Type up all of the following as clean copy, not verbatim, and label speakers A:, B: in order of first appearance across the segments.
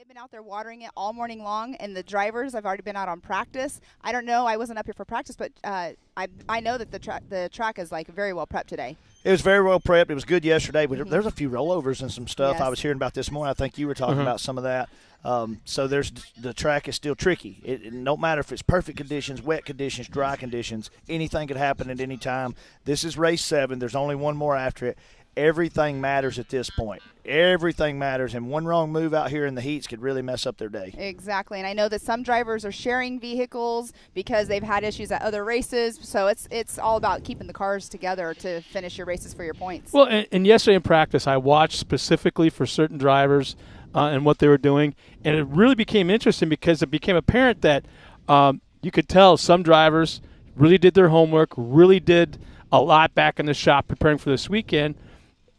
A: They've been out there watering it all morning long, and the drivers have already been out on practice. I don't know. I wasn't up here for practice, but I know that the track is like very well prepped today.
B: It was very well prepped. It was good yesterday. But there's a few rollovers and some stuff
A: Yes.
B: I was hearing about this morning. I think you were talking about some of that. So the track is still tricky. It don't matter if it's perfect conditions, wet conditions, dry conditions. Anything could happen at any time. This is race 7. There's only one more after it. Everything matters at this point. Everything matters, and one wrong move out here in the heats could really mess up their day.
A: Exactly, and I know that some drivers are sharing vehicles because they've had issues at other races, so it's all about keeping the cars together to finish your races for your points.
C: Well, and yesterday in practice, I watched specifically for certain drivers and what they were doing, and it really became interesting because it became apparent that you could tell some drivers really did their homework, really did a lot back in the shop preparing for this weekend.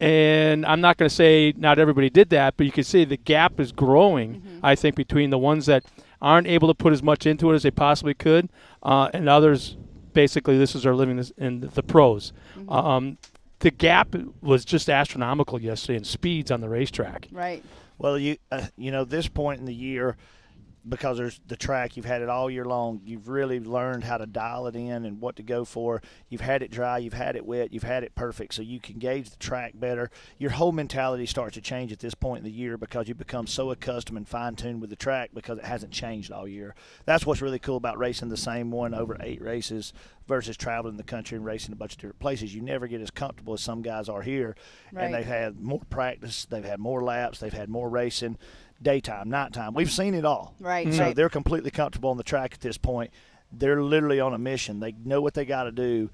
C: And I'm not going to say not everybody did that, but you can see the gap is growing, I think, between the ones that aren't able to put as much into it as they possibly could, and others, basically, this is their living in the pros. The gap was just astronomical yesterday in speeds on the racetrack.
A: Right.
B: Well, you know, this point in the year, because there's the track, you've had it all year long. You've really learned how to dial it in and what to go for. You've had it dry, you've had it wet, you've had it perfect, so you can gauge the track better. Your whole mentality starts to change at this point in the year because you become so accustomed and fine-tuned with the track because it hasn't changed all year. That's what's really cool about racing the same one over 8 races versus traveling the country and racing a bunch of different places. You never get as comfortable as some guys are here, and they've had more practice, they've had more laps, they've had more racing. Daytime, nighttime. We've seen it all.
A: Right.
B: So they're completely comfortable on the track at this point. They're literally on a mission. They know what they got to do.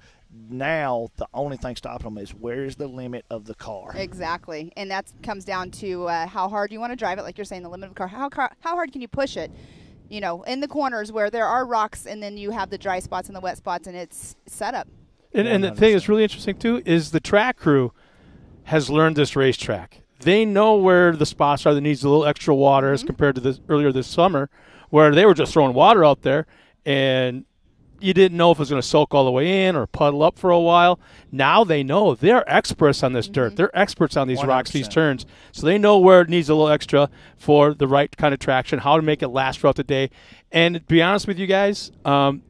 B: Now, the only thing stopping them is where is the limit of the car.
A: Exactly. And that comes down to how hard you want to drive it. Like you're saying, the limit of the car. How hard can you push it? You know, in the corners where there are rocks and then you have the dry spots and the wet spots, and it's set up.
C: And the thing that's really interesting, too, is the track crew has learned this racetrack. They know where the spots are that needs a little extra water as compared to earlier this summer, where they were just throwing water out there and you didn't know if it was going to soak all the way in or puddle up for a while. Now they know. They're experts on this dirt. They're experts on these 100%. Rocks, these turns. So they know where it needs a little extra for the right kind of traction, how to make it last throughout the day. And to be honest with you guys,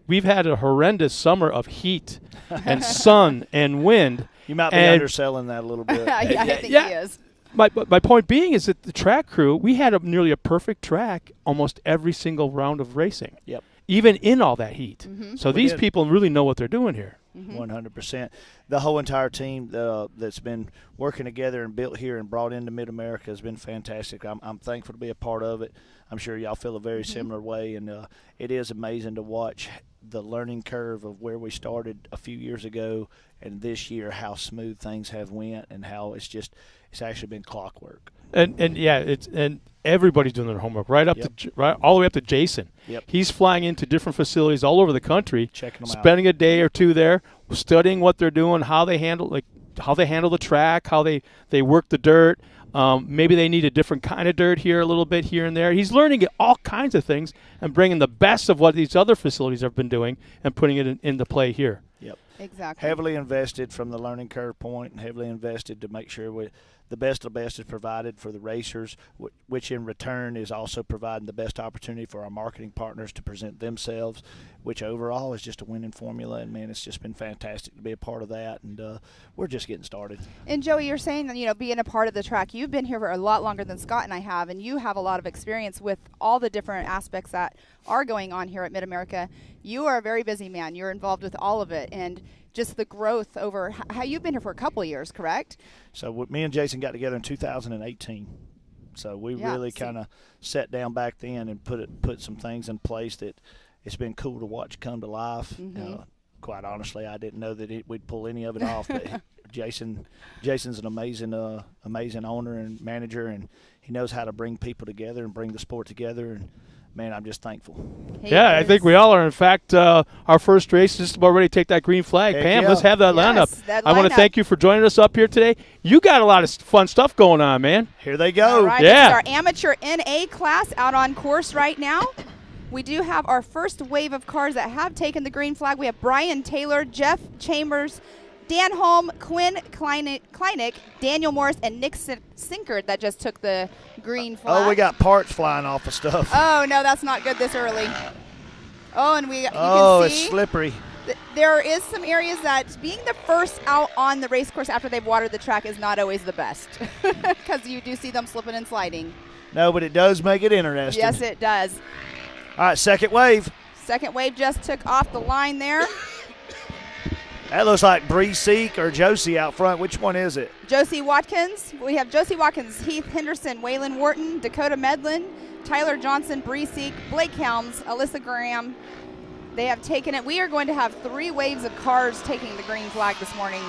C: we've had a horrendous summer of heat and sun and wind.
B: You might be underselling that a little bit.
A: I think he is.
C: My point being is that the track crew, we had nearly a perfect track almost every single round of racing.
B: Yep.
C: Even in all that heat. So these people really know what they're doing here.
B: 100%. The whole entire team that's been working together and built here and brought into Mid-America has been fantastic. I'm thankful to be a part of it. I'm sure y'all feel a very similar way, and it is amazing to watch the learning curve of where we started a few years ago and this year, how smooth things have went and how it's actually been clockwork.
C: And everybody's doing their homework right all the way up to Jason.
B: Yep.
C: He's flying into different facilities all over the country,
B: checking them
C: spending a day or two there, studying what they're doing, how they handle the track, how they work the dirt. Maybe they need a different kind of dirt here, a little bit here and there. He's learning all kinds of things and bringing the best of what these other facilities have been doing and putting it into play here.
B: Yep.
A: Exactly.
B: Heavily invested from the learning curve point and heavily invested to make sure the best of the best is provided for the racers, which in return is also providing the best opportunity for our marketing partners to present themselves, which overall is just a winning formula. And, man, it's just been fantastic to be a part of that. And we're just getting started.
A: And, Joey, you're saying that, being a part of the track, you've been here for a lot longer than Scott and I have, and you have a lot of experience with all the different aspects that are going on here at Mid-America. You are a very busy man. You're involved with all of it. And just the growth over how you've been here for a couple of years, correct?
B: So me and Jason got together in 2018. So we really kind of sat down back then and put some things in place that it's been cool to watch come to life. Quite honestly, I didn't know that we'd pull any of it off. But Jason's an amazing owner and manager, and he knows how to bring people together and bring the sport together. And man, I'm just thankful.
C: I think we all are. In fact, our first race is just about ready to take that green flag.
B: Heck
C: Pam,
B: yeah.
C: let's have that lineup. I want to thank you for joining us up here today. You got a lot of fun stuff going on, man.
B: Here they go.
A: All right,
C: yeah.
A: This is our amateur NA class out on course right now. We do have our first wave of cars that have taken the green flag. We have Brian Taylor, Jeff Chambers, Dan Holm, Quinn Kleinig, Daniel Morris, and Nick Sinkard that just took the green flag.
B: Oh, we got parts flying off of stuff.
A: Oh, no, that's not good this early. Oh, and you can see.
B: It's slippery.
A: There is some areas that being the first out on the race course after they've watered the track is not always the best because you do see them slipping and sliding.
B: No, but it does make it interesting.
A: Yes, it does.
B: All right, second wave.
A: Second wave just took off the line there.
B: That looks like Bree Seek or Josie out front. Which one is it?
A: Josie Watkins. We have Josie Watkins, Heath Henderson, Waylon Wharton, Dakota Medlin, Tyler Johnson, Bree Seek, Blake Helms, Alyssa Graham. They have taken it. We are going to have 3 waves of cars taking the green flag this morning.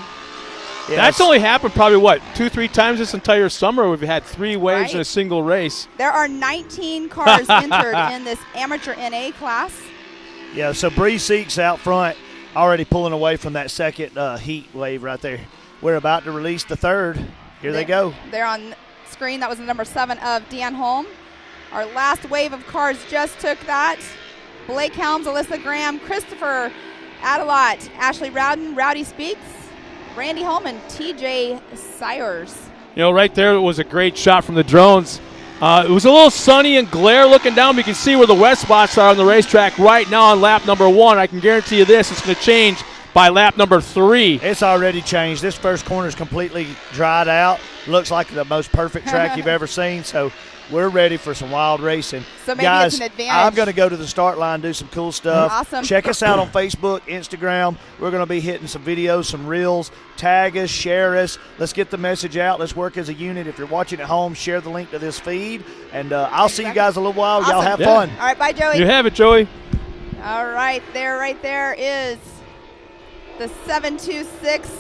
B: Yes.
C: That's only happened probably, 2-3 times this entire summer. We've had 3 waves in a single race.
A: There are 19 cars entered in this amateur NA class.
B: Yeah, so Bree Seek's out front, already pulling away from that second heat wave right there. We're about to release the third. Here they go.
A: They're on screen. That was the number 7 of Dan Holm. Our last wave of cars just took that. Blake Helms, Alyssa Graham, Christopher Adelot, Ashley Rowden, Rowdy Speaks, Randy Holman, TJ Sires.
C: You know, right there was a great shot from the drones. It was a little sunny and glare looking down. We can see where the wet spots are on the racetrack right now on lap number 1. I can guarantee you this, it's going to change by lap number 3.
B: It's already changed. This first corner is completely dried out. Looks like the most perfect track you've ever seen, so we're ready for some wild racing.
A: So maybe
B: guys,
A: it's an advantage.
B: I'm going to go to the start line, do some cool stuff.
A: Awesome.
B: Check us out on Facebook, Instagram. We're going to be hitting some videos, some reels. Tag us, share us. Let's get the message out. Let's work as a unit. If you're watching at home, share the link to this feed. And I'll see you guys in a little while.
A: Awesome.
B: Y'all have
C: Yeah.
B: fun.
A: All right, bye, Joey.
C: You have it, Joey.
A: All right there is the 726.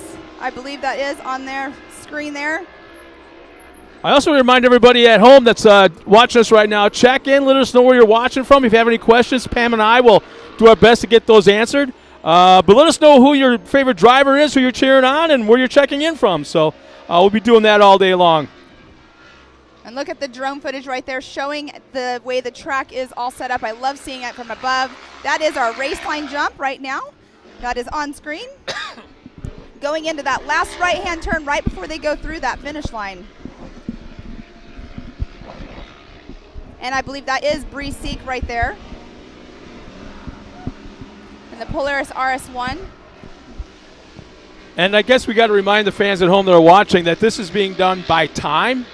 A: I believe that is on their screen there.
C: I also remind everybody at home that's watching us right now, check in, let us know where you're watching from. If you have any questions, Pam and I will do our best to get those answered. But let us know who your favorite driver is, who you're cheering on, and where you're checking in from. So we'll be doing that all day long.
A: And look at the drone footage right there showing the way the track is all set up. I love seeing it from above. That is our race line jump right now. That is on screen. Going into that last right-hand turn right before they go through that finish line. And I believe that is Bree Seek right there. And the Polaris RS1.
C: And I guess we got to remind the fans at home that are watching that this is being done by time,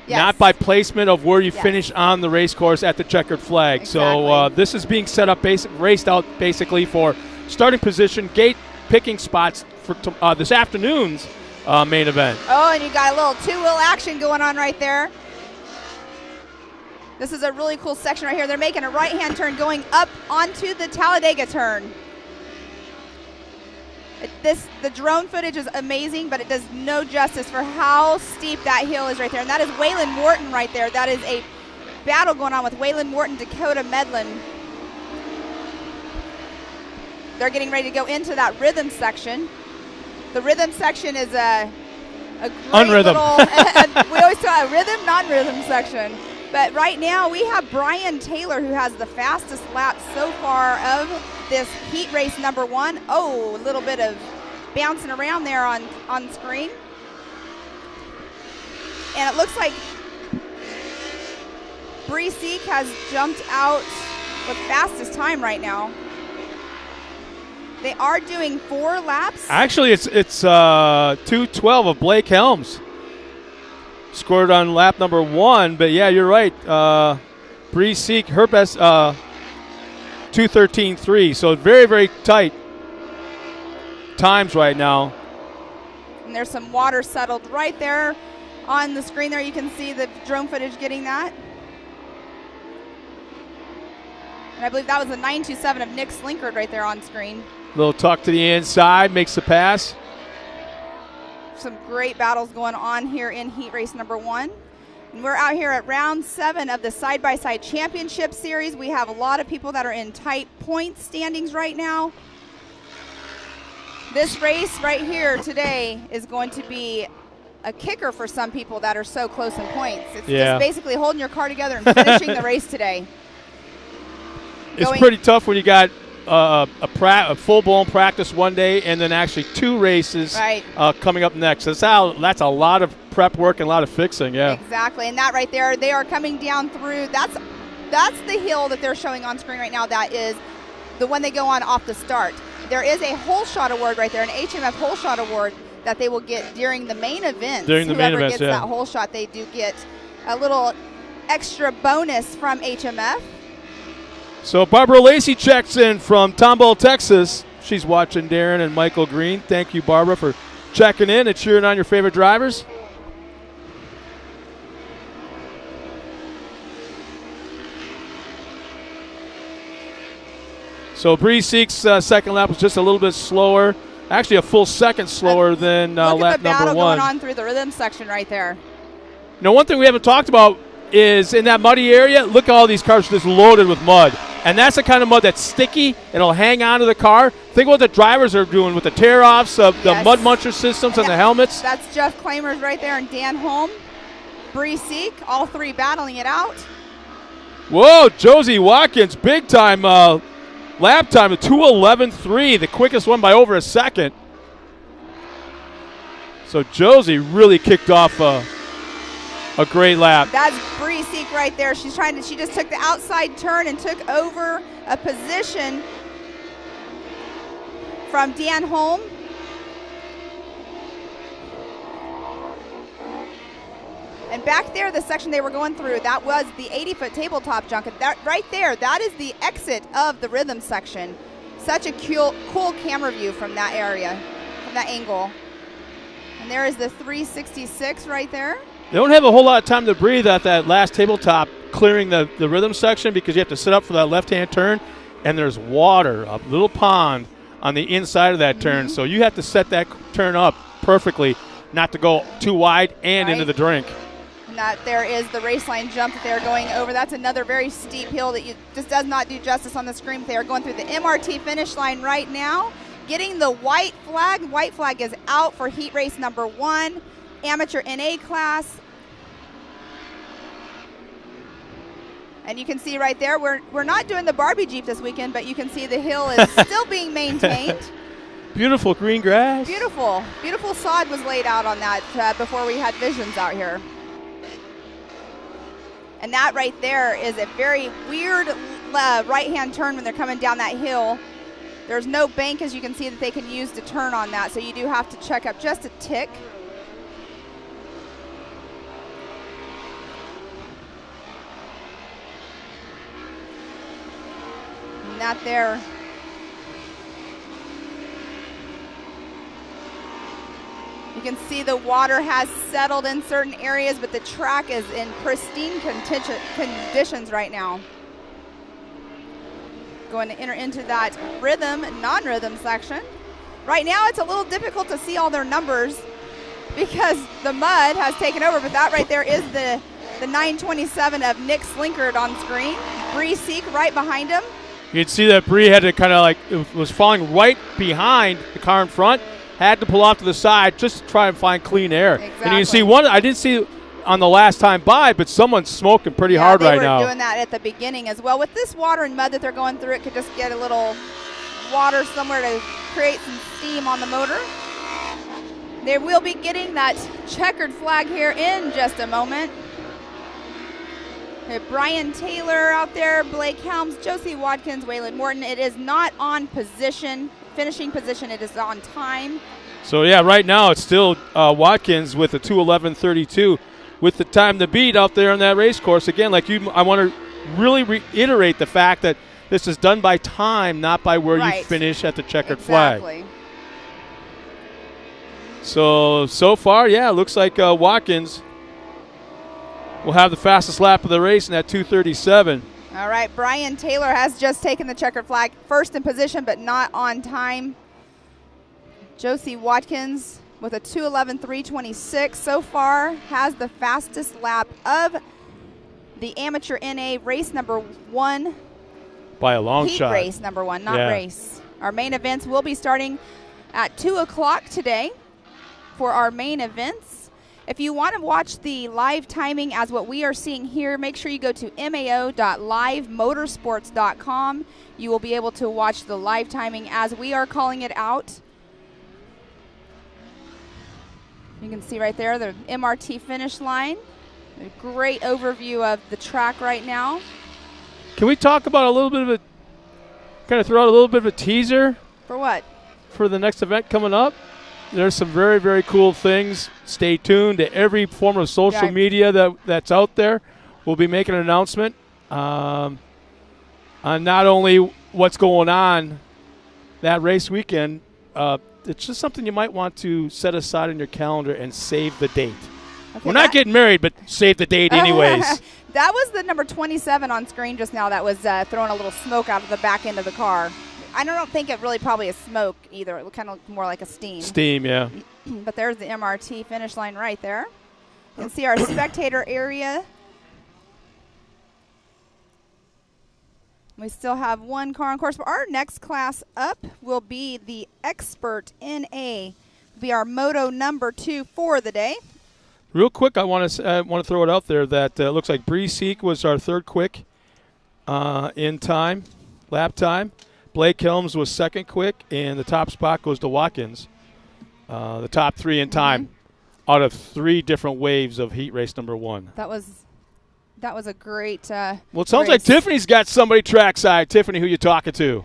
A: Yes.
C: not by placement of where you
A: Yes.
C: finish on the race course at the checkered flag. So
A: Exactly.
C: this is being set up, raced out basically for starting position, gate picking spots for this afternoon's main event.
A: Oh, and you got a little two-wheel action going on right there. This is a really cool section right here. They're making a right-hand turn going up onto the Talladega turn. The drone footage is amazing, but it does no justice for how steep that hill is right there. And that is Waylon Wharton right there. That is a battle going on with Waylon Wharton, Dakota Medlin. They're getting ready to go into that rhythm section. The rhythm section is a great
C: Unrhythm.
A: we always talk about rhythm, non-rhythm section. But right now we have Brian Taylor, who has the fastest lap so far of this heat race number 1. Oh, a little bit of bouncing around there on screen. And it looks like Bree Seek has jumped out with fastest time right now. They are doing 4 laps.
C: Actually, it's 2:12 of Blake Helms. Scored on lap number 1, but yeah, you're right. Bree Seek, her best 2:13.3, so very, very tight times right now.
A: And there's some water settled right there on the screen there. You can see the drone footage getting that. And I believe that was a 927 of Nick Slinkard right there on screen.
C: Little tuck to the inside, makes the pass.
A: Some great battles going on here in heat race number 1. And we're out here at round 7 of the side-by-side championship series. We have a lot of people that are in tight point standings right now. This race right here today is going to be a kicker for some people that are so close in points. It's just basically holding your car together and finishing the race today.
C: It's pretty tough when you got a full-blown practice one day and then actually 2 races coming up next. That's a lot of prep work and a lot of fixing, yeah.
A: Exactly, and that right there, they are coming down through. That's the hill that they're showing on screen right now. That is the one they go on off the start. There is a hole shot award right there, an HMF hole shot award that they will get during the main event. Whoever gets that hole shot, they do get a little extra bonus from HMF.
C: So Barbara Lacey checks in from Tomball, Texas. She's watching Darren and Michael Green. Thank you, Barbara, for checking in and cheering on your favorite drivers. So Bree Seek's second lap was just a little bit slower. Actually, a full second slower than lap number 1.
A: Look at the battle going on through the rhythm section right there.
C: Now, one thing we haven't talked about is in that muddy area, look at all these cars just loaded with mud. And that's the kind of mud that's sticky and it'll hang on to the car. Think what the drivers are doing with the tear-offs of the mud muncher systems and the helmets.
A: That's Jeff Klamers right there and Dan Holm. Bree Seek, all 3 battling it out.
C: Whoa, Josie Watkins, big time lap time, a 2:11.3, the quickest one by over a second. So Josie really kicked off a great lap.
A: That's Bree Seek right there. She just took the outside turn and took over a position from Dan Holm. And back there, the section they were going through, that was the 80-foot tabletop junk. And that right there, that is the exit of the rhythm section. Such a cool camera view from that area, from that angle. And there is the 366 right there.
C: They don't have a whole lot of time to breathe at that last tabletop, clearing the rhythm section, because you have to sit up for that left-hand turn, and there's water, a little pond on the inside of that turn. So you have to set that turn up perfectly, not to go too wide and into the drink.
A: And that there is the race line jump that they're going over. That's another very steep hill that just does not do justice on the screen. They are going through the MRT finish line right now, getting the white flag. White flag is out for heat race number 1, amateur NA class. And you can see right there, we're not doing the Barbie Jeep this weekend, but you can see the hill is still being maintained.
C: Beautiful green grass.
A: Beautiful. Beautiful sod was laid out on that before we had visions out here. And that right there is a very weird right-hand turn when they're coming down that hill. There's no bank, as you can see, that they can use to turn on that, so you do have to check up just a tick. And that there. You can see the water has settled in certain areas, but the track is in pristine conditions right now. Going to enter into that rhythm, non-rhythm section. Right now it's a little difficult to see all their numbers because the mud has taken over, but that right there is the 927 of Nick Slinkard on screen. Bree Seek right behind him.
C: You can see that Bree had to kind of it was falling right behind the car in front. Had to pull off to the side just to try and find clean air.
A: Exactly.
C: And you can see one, I didn't see on the last time by, but someone's smoking pretty hard right now.
A: They were doing that at the beginning as well. With this water and mud that they're going through, it could just get a little water somewhere to create some steam on the motor. They will be getting that checkered flag here in just a moment. Brian Taylor out there, Blake Helms, Josie Watkins, Waylon Morton. It is not on position, finishing position. It is on time.
C: So, yeah, right now it's still Watkins with a 2:11.32 with the time to beat out there on that race course. Again, I want to really reiterate the fact that this is done by time, not by where you finish at the checkered flag. So far, yeah, it looks like Watkins will have the fastest lap of the race in that 2:37.
A: All right, Brian Taylor has just taken the checkered flag, first in position, but not on time. Josie Watkins with a 2:11.326 so far has the fastest lap of the amateur NA race number 1.
C: By a long
A: heat
C: shot.
A: Race number 1, not race. Our main events will be starting at 2 o'clock today for our main events. If you want to watch the live timing as what we are seeing here, make sure you go to mao.livemotorsports.com. You will be able to watch the live timing as we are calling it out. You can see right there the MRT finish line. A great overview of the track right now.
C: Can we talk about a little bit of a, kind of throw out a little bit of a teaser?
A: For what?
C: For the next event coming up. There's some very, very cool things. Stay tuned to every form of social media that's out there. We'll be making an announcement on not only what's going on that race weekend, it's just something you might want to set aside in your calendar and save the date. Okay, we're not getting married, but save the date anyways.
A: That was the number 27 on screen just now that was throwing a little smoke out of the back end of the car. I don't think it really probably is smoke either. It kind of looked more like a steam.
C: Steam, yeah.
A: But there's the MRT finish line right there. You can see our spectator area. We still have one car on course, but our next class up will be the Expert NA. Be our moto number 2 for the day.
C: Real quick, I want to throw it out there that looks like Bree Seek was our third quick in time, lap time. Blake Helms was second quick, and the top spot goes to Watkins. The top 3 in time out of 3 different waves of heat race number 1.
A: That was a great
C: well, it sounds
A: race.
C: like Tiffany's got somebody trackside. Tiffany, who you talking to?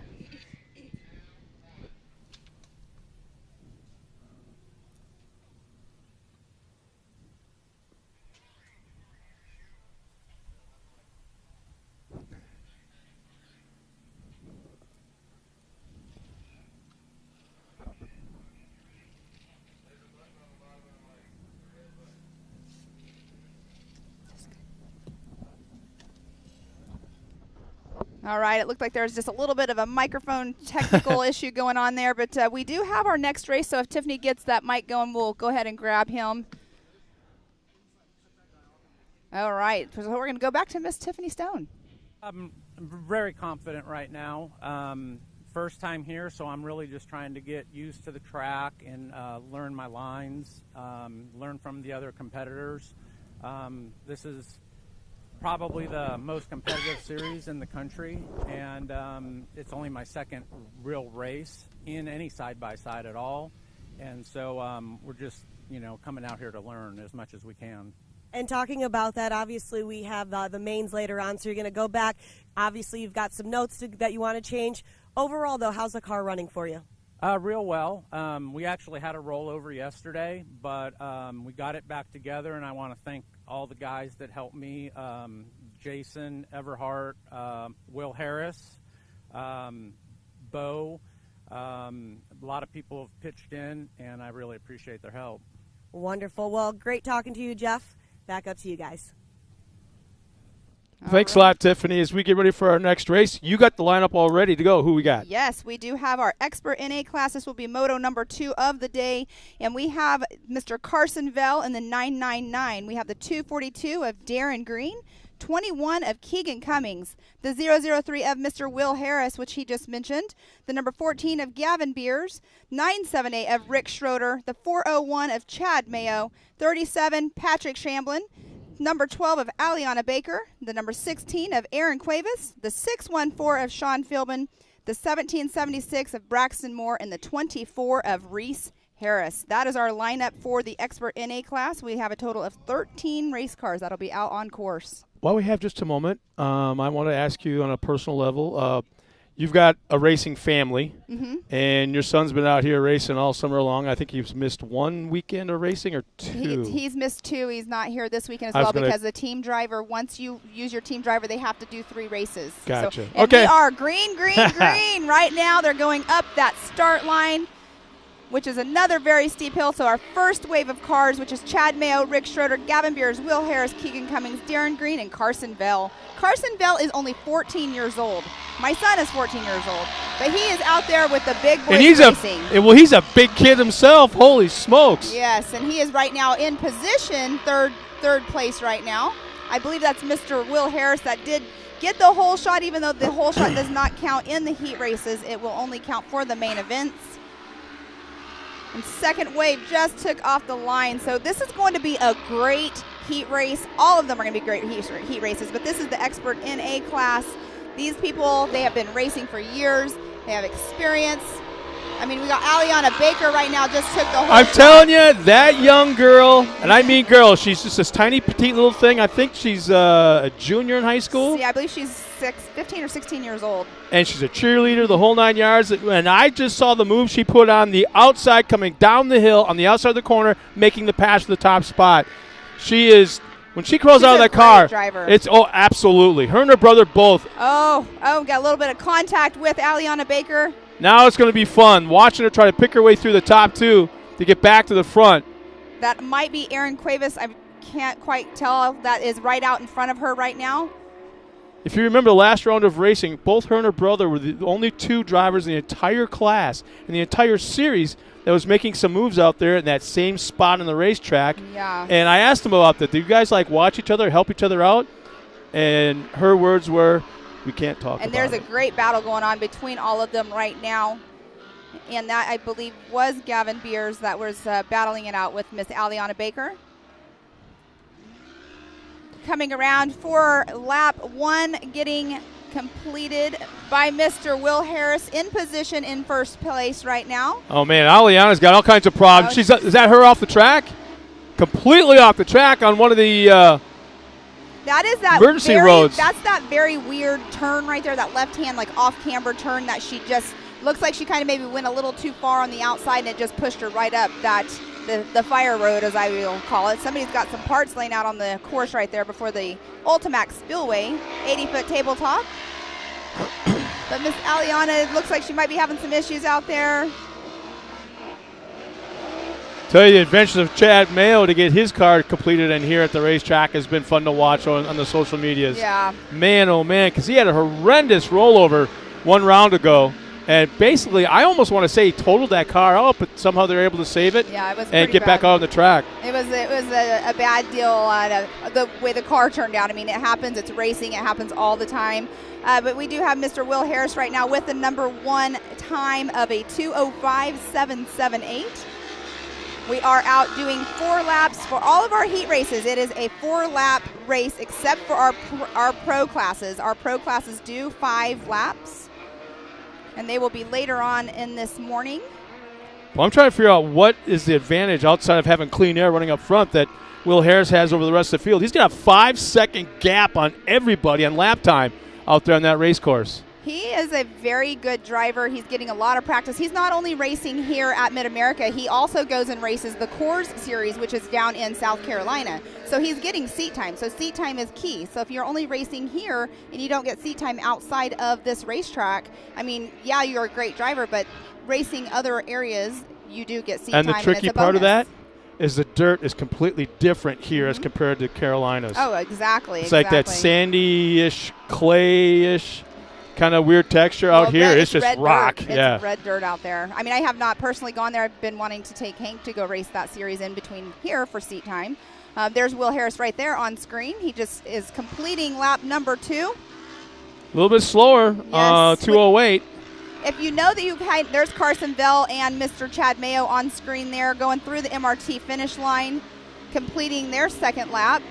A: All right, it looked like there was just a little bit of a microphone technical issue going on there, but we do have our next race, so if Tiffany gets that mic going, we'll go ahead and grab him. All right, so we're going to go back to Miss Tiffany Stone.
D: I'm very confident right now. First time here, so I'm really just trying to get used to the track and learn my lines, learn from the other competitors. This is probably the most competitive series in the country, and it's only my second real race in any side-by-side at all. And so we're just, coming out here to learn as much as we can.
E: And talking about that, obviously we have the mains later on, so you're going to go back. Obviously you've got some notes that you want to change. Overall, though, how's the car running for you?
D: Real well. We actually had a rollover yesterday, but we got it back together, and I want to thank all the guys that helped me, Jason Everhart, Will Harris, Bo. A lot of people have pitched in, and I really appreciate their help.
E: Wonderful. Well, great talking to you, Jeff. Back up to you guys.
C: Thanks a lot, Tiffany. As we get ready for our next race, you got the lineup all ready to go. Who we got?
A: Yes, we do have our Expert NA class. This will be moto number 2 of the day. And we have Mr. Carson Vell in the 999. We have the 242 of Darren Green, 21 of Keegan Cummings, the 003 of Mr. Will Harris, which he just mentioned, the number 14 of Gavin Beers, 978 of Rick Schroeder, the 401 of Chad Mayo, 37 Patrick Shamblin, number 12 of Aliana Baker, the number 16 of Aaron Cuevas, the 614 of Sean Philbin, the 1776 of Braxton Moore, and the 24 of Reese Harris. That is our lineup for the Expert NA class. We have a total of 13 race cars that'll be out on course.
C: While we have just a moment, I want to ask you on a personal level, you've got a racing family, and your son's been out here racing all summer long. I think he's missed 1 weekend of racing or 2.
A: He's missed 2. He's not here this weekend as well because the team driver, once you use your team driver, they have to do 3 races.
C: Gotcha.
A: So, and we are green, green, green. Right now they're going up that start line, which is another very steep hill. So our first wave of cars, which is Chad Mayo, Rick Schroeder, Gavin Beers, Will Harris, Keegan Cummings, Darren Green, and Carson Vell. Carson Vell is only 14 years old. My son is 14 years old, but he is out there with the big boys racing.
C: He's a big kid himself. Holy smokes.
A: Yes, and he is right now in position, third place right now. I believe that's Mr. Will Harris that did get the whole shot, even though the whole shot does not count in the heat races. It will only count for the main events. And second wave just took off the line. So this is going to be a great heat race. All of them are going to be great heat races, but this is the Expert NA class. These people, they have been racing for years. They have experience. I mean, we got Aliana Baker right now, just took the whole
C: I'm telling you, that young girl, and I mean girl, she's just this tiny, petite little thing. I think she's a junior in high school.
A: Yeah, I believe she's 15 or 16 years old.
C: And she's a cheerleader, the whole 9 yards. And I just saw the move she put on the outside, coming down the hill, on the outside of the corner, making the pass to the top spot. She is, when she crawls out of that car,
A: driver.
C: It's, oh, absolutely. Her and her brother both.
A: Oh, got a little bit of contact with Aliana Baker.
C: Now it's going to be fun watching her try to pick her way through the top two to get back to the front.
A: That might be Erin Cuevas. I can't quite tell. That is right out in front of her right now.
C: If you remember the last round of racing, both her and her brother were the only two drivers in the entire class, in the entire series, that was making some moves out there in that same spot on the racetrack.
A: Yeah.
C: And I asked them about that. Do you guys like watch each other, help each other out? And her words were, we can't talk about it.
A: And there's a great battle going on between all of them right now. And that, I believe, was Gavin Beers that was battling it out with Miss Aliana Baker. Coming around for lap 1, getting completed by Mr. Will Harris, in position in first place right now.
C: Oh, man, Aliana's got all kinds of problems. Is that her off the track? Completely off the track on one of the
A: that is that
C: emergency roads.
A: That's that very weird turn right there, that left-hand, like, off-camber turn that she just looks like she kind of maybe went a little too far on the outside, and it just pushed her right up the fire road, as I will call it. Somebody's got some parts laying out on the course right there before the Ultimax Spillway, 80-foot tabletop. But Miss Aliana, it looks like she might be having some issues out there.
C: Tell you, the adventures of Chad Mayo to get his car completed and here at the racetrack has been fun to watch on the social medias.
A: Yeah.
C: Man, oh man, because he had a horrendous rollover one round ago. And basically, I almost want to say he totaled that car out, but somehow they're able to save it.
A: Yeah, it was
C: and get back out on the track.
A: It was a bad deal, the way the car turned out. I mean, it happens. It's racing. It happens all the time. But we do have Mr. Will Harris right now with the number 1 time of a 2:05.778. We are out doing 4 laps for all of our heat races. It is a 4-lap race, except for our pro classes. Our pro classes do 5 laps. And they will be later on in this morning.
C: Well, I'm trying to figure out what is the advantage outside of having clean air running up front that Will Harris has over the rest of the field. He's got a 5-second gap on everybody on lap time out there on that race course.
A: He is a very good driver. He's getting a lot of practice. He's not only racing here at Mid-America, he also goes and races the Coors Series, which is down in South Carolina. So he's getting seat time. So seat time is key. So if you're only racing here and you don't get seat time outside of this racetrack, I mean, yeah, you're a great driver, but racing other areas, you do get seat time.
C: And the tricky part of that is the dirt is completely different here as compared to Carolinas.
A: Oh, exactly.
C: It's like that sandy-ish, clay-ish kind of weird texture out here. It's just rock.
A: It's red dirt out there. I mean, I have not personally gone there. I've been wanting to take Hank to go race that series in between here for seat time. There's Will Harris right there on screen. He just is completing lap number 2.
C: A little bit slower,
A: yes.
C: 2:08.
A: If you know that you've had, there's Carson Bell and Mr. Chad Mayo on screen there going through the MRT finish line, completing their 2nd lap.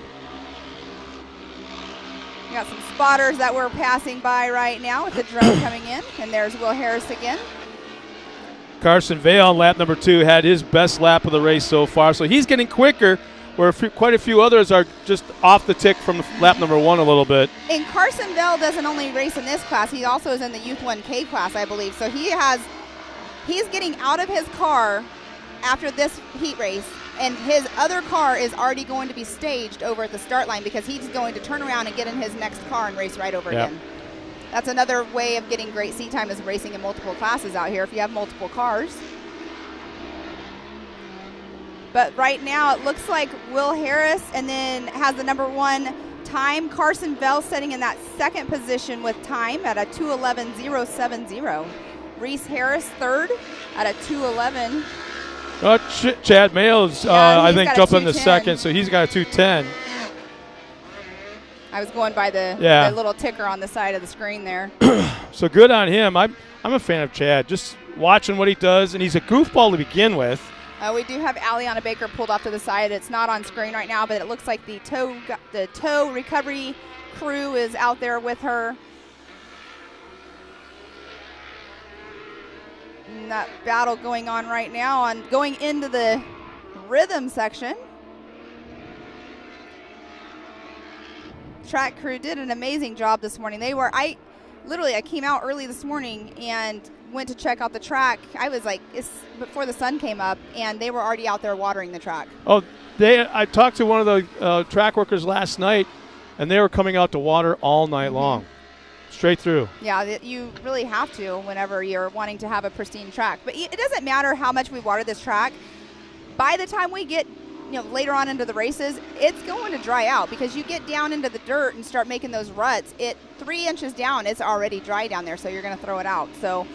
A: We got some spotters that we're passing by right now with the drone coming in, and there's Will Harris again.
C: Carson Vale on lap number 2 had his best lap of the race so far, so he's getting quicker, where quite a few others are just off the tick from lap number 1 a little bit.
A: And Carson Bell doesn't only race in this class, he also is in the Youth 1K class, I believe. So he's getting out of his car after this heat race, and his other car is already going to be staged over at the start line because he's going to turn around and get in his next car and race right over again. That's another way of getting great seat time, is racing in multiple classes out here if you have multiple cars. But right now it looks like Will Harris and then has the number 1 time. Carson Bell sitting in that 2nd position with time at a 2:11.070. Reese Harris 3rd at a 2:11.
C: Chad Mayo's, I think, up in the 2nd, so he's got a 2:10.
A: I was going by the little ticker on the side of the screen there.
C: So good on him. I'm a fan of Chad. Just watching what he does, and he's a goofball to begin with.
A: We do have Aliana Baker pulled off to the side. It's not on screen right now, but it looks like the tow recovery crew is out there with her. And that battle going on right now on going into the rhythm section. Track crew did an amazing job this morning. I came out early this morning and went to check out the track. I was like, it's before the sun came up, and they were already out there watering the track.
C: Oh, I talked to one of the track workers last night, and they were coming out to water all night long, straight through.
A: Yeah, you really have to whenever you're wanting to have a pristine track. But it doesn't matter how much we water this track. By the time we get later on into the races, it's going to dry out, because you get down into the dirt and start making those ruts. 3 inches down, it's already dry down there, so you're going to throw it out. So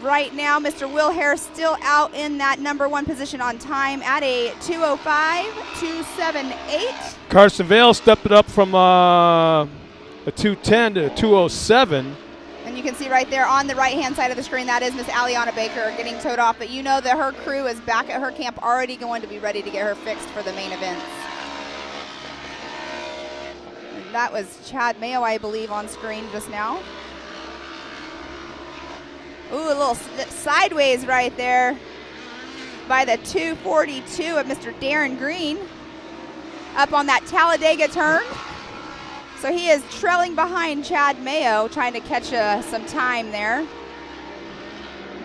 A: right now, Mr. Will Harris still out in that number 1 position on time at a 2:05.278.
C: Carson Vale stepped it up from a 2:10 to a 2:07.
A: And you can see right there on the right-hand side of the screen, that is Miss Aliana Baker getting towed off. But you know that her crew is back at her camp already going to be ready to get her fixed for the main events. And that was Chad Mayo, I believe, on screen just now. Ooh, a little sideways right there by the 2:42 of Mr. Darren Green up on that Talladega turn. So he is trailing behind Chad Mayo, trying to catch some time there.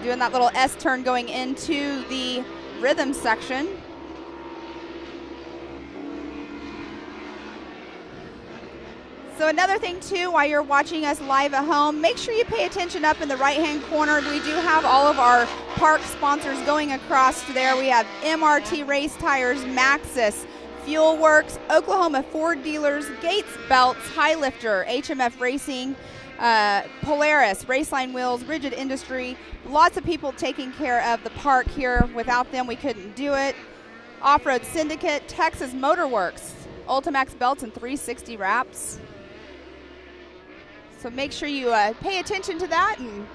A: Doing that little S turn going into the rhythm section. So another thing too, while you're watching us live at home, make sure you pay attention up in the right-hand corner. We do have all of our park sponsors going across there. We have MRT Race Tires, Maxxis, Fuel Works, Oklahoma Ford Dealers, Gates Belts, Highlifter, HMF Racing, Polaris, Raceline Wheels, Rigid Industry. Lots of people taking care of the park here. Without them, we couldn't do it. Off-Road Syndicate, Texas Motor Works, Ultimax Belts and 360 Wraps. So make sure you pay attention to that, and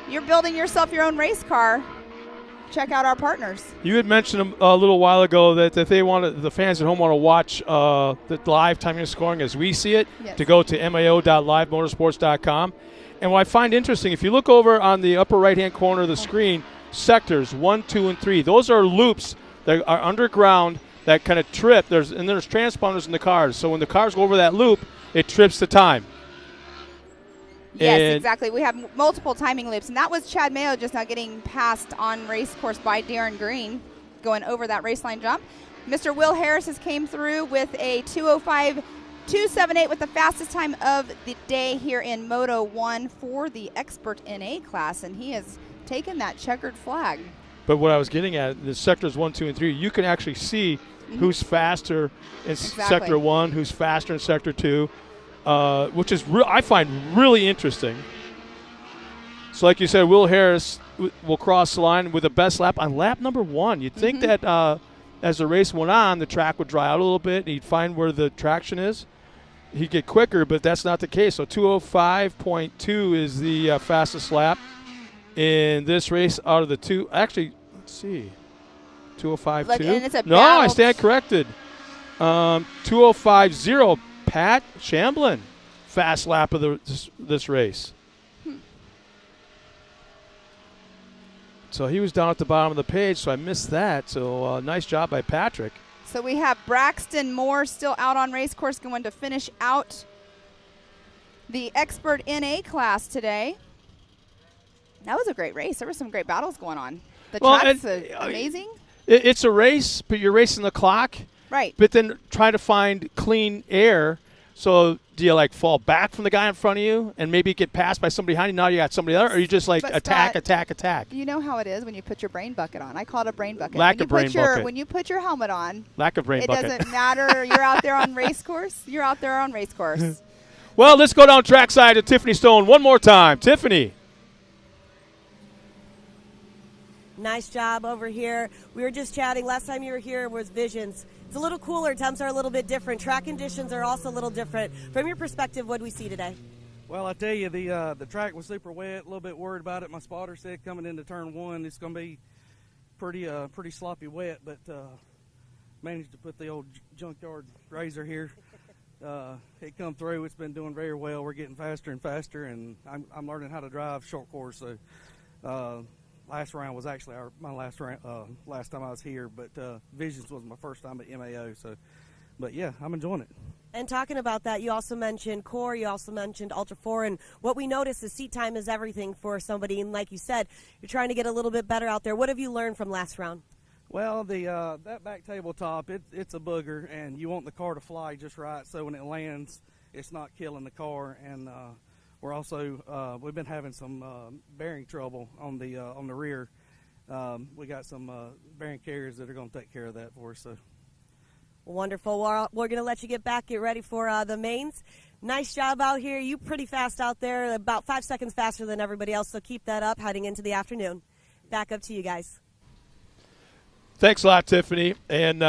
A: you're building yourself your own race car. Check out our partners. You
C: had mentioned a little while ago that if the fans at home want to watch the live timing and scoring as we see it,
A: yes,
C: to go to mao.livemotorsports.com. And what I find interesting, if you look over on the upper right-hand corner of the screen, sectors 1, 2, and 3, those are loops that are underground that kind of trip. There's transponders in the cars. So when the cars go over that loop, it trips the time.
A: Yes, exactly. We have multiple timing loops, and that was Chad Mayo just now getting passed on race course by Darren Green, going over that race line jump. Mr. Will Harris has came through with a 2:05.278 with the fastest time of the day here in Moto 1 for the Expert NA class, and he has taken that checkered flag.
C: But what I was getting at, the sectors 1, 2, and 3, you can actually see who's faster in Sector 1, who's faster in Sector 2. Which is I find really interesting. So like you said, Will Harris will cross the line with the best lap on lap number 1. You'd think that as the race went on, the track would dry out a little bit, and he'd find where the traction is. He'd get quicker, but that's not the case. So 2:05.2 is the fastest lap in this race out of the two. Actually, let's see. 2:05.2? No, I stand corrected. 2:05.0. Pat Shamblin, fast lap of this race. So he was down at the bottom of the page, so I missed that. So nice job by Patrick.
A: So we have Braxton Moore still out on race course, going to finish out the Expert NA class today. That was a great race. There were some great battles going on. The track's amazing.
C: It's a race, but you're racing the clock.
A: Right.
C: But then try to find clean air. So do you fall back from the guy in front of you and maybe get passed by somebody behind you? Now you got somebody else, or you just attack?
A: You know how it is when you put your brain bucket on. I call it a brain bucket.
C: Lack of brain bucket.
A: When you put your helmet on.
C: Lack of brain bucket.
A: It doesn't matter. You're out there on race course. You're out there on race course.
C: Well, let's go down trackside to Tiffany Stone one more time. Tiffany.
E: Nice job over here. We were just chatting. Last time you were here was Visions. It's a little cooler. Temps are a little bit different. Track conditions are also a little different. From your perspective, what do we see today?
F: Well, I tell you, the track was super wet. A little bit worried about it. My spotter said coming into turn 1, it's going to be pretty sloppy wet, but managed to put the old junkyard razor here. It come through. It's been doing very well. We're getting faster and faster, and I'm learning how to drive short course. So last round was actually my last round, last time I was here, but Visions was my first time at MAO. So, but yeah, I'm enjoying it.
E: And talking about that, you also mentioned core, you also mentioned Ultra 4, and what we notice is seat time is everything for somebody, and like you said, you're trying to get a little bit better out there. What have you learned from last round?
F: Well, that back tabletop, it's a booger, and you want the car to fly just right so when it lands, it's not killing the car. And we're also we've been having some bearing trouble on the rear. We got some bearing carriers that are going to take care of that for us. So.
E: Wonderful. Well, we're going to let you get back, get ready for the mains. Nice job out here. You pretty fast out there, about 5 seconds faster than everybody else, so keep that up heading into the afternoon. Back up to you guys.
C: Thanks a lot, Tiffany. And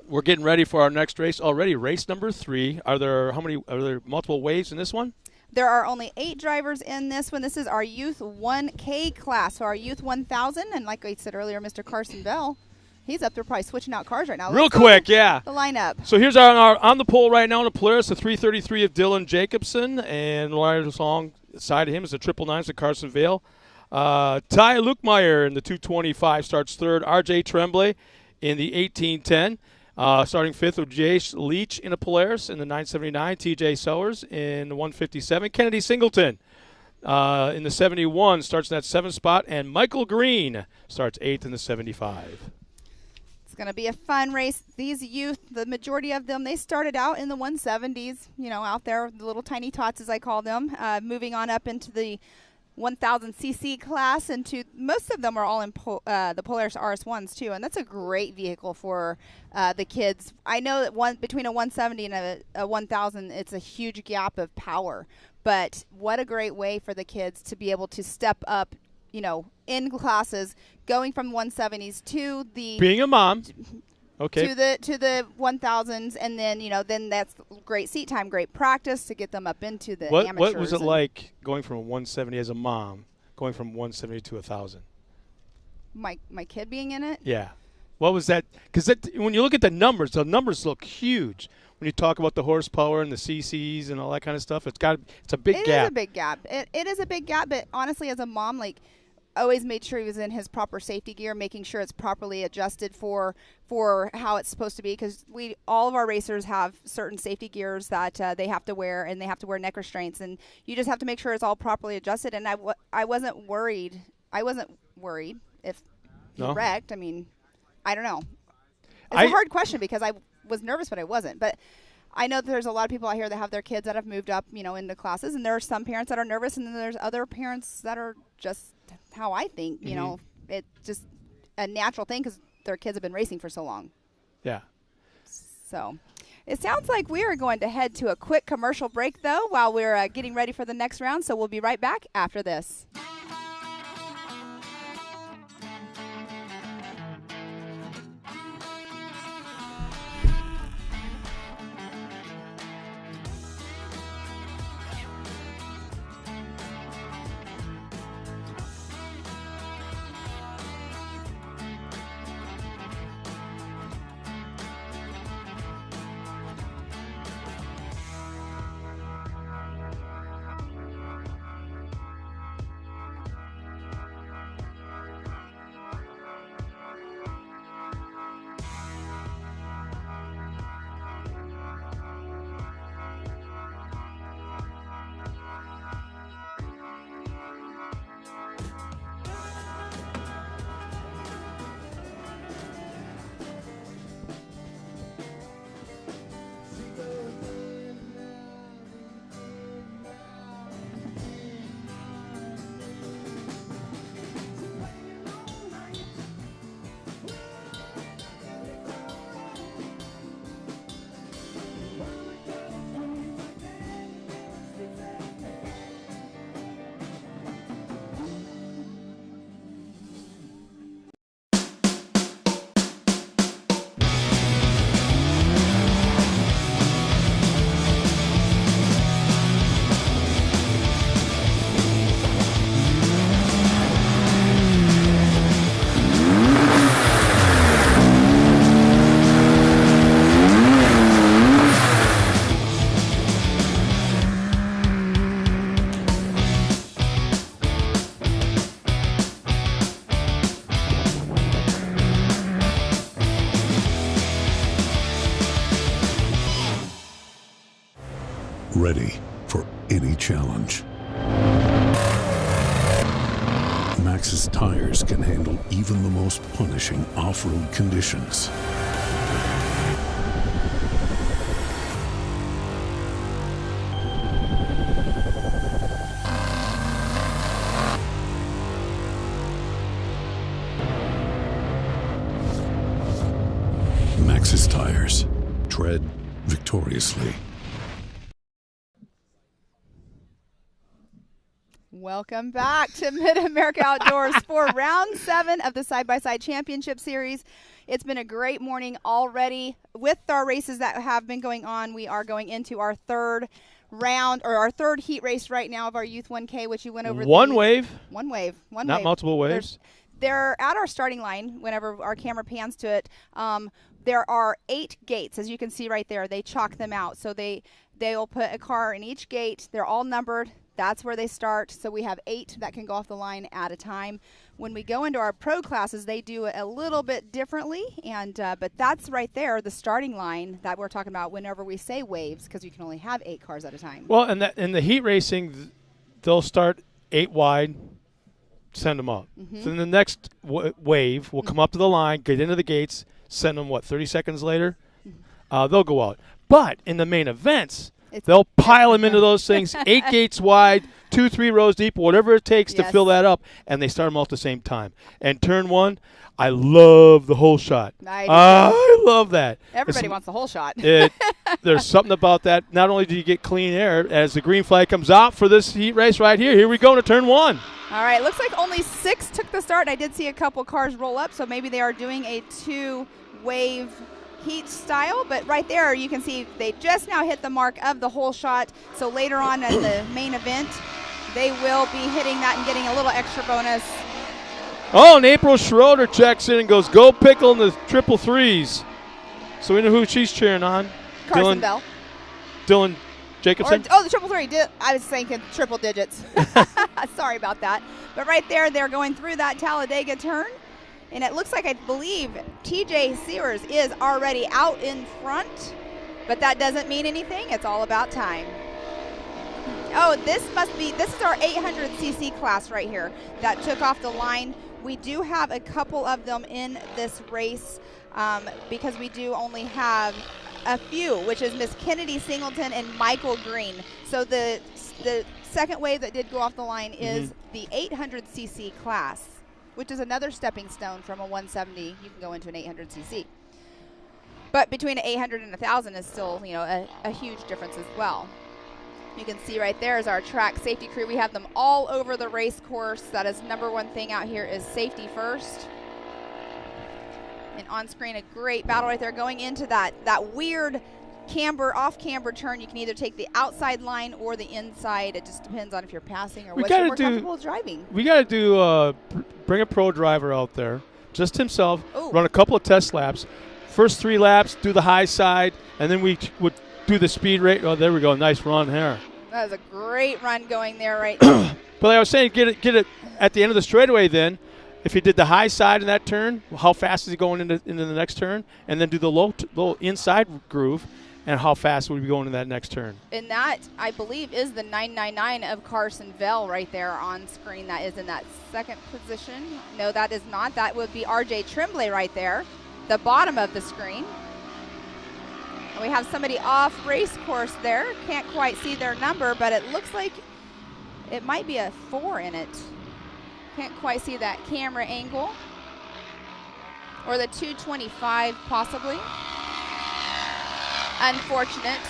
C: we're getting ready for our next race already, race number 3. Are there multiple waves in this one?
A: There are only 8 drivers in this one. This is our Youth 1K class, so our Youth 1000. And like I said earlier, Mr. Carson Bell, he's up there probably switching out cars right now.
C: Real quick, yeah.
A: The lineup.
C: So here's our on the pole right now in the Polaris, the 333 of Dylan Jacobson, and right alongside of him is the 999s of Carson Vale. Ty Lukmeyer in the 225 starts third. R.J. Tremblay in the 1810. Starting fifth with Jace Leach in a Polaris in the 979. T.J. Sowers in the 157. Kennedy Singleton in the 71 starts in that 7th spot. And Michael Green starts 8th in the 75.
A: It's going to be a fun race. These youth, the majority of them, they started out in the 170s, out there, the little tiny tots as I call them, moving on up into the 1000cc class, and most of them are all in the Polaris RS1s too, and that's a great vehicle for the kids. I know that between a 170 and a 1000, it's a huge gap of power, but what a great way for the kids to be able to step up, in classes, going from 170s to the
C: being a mom. Okay.
A: To the 1000s, and then that's great seat time, great practice to get them up into the amateurs.
C: What was it like going from a 170 as a mom, going from 170 to 1000?
A: My kid being in it?
C: Yeah. What was that? Because when you look at the numbers look huge. When you talk about the horsepower and the CCs and all that kind of stuff, it's a big gap.
A: It is a big gap. It is a big gap, but honestly, as a mom, always made sure he was in his proper safety gear, making sure it's properly adjusted for how it's supposed to be, because all of our racers have certain safety gears that they have to wear, and they have to wear neck restraints, and you just have to make sure it's all properly adjusted. And I wasn't worried. If he wrecked. I mean, I don't know. It's a hard question because I was nervous, but I wasn't. But I know that there's a lot of people out here that have their kids that have moved up, into classes, and there are some parents that are nervous, and then there's other parents that are just how I think, it's just a natural thing because their kids have been racing for so long.
C: Yeah.
A: So it sounds like we are going to head to a quick commercial break, though, while we're getting ready for the next round. So we'll be right back after this.
G: ready for any challenge. Maxxis tires can handle even the most punishing off-road conditions. Maxxis tires. Tread victoriously.
A: Welcome back to Mid-America Outdoors for Round 7 of the Side-by-Side Championship Series. It's been a great morning already. With our races that have been going on, we are going into our third round, or our third heat race right now of our Youth 1K, which you went over.
C: One wave.
A: Not
C: multiple waves.
A: They're at our starting line whenever our camera pans to it. There are 8 gates, as you can see right there. They chalk them out. So they'll put a car in each gate. They're all numbered. That's where they start. So we have 8 that can go off the line at a time. When we go into our pro classes, they do it a little bit differently. But that's right there, the starting line that we're talking about whenever we say waves, because you can only have 8 cars at a time.
C: Well, and in the heat racing, they'll start 8 wide, send them up. So then the next wave will come up to the line, get into the gates, send them, 30 seconds later? They'll go out. But in the main events, they'll pile them into those things, 8 gates wide, 2-3 rows deep, whatever it takes to fill that up, and they start them all at the same time. And turn 1, I love the whole shot. I love that.
A: Everybody wants the whole shot.
C: There's something about that. Not only do you get clean air, as the green flag comes out for this heat race right here. Here we go to turn 1.
A: All right, looks like only 6 took the start. I did see a couple cars roll up, so maybe they are doing a 2-wave heat style, but right there you can see they just now hit the mark of the whole shot. So later on in the main event, they will be hitting that and getting a little extra bonus.
C: Oh, and April Schroeder checks in and goes, go Pickle in the triple threes. So we know who she's cheering on.
A: Carson Bell.
C: Dylan Jacobson.
A: The triple three. I was thinking triple digits. Sorry about that. But right there, they're going through that Talladega turn. And it looks like, I believe, TJ Sears is already out in front. But that doesn't mean anything. It's all about time. Oh, this is our 800cc class right here that took off the line. We do have a couple of them in this race because we do only have a few, which is Miss Kennedy Singleton and Michael Green. So the second wave that did go off the line is the 800cc class, which is another stepping stone from a 170. You can go into an 800cc. But between an 800 and 1,000 is still, a huge difference as well. You can see right there is our track safety crew. We have them all over the race course. That is #1 thing out here is safety first. And on screen, a great battle right there going into that weird off camber turn. You can either take the outside line or the inside. It just depends on if you're passing or what you're more comfortable driving.
C: We got to do bring a pro driver out there, just himself, run a couple of test laps. First 3 laps, do the high side, and then we would do the speed rate. Oh, there we go. Nice run here.
A: That was a great run going there right
C: But like I was saying, get it at the end of the straightaway then. If he did the high side in that turn, how fast is he going into the next turn? And then do the low inside groove, and how fast would he be going in that next turn?
A: And that, I believe, is the 999 of Carson Bell right there on screen. That is in that second position. No, that is not. That would be RJ Tremblay right there, the bottom of the screen. And we have somebody off race course there. Can't quite see their number, but it looks like it might be a 4 in it. Can't quite see that camera angle. Or the 225 possibly. Unfortunate.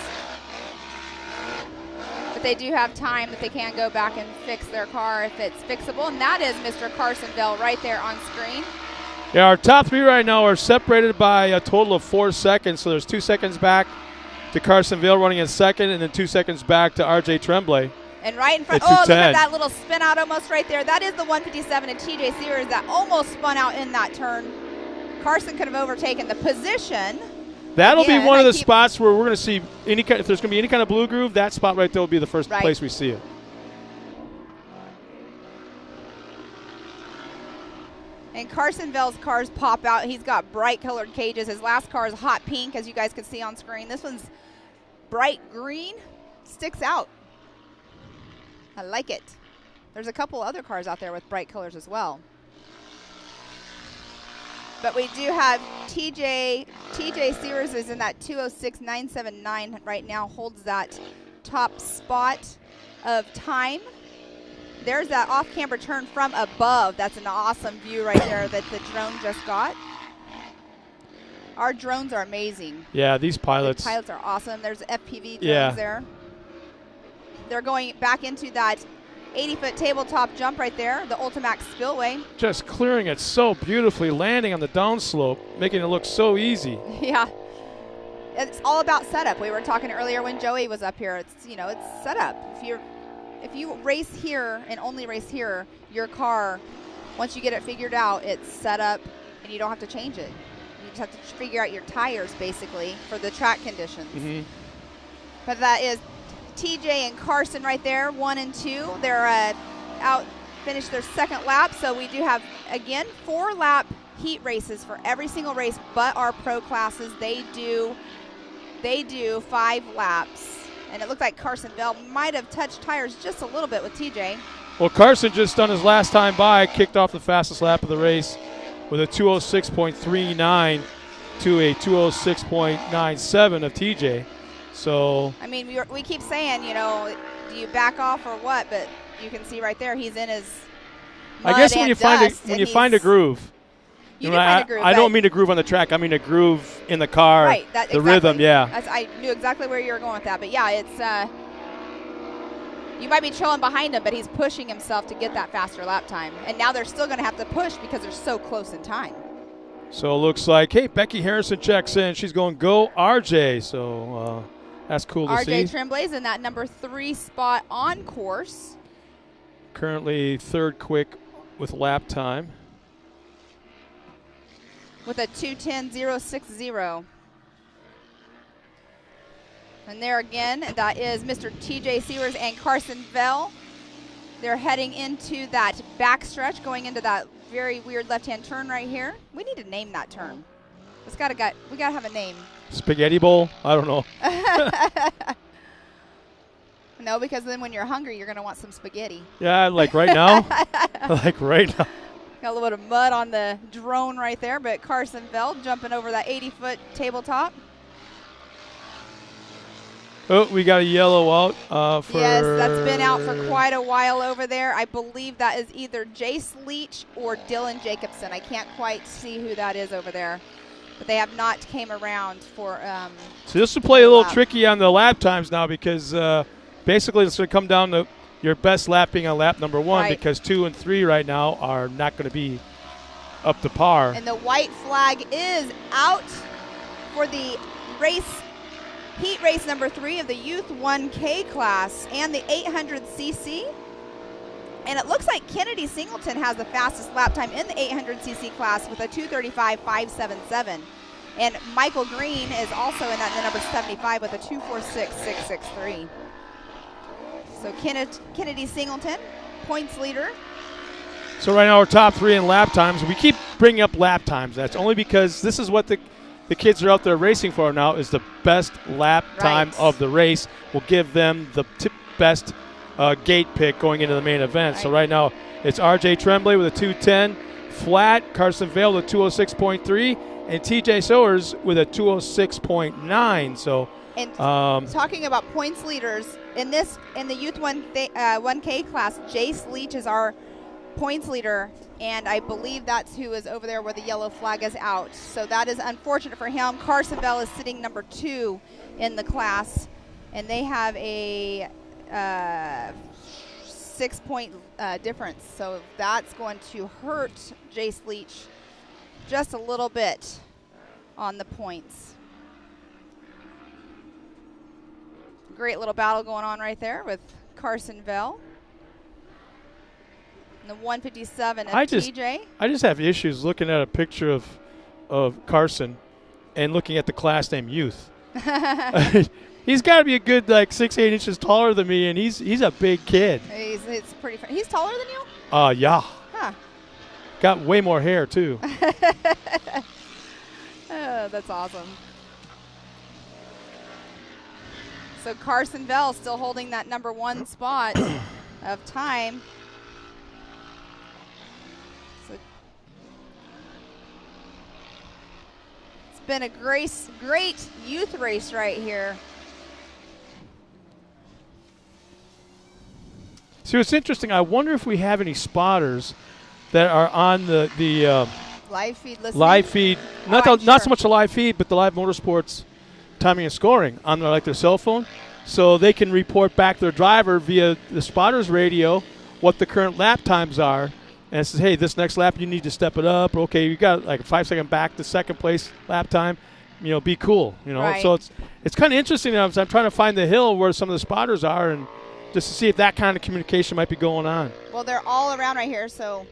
A: But they do have time that they can go back and fix their car if it's fixable. And that is Mr. Carson Bell right there on screen.
C: Yeah, our top 3 right now are separated by a total of 4 seconds. So there's 2 seconds back to Carsonville running in second, and then 2 seconds back to RJ Tremblay.
A: And right in front, look at that little spin out almost right there. That is the 157 of TJ Sears that almost spun out in that turn. Carson could have overtaken the position.
C: That'll be one of the spots where we're going to see if there's going to be any kind of blue groove, that spot right there will be the first place we see it.
A: And Carson Bell's cars pop out. He's got bright colored cages. His last car is hot pink, as you guys can see on screen. This one's bright green. sticks out. I like it. There's a couple other cars out there with bright colors as well. But we do have TJ Sears is in that 206.979 right now, holds that top spot of time. There's that off-camber turn from above. That's an awesome view right there that the drone just got. Our drones are amazing.
C: Yeah, these pilots.
A: The pilots are awesome. There's FPV drones there. They're going back into that 80-foot tabletop jump right there, the Ultimax Spillway.
C: Just clearing it so beautifully, landing on the downslope, making it look so easy.
A: Yeah. It's all about setup. We were talking earlier when Joey was up here. It's, you know, it's setup. If you race here and only race here, your car, once you get it figured out, it's set up and you don't have to change it. You just have to figure out your tires, basically, for the track conditions. Mm-hmm. But that is TJ and Carson right there, 1 and 2. They're out, finished their second lap. So we do have, again, 4-lap heat races for every single race but our pro classes. They do 5 laps. And it looked like Carson Bell might have touched tires just a little bit with TJ.
C: Well, Carson just on his last time by kicked off the fastest lap of the race with a 206.39 to a 206.97 of TJ. So
A: I mean, we keep saying, you know, do you back off or what? But you can see right there, he's in his mud.
C: I guess when
A: and
C: you find a groove.
A: You do find a groove.
C: I don't mean a groove on the track. I mean a groove in the car.
A: Right.
C: The rhythm. Yeah.
A: I knew exactly where you were going with that. But yeah, it's you might be trailing behind him, but he's pushing himself to get that faster lap time. And now they're still going to have to push because they're so close in time.
C: So it looks like, hey, Becky Harrison checks in. She's going, go RJ. So that's cool to see.
A: RJ Tremblay's in that number 3 spot on course.
C: Currently third quick with lap time.
A: With a 2:10.060. And there again, that is Mr. TJ Sears and Carson Bell. They're heading into that backstretch, going into that very weird left-hand turn right here. We need to name that turn. We gotta have a name.
C: Spaghetti bowl? I don't know.
A: No, because then when you're hungry, you're gonna want some spaghetti.
C: Yeah, like right now. Like right now.
A: Got a little bit of mud on the drone right there, but Carson Bell jumping over that 80-foot tabletop.
C: Oh, we got a yellow out for...
A: Yes, that's been out for quite a while over there. I believe that is either Jace Leach or Dylan Jacobson. I can't quite see who that is over there, but they have not came around for...
C: so this will play a little tricky on the lap times now because basically it's going to come down to your best lapping on lap number 1 because 2 and 3 right now are not going to be up to par.
A: And the white flag is out for the heat race number 3 of the Youth 1K class and the 800cc. And it looks like Kennedy Singleton has the fastest lap time in the 800cc class with a 2:35.577. And Michael Green is also in that number 75 with a 2:46.663. So Kennedy Singleton, points leader.
C: So right now we're top 3 in lap times. We keep bringing up lap times. That's only because this is what the kids are out there racing for now, is the best lap time of the race. Will give them the best gate pick going into the main event. So right now it's RJ Tremblay with a 2:10 flat, Carson Vale with a 2:06.3, and TJ Sowers with a 2:06.9. So
A: and talking about points leaders, in the Youth 1K class, Jace Leach is our points leader, and I believe that's who is over there where the yellow flag is out. So that is unfortunate for him. Carson Bell is sitting number 2 in the class, and they have a 6-point difference. So that's going to hurt Jace Leach just a little bit on the points. Great little battle going on right there with Carson Bell. And the 157 of TJ.
C: I just have issues looking at a picture of Carson and looking at the class name Youth. He's got to be a good 6-8 inches taller than me, and he's a big kid.
A: It's pretty. He's taller than you?
C: Yeah.
A: Huh.
C: Got way more hair too.
A: Oh, that's awesome. So Carson Bell still holding that number 1 spot of time. So it's been a great youth race right here.
C: See, what's interesting, I wonder if we have any spotters that are on the
A: Live feed listening?
C: live feed. Not so much the live feed, but the live motorsports timing and scoring on their cell phone. So they can report back to their driver via the spotter's radio what the current lap times are. And it says, hey, this next lap you need to step it up. Okay, you got like a 5-second back to second place lap time. Be cool.
A: Right.
C: So it's kind of interesting. I'm trying to find the hill where some of the spotters are and just to see if that kind of communication might be going on.
A: Well, they're all around right here, so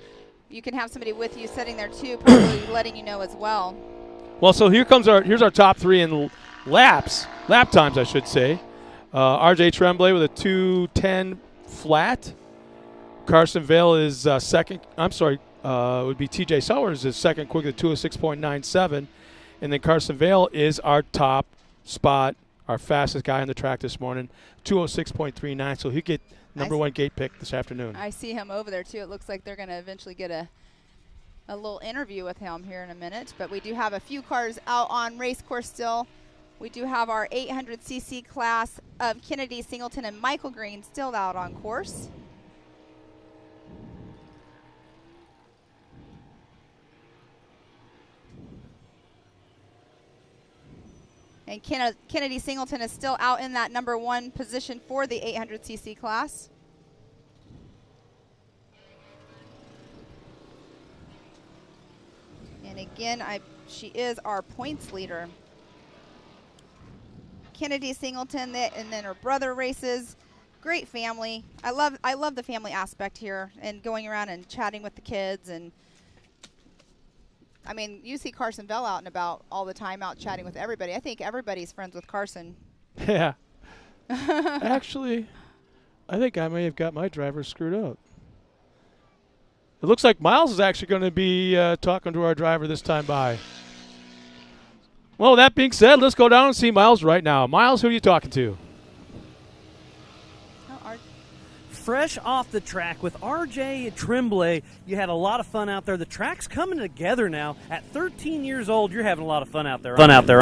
A: you can have somebody with you sitting there too, probably letting you know as well.
C: Well, so here's our top 3 in lap times, I should say. RJ Tremblay with a 2:10 flat. Carson Vale is second. I'm sorry, would be TJ Sellers is second quick at 2:06.97, and then Carson Vale is our top spot, our fastest guy on the track this morning, 2:06.39. So he'll get number 1 gate pick this afternoon.
A: I see him over there too. It looks like they're going to eventually get a little interview with him here in a minute. But we do have a few cars out on race course still. We do have our 800cc class of Kennedy Singleton and Michael Green still out on course. And Kennedy Singleton is still out in that number 1 position for the 800cc class. And again, she is our points leader. Kennedy Singleton, and then her brother races. Great family. I love the family aspect here and going around and chatting with the kids. And I mean, you see Carson Bell out and about all the time, out chatting with everybody. I think everybody's friends with Carson.
C: Yeah. Actually, I think I may have got my driver screwed up. It looks like Miles is actually going to be talking to our driver this time by. Well, that being said, let's go down and see Miles right now. Miles, who are you talking to?
H: Fresh off the track with RJ Tremblay. You had a lot of fun out there. The track's coming together now. At 13 years old, you're having a lot of fun out there. Fun out there.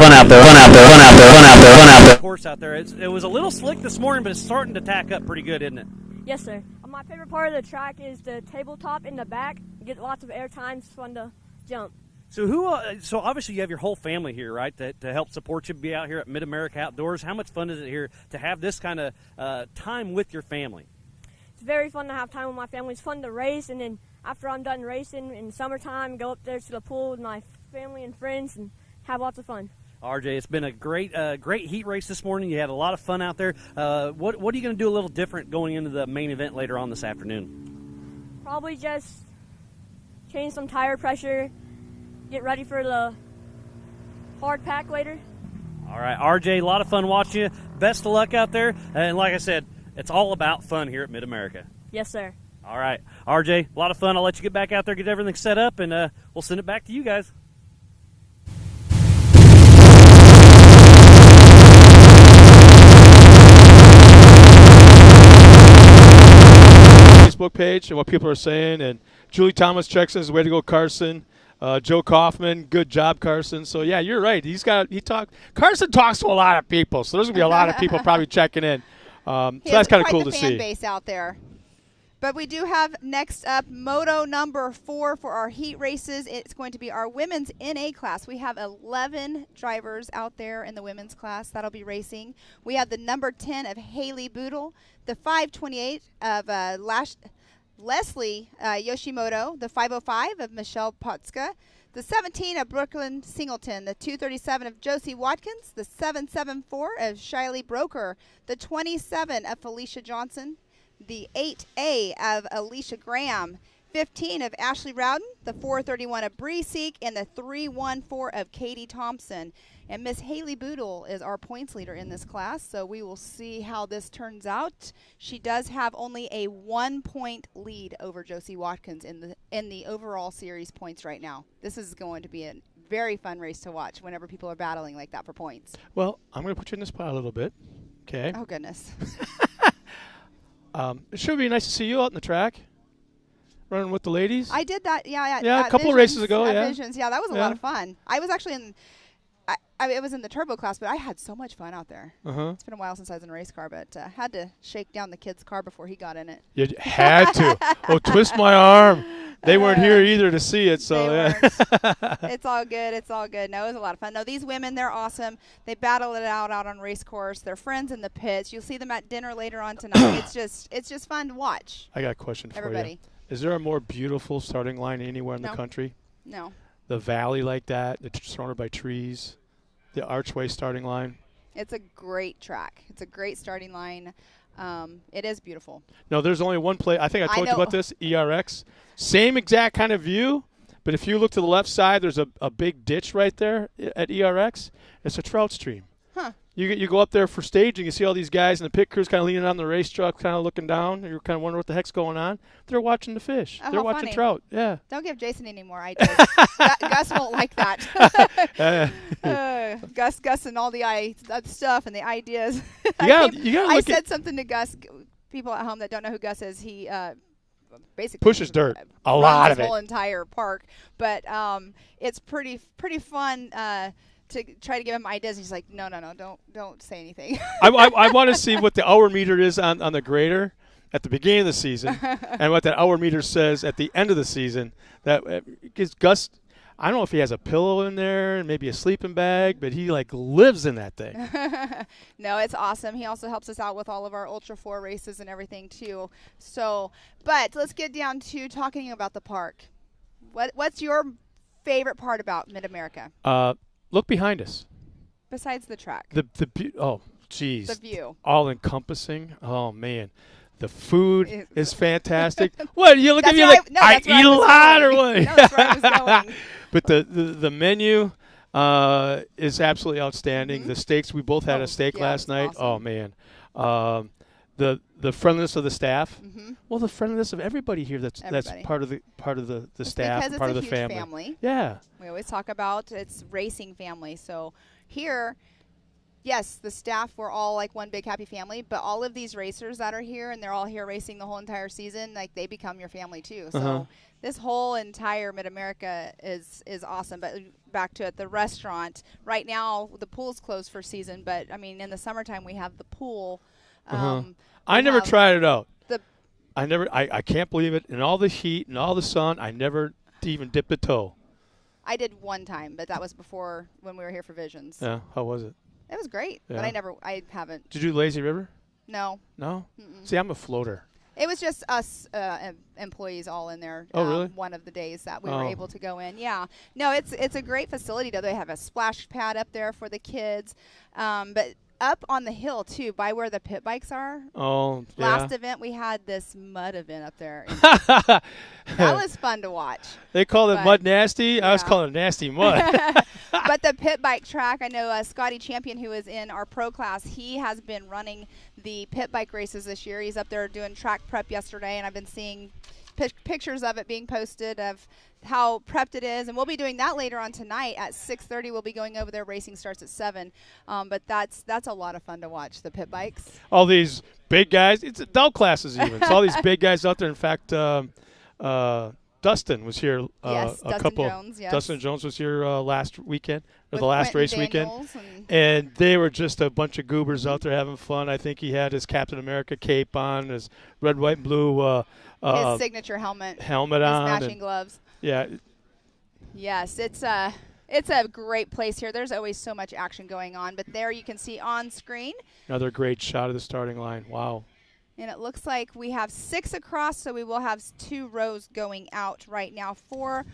H: Course out there. It was a little slick this morning, but it's starting to tack up pretty good, isn't it?
I: Yes, sir. My favorite part of the track is the tabletop in the back. You get lots of airtime. It's fun to jump.
H: So so obviously you have your whole family here, right, to help support you, be out here at Mid-America Outdoors. How much fun is it here to have this kind of time with your family?
I: It's very fun to have time with my family. It's fun to race, and then after I'm done racing in summertime, go up there to the pool with my family and friends and have lots of fun.
H: RJ, it's been a great heat race this morning. You had a lot of fun out there. What are you going to do a little different going into the main event later on this afternoon?
I: Probably just change some tire pressure, get ready for the hard pack later.
H: All right, RJ, a lot of fun watching you. Best of luck out there. And like I said, it's all about fun here at Mid-America.
I: Yes, sir.
H: All right, RJ, a lot of fun. I'll let you get back out there, get everything set up, and we'll send it back to you guys.
C: Facebook page and what people are saying, and Julie Thomas checks in, way to go, Carson. Joe Kaufman, good job, Carson. So yeah, you're right. Carson talks to a lot of people, so there's gonna be a lot of people probably checking in. So that's kind of cool to see.
A: Fan base out there. But we do have next up Moto number 4 for our heat races. It's going to be our women's NA class. We have 11 drivers out there in the women's class that'll be racing. We have the number 10 of Haley Boodle, the 528 of Leslie Yoshimoto, the 505 of Michelle Potska, the 17 of Brooklyn Singleton, the 237 of Josie Watkins, the 774 of Shiley Broker, the 27 of Felicia Johnson, the 8A of Alicia Graham, 15 of Ashley Rowden, the 431 of Bree Seek, and the 314 of Katie Thompson. And Miss Haley Boodle is our points leader in this class, so we will see how this turns out. She does have only a 1-point lead over Josie Watkins in the overall series points right now. This is going to be a very fun race to watch whenever people are battling like that for points.
C: Well, I'm going to put you in the spot a little bit Okay.
A: Oh, goodness.
C: It should be nice to see you out in the track, running with the ladies.
A: I did that, yeah.
C: Yeah, a
A: at
C: couple
A: Visions,
C: races ago,
A: at
C: yeah.
A: Visions. Yeah, that was a
C: Yeah.
A: lot of fun. I was actually it was in the turbo class, but I had so much fun out there.
C: Uh-huh.
A: It's been a while since I was in a race car, but had to shake down the kid's car before he got in it.
C: You had to. Oh, twist my arm. They weren't here either to see it, so
A: They
C: yeah.
A: weren't. It's all good. It's all good. No, it was a lot of fun. No, these women, they're awesome. They battle it out on race course. They're friends in the pits. You'll see them at dinner later on tonight. It's just fun to watch.
C: I got a question for
A: Everybody.
C: you. Is there a more beautiful starting line anywhere in
A: No.
C: the country?
A: No.
C: The valley like that, it's surrounded by trees, the archway starting line.
A: It's a great track. It's a great starting line. It is beautiful.
C: No, there's only one place. I think I told you
A: know.
C: about this, ERX. Same exact kind of view, but if you look to the left side, there's a big ditch right there at ERX. It's a trout stream.
A: Huh.
C: You go up there for staging, you see all these guys in the pit crews kind of leaning on the race truck, kind of looking down, and you're kind of wondering what the heck's going on. They're watching the fish.
A: Oh,
C: They're
A: how
C: watching
A: funny.
C: trout. Yeah.
A: Don't give Jason any more ideas. Gus won't like that. Gus and all the stuff and the ideas.
C: You gotta
A: I
C: look
A: said something to Gus. People at home that don't know who Gus is, he basically
C: Pushes dirt. A
A: runs
C: lot
A: his
C: of it.
A: whole entire park. But it's pretty fun to try to give him ideas. He's like, no, don't say anything.
C: I want to see what the hour meter is on the grader at the beginning of the season and what that hour meter says at the end of the season. That because Gus, I don't know if he has a pillow in there and maybe a sleeping bag, but he like lives in that thing.
A: No, it's awesome. He also helps us out with all of our Ultra 4 races and everything too. So, but let's get down to talking about the park. What's your favorite part about Mid-America
C: Look behind us.
A: besides the track?
C: Oh, geez.
A: The view.
C: All encompassing. Oh man. The food is fantastic. What, you look at me like I eat a lot or what?
A: No, that's where I was going.
C: But the menu is absolutely outstanding. The steaks, we both had a steak last night.
A: awesome.
C: Oh man. The friendliness of the staff. Well, the friendliness of everybody here that's part of the staff,
A: Because
C: part of the
A: it's a huge
C: family.
A: family.
C: Yeah.
A: We always talk about it's racing family. So here, yes, the staff, we're all like one big happy family, but all of these racers that are here and they're all here racing the whole entire season, like they become your family too. So this whole entire Mid-America is awesome. But back to it, the restaurant, right now the pool's closed for season, but I mean in the summertime we have the pool.
C: I never tried it out.
A: The
C: I can't believe it. In all the heat and all the sun, I never even dipped a toe.
A: I did one time, but that was before when we were here for Visions.
C: Yeah. How was it?
A: It was great, but I haven't.
C: Did you do Lazy River?
A: No.
C: No? See, I'm a floater.
A: It was just us employees all in there.
C: Oh, really?
A: One of the days that we were able to go in. Yeah. No, it's a great facility. Though. They have a splash pad up there for the kids. But up on the hill, too, by where the pit bikes are.
C: Oh, yeah.
A: Last event, we had this mud event up there. That was fun to watch.
C: They call it mud nasty. I was calling it nasty mud.
A: But the pit bike track, I know Scotty Champion, who is in our pro class, he has been running the pit bike races this year. He's up there doing track prep yesterday, and I've been seeing pictures of it being posted of how prepped it is, and we'll be doing that later on tonight at 6:30. We'll be going over there. Racing starts at 7, but that's a lot of fun to watch, the pit bikes.
C: All these big guys. It's adult classes even. It's all these big guys out there. In fact, Dustin was here.
A: Yes,
C: Dustin Jones was here last weekend, or
A: with
C: the last
A: Quentin
C: race
A: Daniels
C: weekend, and they were just a bunch of goobers out there having fun. I think he had his Captain America cape on, his red, white, and blue
A: his signature helmet
C: on,
A: his matching gloves.
C: Yeah.
A: Yes, it's a great place here. There's always so much action going on, but there you can see on screen.
C: Another great shot of the starting line. Wow.
A: And it looks like we have 6 across, so we will have 2 rows going out right now for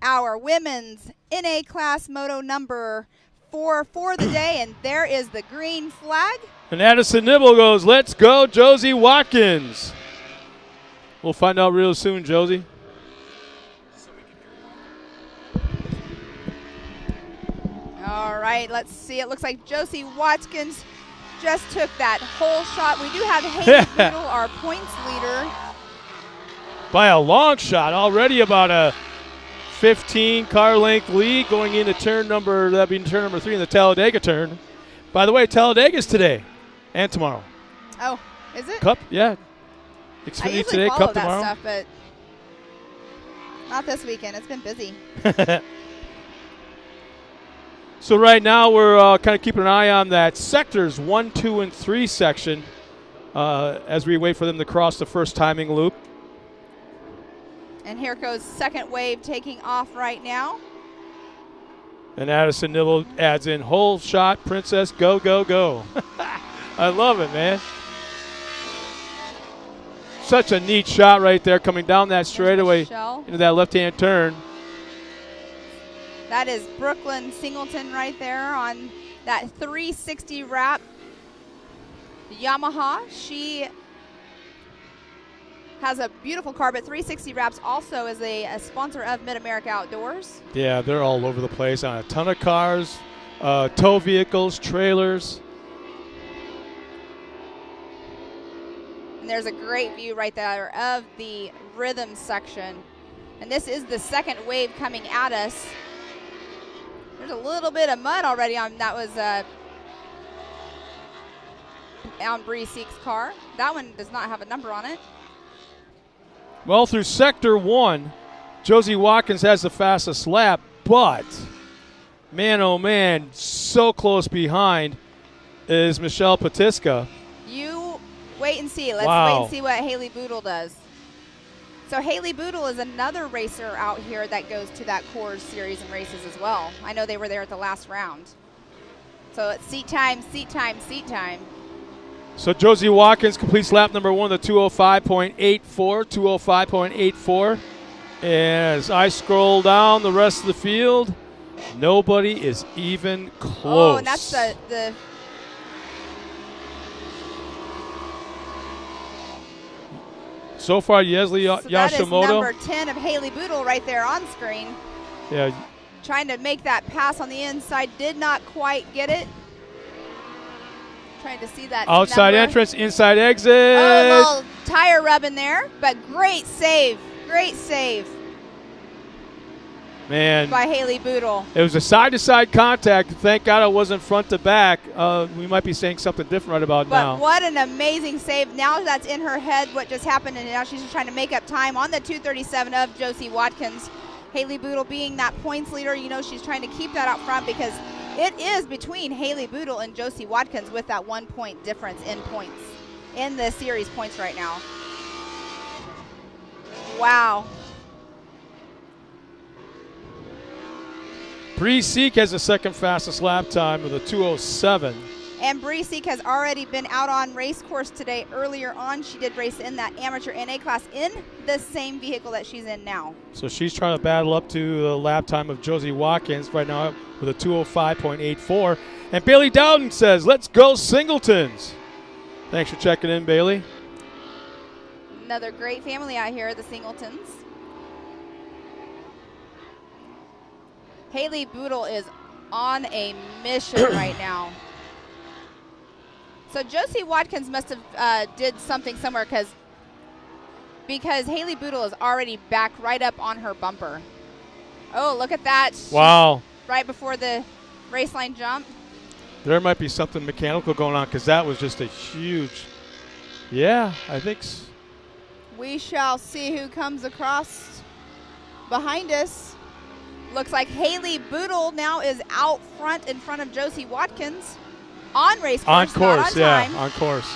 A: our women's NA class moto number 4 for the day. And there is the green flag.
C: And Addison Nibble goes, "Let's go, Josie Watkins." We'll find out real soon, Josie.
A: All right, let's see. It looks like Josie Watkins just took that whole shot. We do have Hayden Boodle, our points leader.
C: By a long shot, already about a 15 car length lead going into turn number 3 in the Talladega turn. By the way, Talladega's today. And tomorrow.
A: Oh, is it?
C: Cup, yeah.
A: I
C: Xfinity
A: usually
C: today,
A: follow
C: Cup
A: that
C: tomorrow.
A: stuff, but not this weekend. It's been busy.
C: So right now we're kind of keeping an eye on that sectors 1, 2, and 3 section as we wait for them to cross the first timing loop.
A: And here goes second wave taking off right now.
C: And Addison Nibble adds in whole shot, Princess, go, go, go. I love it, man. Such a neat shot right there coming down that straightaway into that left-hand turn.
A: That is Brooklyn Singleton right there on that 360 wrap Yamaha. She has a beautiful car, but 360 Wraps also is a sponsor of Mid-America Outdoors.
C: Yeah, they're all over the place on a ton of cars, tow vehicles, trailers.
A: And there's a great view right there of the rhythm section. And this is the second wave coming at us. There's a little bit of mud already on that was on Bree Seek's car. That one does not have a number on it.
C: Well, through Sector 1, Josie Watkins has the fastest lap, but man, oh man, so close behind is Michelle Patiska.
A: You wait and see. Let's
C: Wow.
A: wait and see what Haley Boodle does. So Haley Boodle is another racer out here that goes to that Coors Series and races as well. I know they were there at the last round. So it's seat time, seat time, seat time.
C: So Josie Watkins completes lap number 1, the 205.84, 205.84. As I scroll down the rest of the field, nobody is even close.
A: Oh, and that's the
C: so far, Yesley
A: so that is
C: Yashimoto.
A: number 10 of Haley Boodle right there on screen.
C: Yeah,
A: Trying to make that pass on the inside, did not quite get it. Trying to see that
C: outside
A: number.
C: entrance, inside exit.
A: Oh, a little tire rub in there, but great save. Great save
C: Man,
A: by Haley Boodle.
C: it was a side-to-side contact. Thank God it wasn't front to back. We might be saying something different right about
A: But
C: now.
A: what an amazing save. Now that's in her head what just happened, and now she's just trying to make up time on the 237 of Josie Watkins. Haley Boodle being that points leader, you know, she's trying to keep that out front because it is between Haley Boodle and Josie Watkins with that 1 point difference in points, in the series points right now. Wow.
C: Bree Seek has the second fastest lap time with a 2:07.
A: And Bree Seek has already been out on race course today. Earlier on, she did race in that amateur NA class in the same vehicle that she's in now.
C: So she's trying to battle up to the lap time of Josie Watkins right now with a 2:05.84. And Bailey Dowden says, let's go Singletons. Thanks for checking in, Bailey.
A: Another great family out here, the Singletons. Haley Boodle is on a mission right now. So Josie Watkins must have did something somewhere because Haley Boodle is already back right up on her bumper. Oh, look at that.
C: Wow.
A: Right before the race line jump.
C: There might be something mechanical going on because that was just a huge, yeah, I think
A: We shall see who comes across behind us. Looks like Haley Boodle now is out front in front of Josie Watkins on race course.
C: on course,
A: not on
C: yeah,
A: time.
C: on course.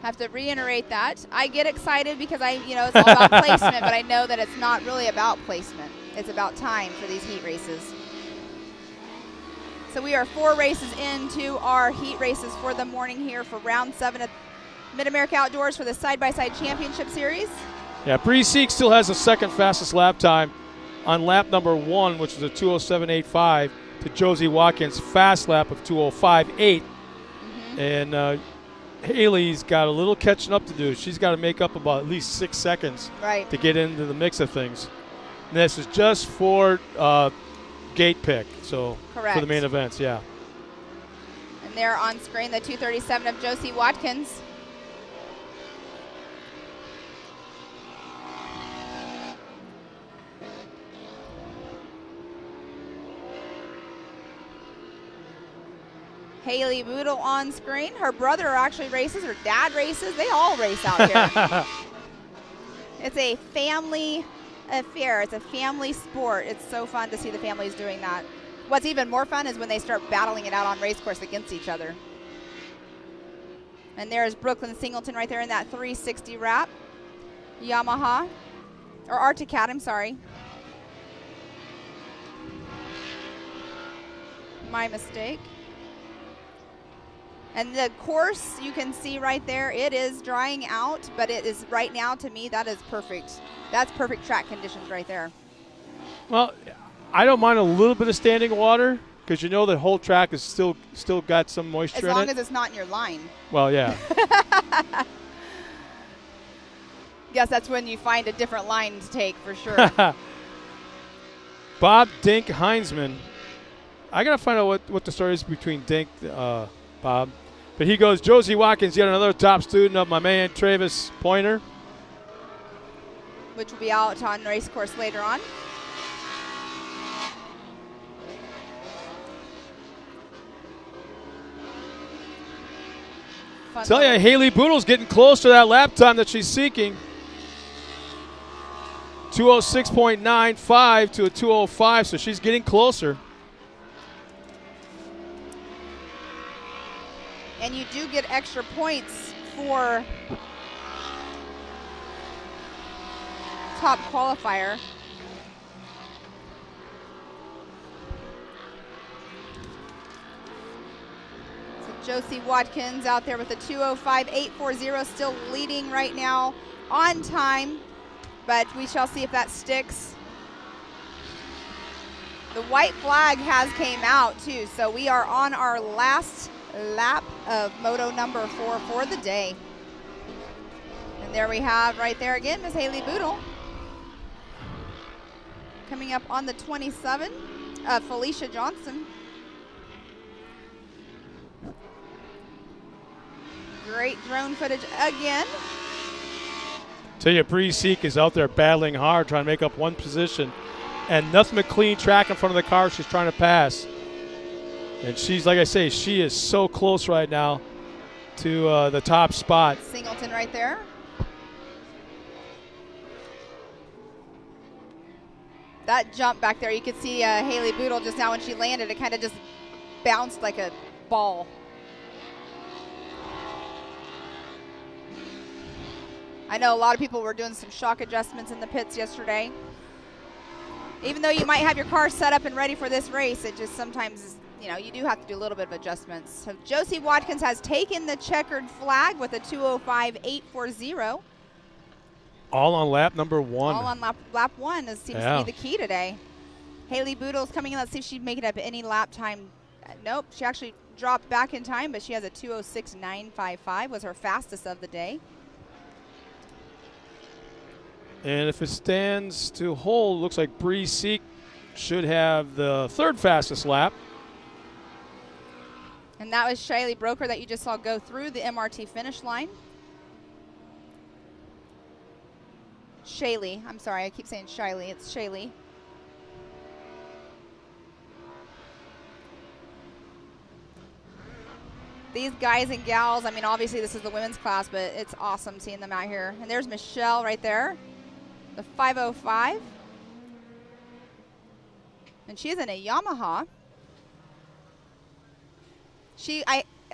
A: Have to reiterate that. I get excited because it's all about placement, but I know that it's not really about placement. It's about time for these heat races. So we are 4 races into our heat races for the morning here for round 7 at Mid-America Outdoors for the Side-by-Side Championship Series.
C: Yeah, Bree Seek still has the second fastest lap time on lap number 1, which is a 2:07.85 to Josie Watkins' fast lap of 2:05.8. And Haley's got a little catching up to do. She's got to make up about at least 6 seconds
A: Right.
C: to get into the mix of things. And this is just for gate pick, so for
A: Correct.
C: the main events, yeah.
A: And there on screen, the 237 of Josie Watkins. Haley Boodle on screen. Her brother actually races. Her dad races. They all race out here. It's a family affair. It's a family sport. It's so fun to see the families doing that. What's even more fun is when they start battling it out on race course against each other. And there's Brooklyn Singleton right there in that 360 wrap. Yamaha, or Arctic Cat, I'm sorry. My mistake. And the course, you can see right there, it is drying out, but it is right now, to me, that is perfect. That's perfect track conditions right there.
C: Well, I don't mind a little bit of standing water because you know the whole track is still got some moisture in it.
A: As long as it's not in your line.
C: Well, yeah.
A: Guess that's when you find a different line to take for sure.
C: Bob Dink Heinzman. I got to find out what the story is between Dink, Bob. But he goes, Josie Watkins, yet another top student of my man Travis Pointer.
A: Which will be out on race course later on.
C: Tell you, Haley Boodle's getting close to that lap time that she's seeking. 206.95 to a 205, so she's getting closer.
A: And you do get extra points for top qualifier. Josie Watkins out there with a 205.840, still leading right now on time, but we shall see if that sticks. The white flag has came out too, so we are on our last lap of moto number 4 for the day. And there we have right there again, Miss Haley Boodle. Coming up on the 27, Felicia Johnson. Great drone footage again.
C: Tell you, Bree Seek is out there battling hard, trying to make up one position. And nothing but clean track in front of the car she's trying to pass. And she's, like I say, she is so close right now to the top spot.
A: Singleton right there. That jump back there, you could see Haley Boodle just now when she landed, it kind of just bounced like a ball. I know a lot of people were doing some shock adjustments in the pits yesterday. Even though you might have your car set up and ready for this race, it just sometimes, you know, you do have to do a little bit of adjustments. So Josie Watkins has taken the checkered flag with a 205.840.
C: All on lap number 1.
A: All on lap 1 seems to be the key today. Haley Boodle's coming in. Let's see if she'd make it up any lap time. Nope, she actually dropped back in time, but she has a 206.955, was her fastest of the day.
C: And if it stands to hold, looks like Bree Seek should have the 3rd fastest lap.
A: And that was Shiley Broker that you just saw go through the MRT finish line. Shaylee, I'm sorry, I keep saying Shiley, it's Shaylee. These guys and gals, I mean, obviously this is the women's class, but it's awesome seeing them out here. And there's Michelle right there, the 505. And she's in a Yamaha.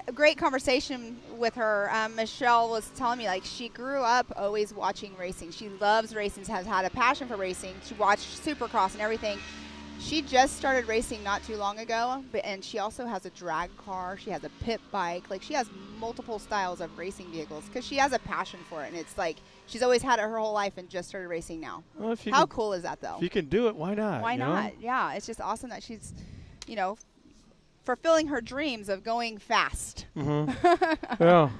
A: A great conversation with her. Michelle was telling me, like, she grew up always watching racing. She loves racing, has had a passion for racing. She watched Supercross and everything. She just started racing not too long ago, and she also has a drag car. She has a pit bike. Like, she has multiple styles of racing vehicles because she has a passion for it. And it's like she's always had it her whole life and just started racing now.
C: Well,
A: how cool is that, though?
C: If you can do it, why not?
A: Why not? Yeah, it's just awesome that she's, you know, fulfilling her dreams of going fast.
C: Mm-hmm. Yeah.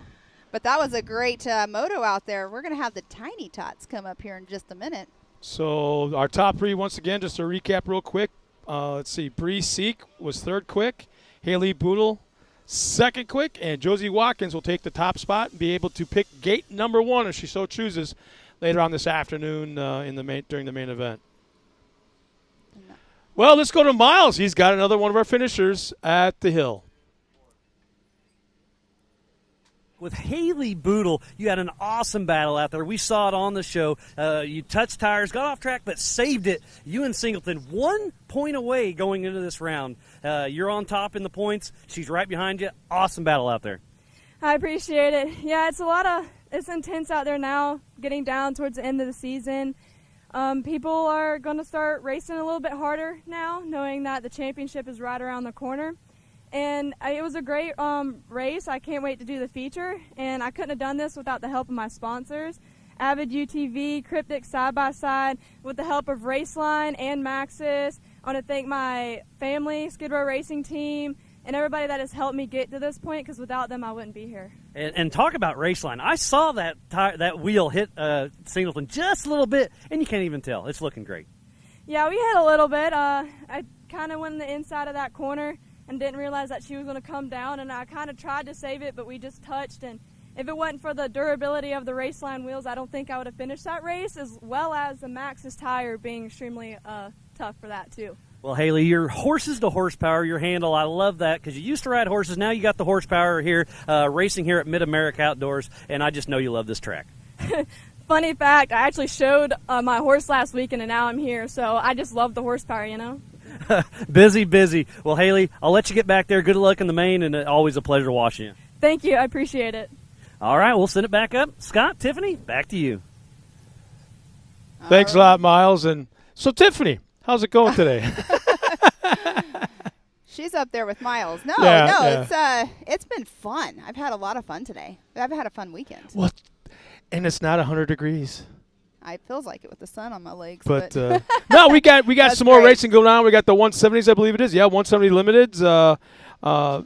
A: But that was a great moto out there. We're going to have the Tiny Tots come up here in just a minute.
C: So our top 3, once again, just to recap real quick. Let's see. Bree Seek was 3rd quick. Haley Boodle, 2nd quick. And Josie Watkins will take the top spot and be able to pick gate number 1 if she so chooses later on this afternoon during the main event. Well, let's go to Miles. He's got another one of our finishers at the hill.
H: with Haley Boodle. You had an awesome battle out there. We saw it on the show. You touched tires, got off track, but saved it. You and Singleton 1 point away going into this round. You're on top in the points. She's right behind you. Awesome battle out there.
I: I appreciate it. Yeah, it's intense out there now, getting down towards the end of the season. People are going to start racing a little bit harder now, knowing that the championship is right around the corner. And it was a great race. I can't wait to do the feature. And I couldn't have done this without the help of my sponsors, Avid UTV, Cryptic Side by Side, with the help of Raceline and Maxxis. I want to thank my family, Skid Row Racing Team, and everybody that has helped me get to this point, because without them I wouldn't be here.
H: And talk about Raceline. I saw that wheel hit Singleton just a little bit, and you can't even tell. It's looking great.
I: Yeah, we hit a little bit. I kind of went in the inside of that corner and didn't realize that she was going to come down, and I kind of tried to save it, but we just touched. And if it wasn't for the durability of the Raceline wheels, I don't think I would have finished that race, as well as the Maxxis tire being extremely tough for that too.
H: Well, Haley, your horses to horsepower, your handle, I love that, because you used to ride horses. Now you got the horsepower here, racing here at Mid-America Outdoors, and I just know you love this track.
I: Funny fact, I actually showed my horse last weekend, and now I'm here, so I just love the horsepower, you know?
H: Busy. Well, Haley, I'll let you get back there. Good luck in the main, and always a pleasure watching you.
I: Thank you. I appreciate it.
H: All right, we'll send it back up. Scott, Tiffany, back to you.
C: Thanks a lot, Miles. And so, Tiffany, how's it going today?
A: She's up there with Miles. It's been fun. I've had a lot of fun today. I've had a fun weekend.
C: Well, and it's not 100 degrees.
A: It feels like it with the sun on my legs.
C: But no, we got some more racing going on. We got the 170s, I believe it is. Yeah, 170 limiteds.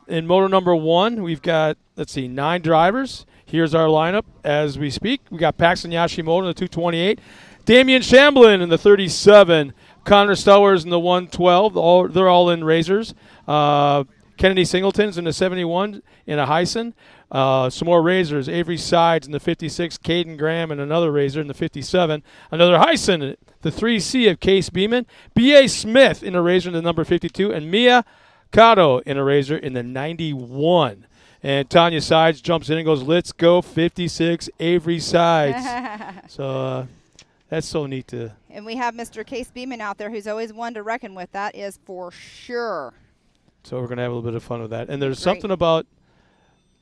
C: In motor number 1, we've got, 9 drivers. Here's our lineup as we speak. We got Paxton Yashimoto in the 228, Damian Shamblin in the 37, Connor Stowers in the 112. They're all in Razors. Kennedy Singleton's in the 71 in a Hyson. Some more Razors. Avery Sides in the 56. Caden Graham in another Razor in the 57. Another Hyson, the 3C of Case Beeman. B.A. Smith in a Razor in the number 52. And Mia Cotto in a Razor in the 91. And Tanya Sides jumps in and goes, let's go 56 Avery Sides. So that's so neat to.
A: And we have Mr. Case Beeman out there, who's always one to reckon with. That is for sure.
C: So we're going to have a little bit of fun with that. And there's something about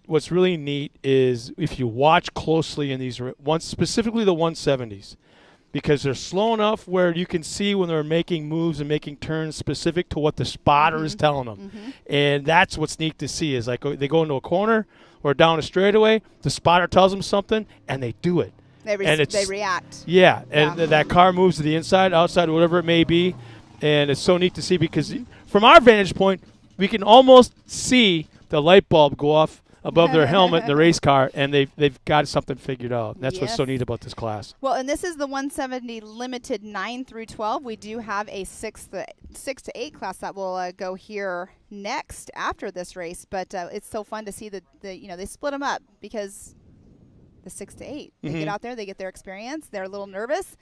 C: what's really neat is if you watch closely in these, specifically the 170s, because they're slow enough where you can see when they're making moves and making turns specific to what the spotter is telling them. Mm-hmm. And that's what's neat to see is like they go into a corner or down a straightaway, the spotter tells them something, and they do it.
A: They react.
C: Yeah, and that car moves to the inside, outside, whatever it may be. And it's so neat to see because from our vantage point, we can almost see the light bulb go off above their helmet in the race car, and they've got something figured out. That's what's so neat about this class.
A: Well, and this is the 170 limited 9 through 12. We do have a 6 to 8 class that will go here next after this race, but it's so fun to see that they split them up because the 6 to 8 they get out there, they get their experience, they're a little nervous.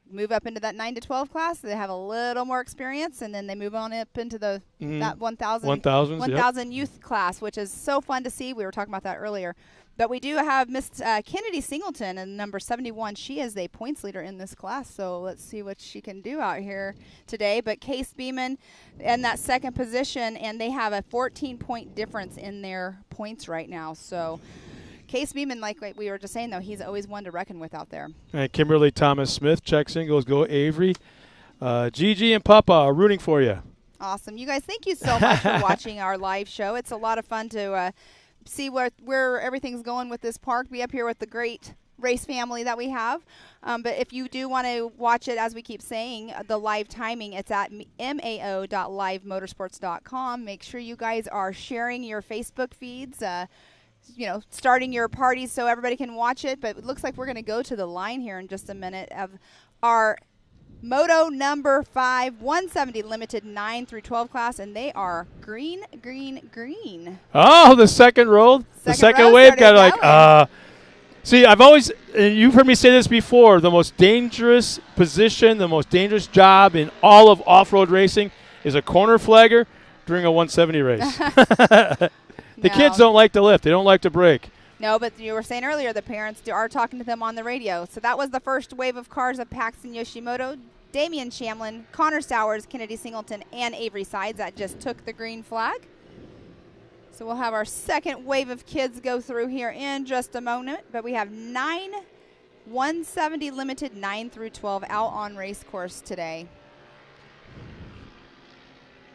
A: Move up into that 9 to 12 class. They have a little more experience, and then they move on up into the that 1,000 youth class, which is so fun to see. We were talking about that earlier. But we do have Miss Kennedy Singleton in number 71. She is a points leader in this class, so let's see what she can do out here today. But Case Beeman in that second position, and they have a 14-point difference in their points right now. So Case Beeman, like we were just saying, though, he's always one to reckon with out there.
C: And Kimberly Thomas-Smith checks in, goes, go Avery. Gigi and Papa are rooting for you.
A: Awesome. You guys, thank you so much for watching our live show. It's a lot of fun to see where everything's going with this park, be up here with the great race family that we have. But if you do want to watch it, as we keep saying, the live timing, it's at mao.livemotorsports.com. Make sure you guys are sharing your Facebook feeds, starting your parties so everybody can watch it. But it looks like we're going to go to the line here in just a minute of our Moto number 5 170 limited 9 through 12 class, and they are green.
C: Oh, the second row. The second wave got see, I've always, and you've heard me say this before, the most dangerous position, the most dangerous job in all of off-road racing is a corner flagger during a 170 race. The kids don't like to lift. They don't like to brake.
A: No, but you were saying earlier the parents are talking to them on the radio. So that was the first wave of cars of Paxton Yoshimoto, Damian Shamlin, Connor Stowers, Kennedy Singleton, and Avery Sides that just took the green flag. So we'll have our second wave of kids go through here in just a moment. But we have 9 170 limited 9 through 12 out on race course today.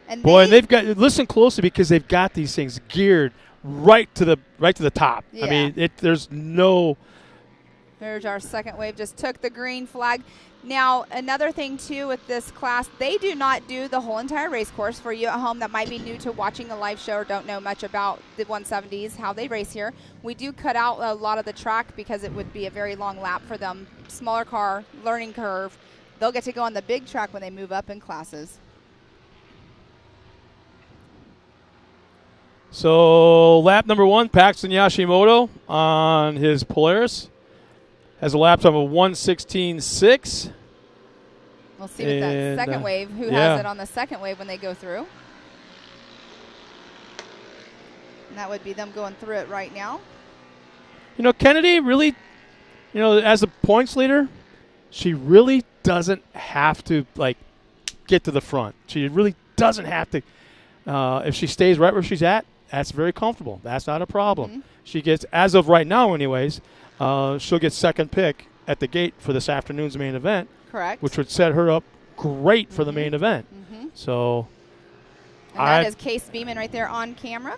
A: And
C: they've got, listen closely, because they've got these things geared right to the top.
A: Yeah.
C: I mean, there's no.
A: There's our second wave, just took the green flag. Now, another thing, too, with this class, they do not do the whole entire race course. For you at home that might be new to watching the live show or don't know much about the 170s, how they race here, we do cut out a lot of the track because it would be a very long lap for them. Smaller car, learning curve. They'll get to go on the big track when they move up in classes.
C: So lap number 1, Paxton Yoshimoto on his Polaris. Has a lap time of 1:16.6.
A: We'll see with that second wave, who has it on the second wave when they go through. And that would be them going through it right now.
C: You know, Kennedy really, as a points leader, she really doesn't have to, get to the front. She really doesn't have to. If she stays right where she's at, that's very comfortable. That's not a problem.
A: Mm-hmm.
C: She gets, as of right now anyways, she'll get second pick at the gate for this afternoon's main event.
A: Correct.
C: Which would set her up great for the main event.
A: Mm-hmm.
C: So,
A: and that is Case Beeman right there on camera.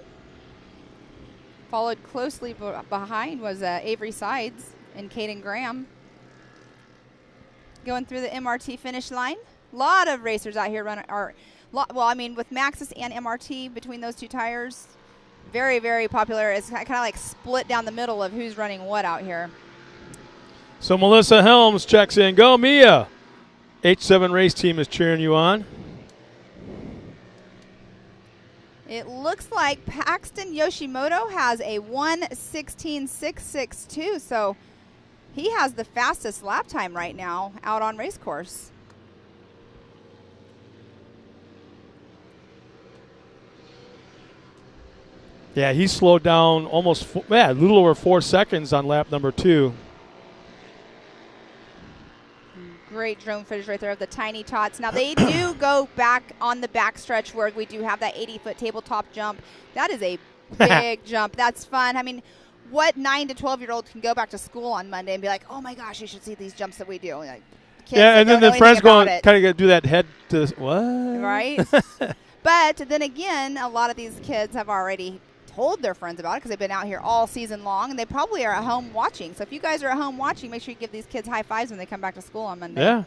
A: Followed closely behind was Avery Sides and Caden Graham. Going through the MRT finish line. A lot of racers out here running. With Maxxis and MRT between those two tires, very, very popular. It's kind of like split down the middle of who's running what out here.
C: So Melissa Helms checks in. Go, Mia. H7 race team is cheering you on.
A: It looks like Paxton Yoshimoto has a 1:16.662, so he has the fastest lap time right now out on race course.
C: Yeah, he slowed down almost, a little over 4 seconds on lap number 2.
A: Great drone footage right there of the tiny tots. Now, they do go back on the backstretch where we do have that 80-foot tabletop jump. That is a big jump. That's fun. I mean, what 9 to 12-year-old can go back to school on Monday and be like, oh, my gosh, you should see these jumps that we do. Like, kids
C: and then the friends going, kind of do that head to, what?
A: Right? But then again, a lot of these kids have already told their friends about it because they've been out here all season long, and they probably are at home watching. So if you guys are at home watching, make sure you give these kids high fives when they come back to school on Monday.
C: Yeah.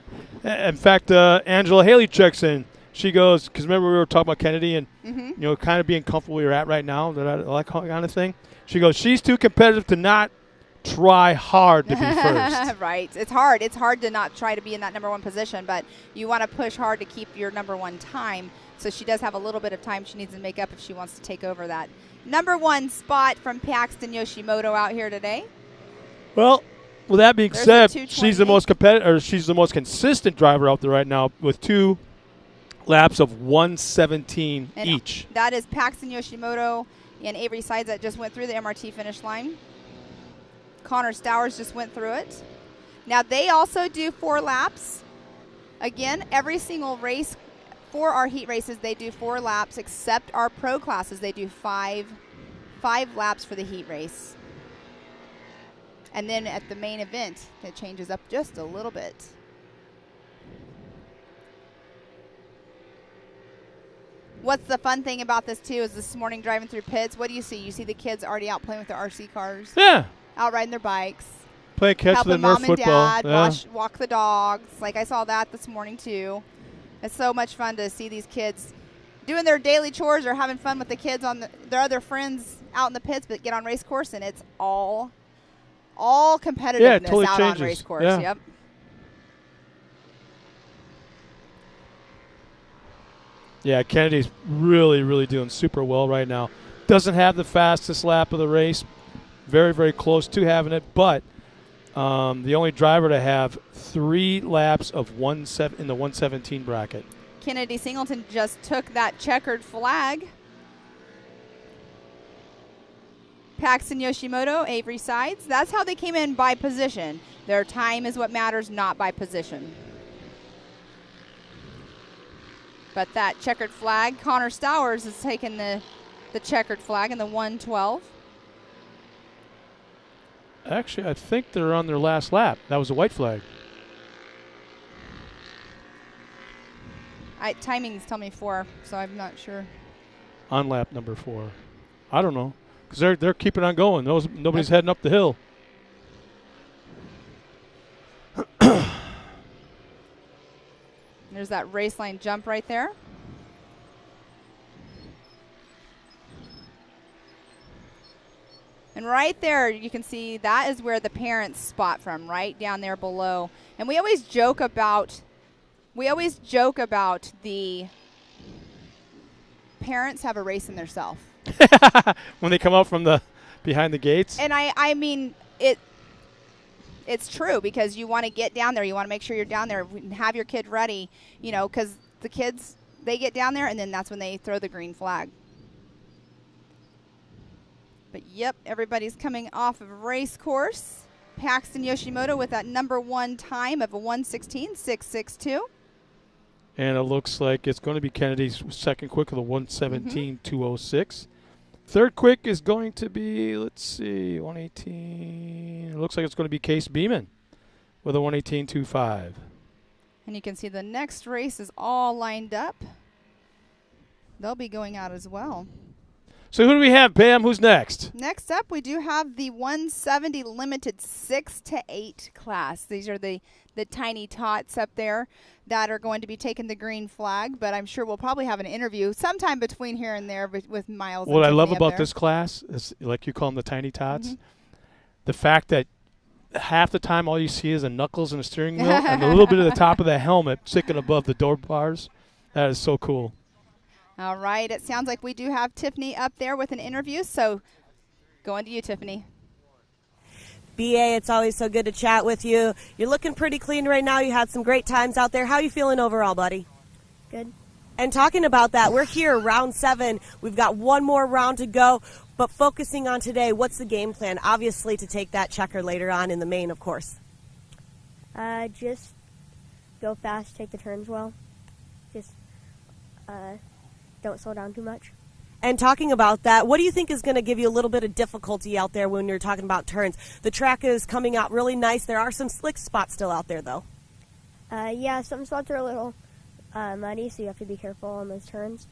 C: In fact, Angela Haley checks in. She goes, because remember we were talking about Kennedy and, kind of being comfortable where you're at right now, that kind of thing. She goes, she's too competitive to not try hard to be first.
A: Right. It's hard. It's hard to not try to be in that number 1 position, but you want to push hard to keep your number 1 time. So she does have a little bit of time she needs to make up if she wants to take over that number 1 spot from Paxton Yoshimoto out here today.
C: Well, with that being said, she's the most competitive, or she's the most consistent driver out there right now with 2 laps of 1:17 each.
A: That is Paxton Yoshimoto and Avery Sides that just went through the MRT finish line. Connor Stowers just went through it. Now they also do 4 laps. Again, every single race for our heat races, they do 4 laps, except our pro classes, they do 5 laps for the heat race. And then at the main event, it changes up just a little bit. What's the fun thing about this, too, is this morning driving through pits, what do you see? You see the kids already out playing with their RC cars.
C: Yeah.
A: Out riding their bikes.
C: Play catch the Nerf
A: mom and
C: football.
A: dad walk the dogs. Like I saw that this morning, too. It's so much fun to see these kids doing their daily chores or having fun with the kids on their other friends out in the pits, but get on race course, and it's all competitiveness
C: totally
A: out
C: changes.
A: on race course.
C: Yeah.
A: Yep.
C: Yeah, Kennedy's really, really doing super well right now. Doesn't have the fastest lap of the race. Very, very close to having it, but the only driver to have 3 laps of in the 1:17 bracket.
A: Kennedy Singleton just took that checkered flag. Paxton Yoshimoto, Avery Sides. That's how they came in by position. Their time is what matters, not by position. But that checkered flag, Connor Stowers has taken the checkered flag in the 112.
C: Actually, I think they're on their last lap. That was a white flag.
A: Timings tell me 4, so I'm not sure.
C: On lap number 4. I don't know. Because they're keeping on going. Nobody's heading up the hill.
A: There's that race line jump right there. And right there, you can see that is where the parents spot from, right down there below. And we always joke about the parents have a race in themselves.
C: When they come out from the behind the gates.
A: And I mean it's true, because you want to get down there. You want to make sure you're down there and have your kid ready, you know, because the kids, they get down there and then that's when they throw the green flag. But yep, everybody's coming off of race course. Paxton Yoshimoto with that number 1 time of a 1:16.662.
C: And it looks like it's going to be Kennedy's second quick of the 1:17.206. Third quick is going to be, let's see, 1:18. It looks like it's going to be Case Beeman with a 1:18.25.
A: And you can see the next race is all lined up. They'll be going out as well.
C: So who do we have, Pam? Who's next?
A: Next up, we do have the 170 limited 6 to 8 class. These are the tiny tots up there that are going to be taking the green flag, but I'm sure we'll probably have an interview sometime between here and there with Miles.
C: What I love about this class is, like you call them, the tiny tots, the fact that half the time all you see is the knuckles and the steering wheel and a little bit of the top of the helmet sticking above the door bars. That is so cool.
A: All right. It sounds like we do have Tiffany up there with an interview, so going to you, Tiffany.
E: BA, it's always so good to chat with you. You're looking pretty clean right now. You had some great times out there. How are you feeling overall, buddy?
J: Good.
E: And talking about that, we're here, round 7. We've got one more round to go. But focusing on today, what's the game plan? Obviously, to take that checker later on in the main, of course.
J: Just go fast, take the turns well. Just don't slow down too much.
E: And talking about that, what do you think is going to give you a little bit of difficulty out there when you're talking about turns? The track is coming out really nice. There are some slick spots still out there, though.
J: Yeah, some spots are a little muddy, so you have to be careful on those turns.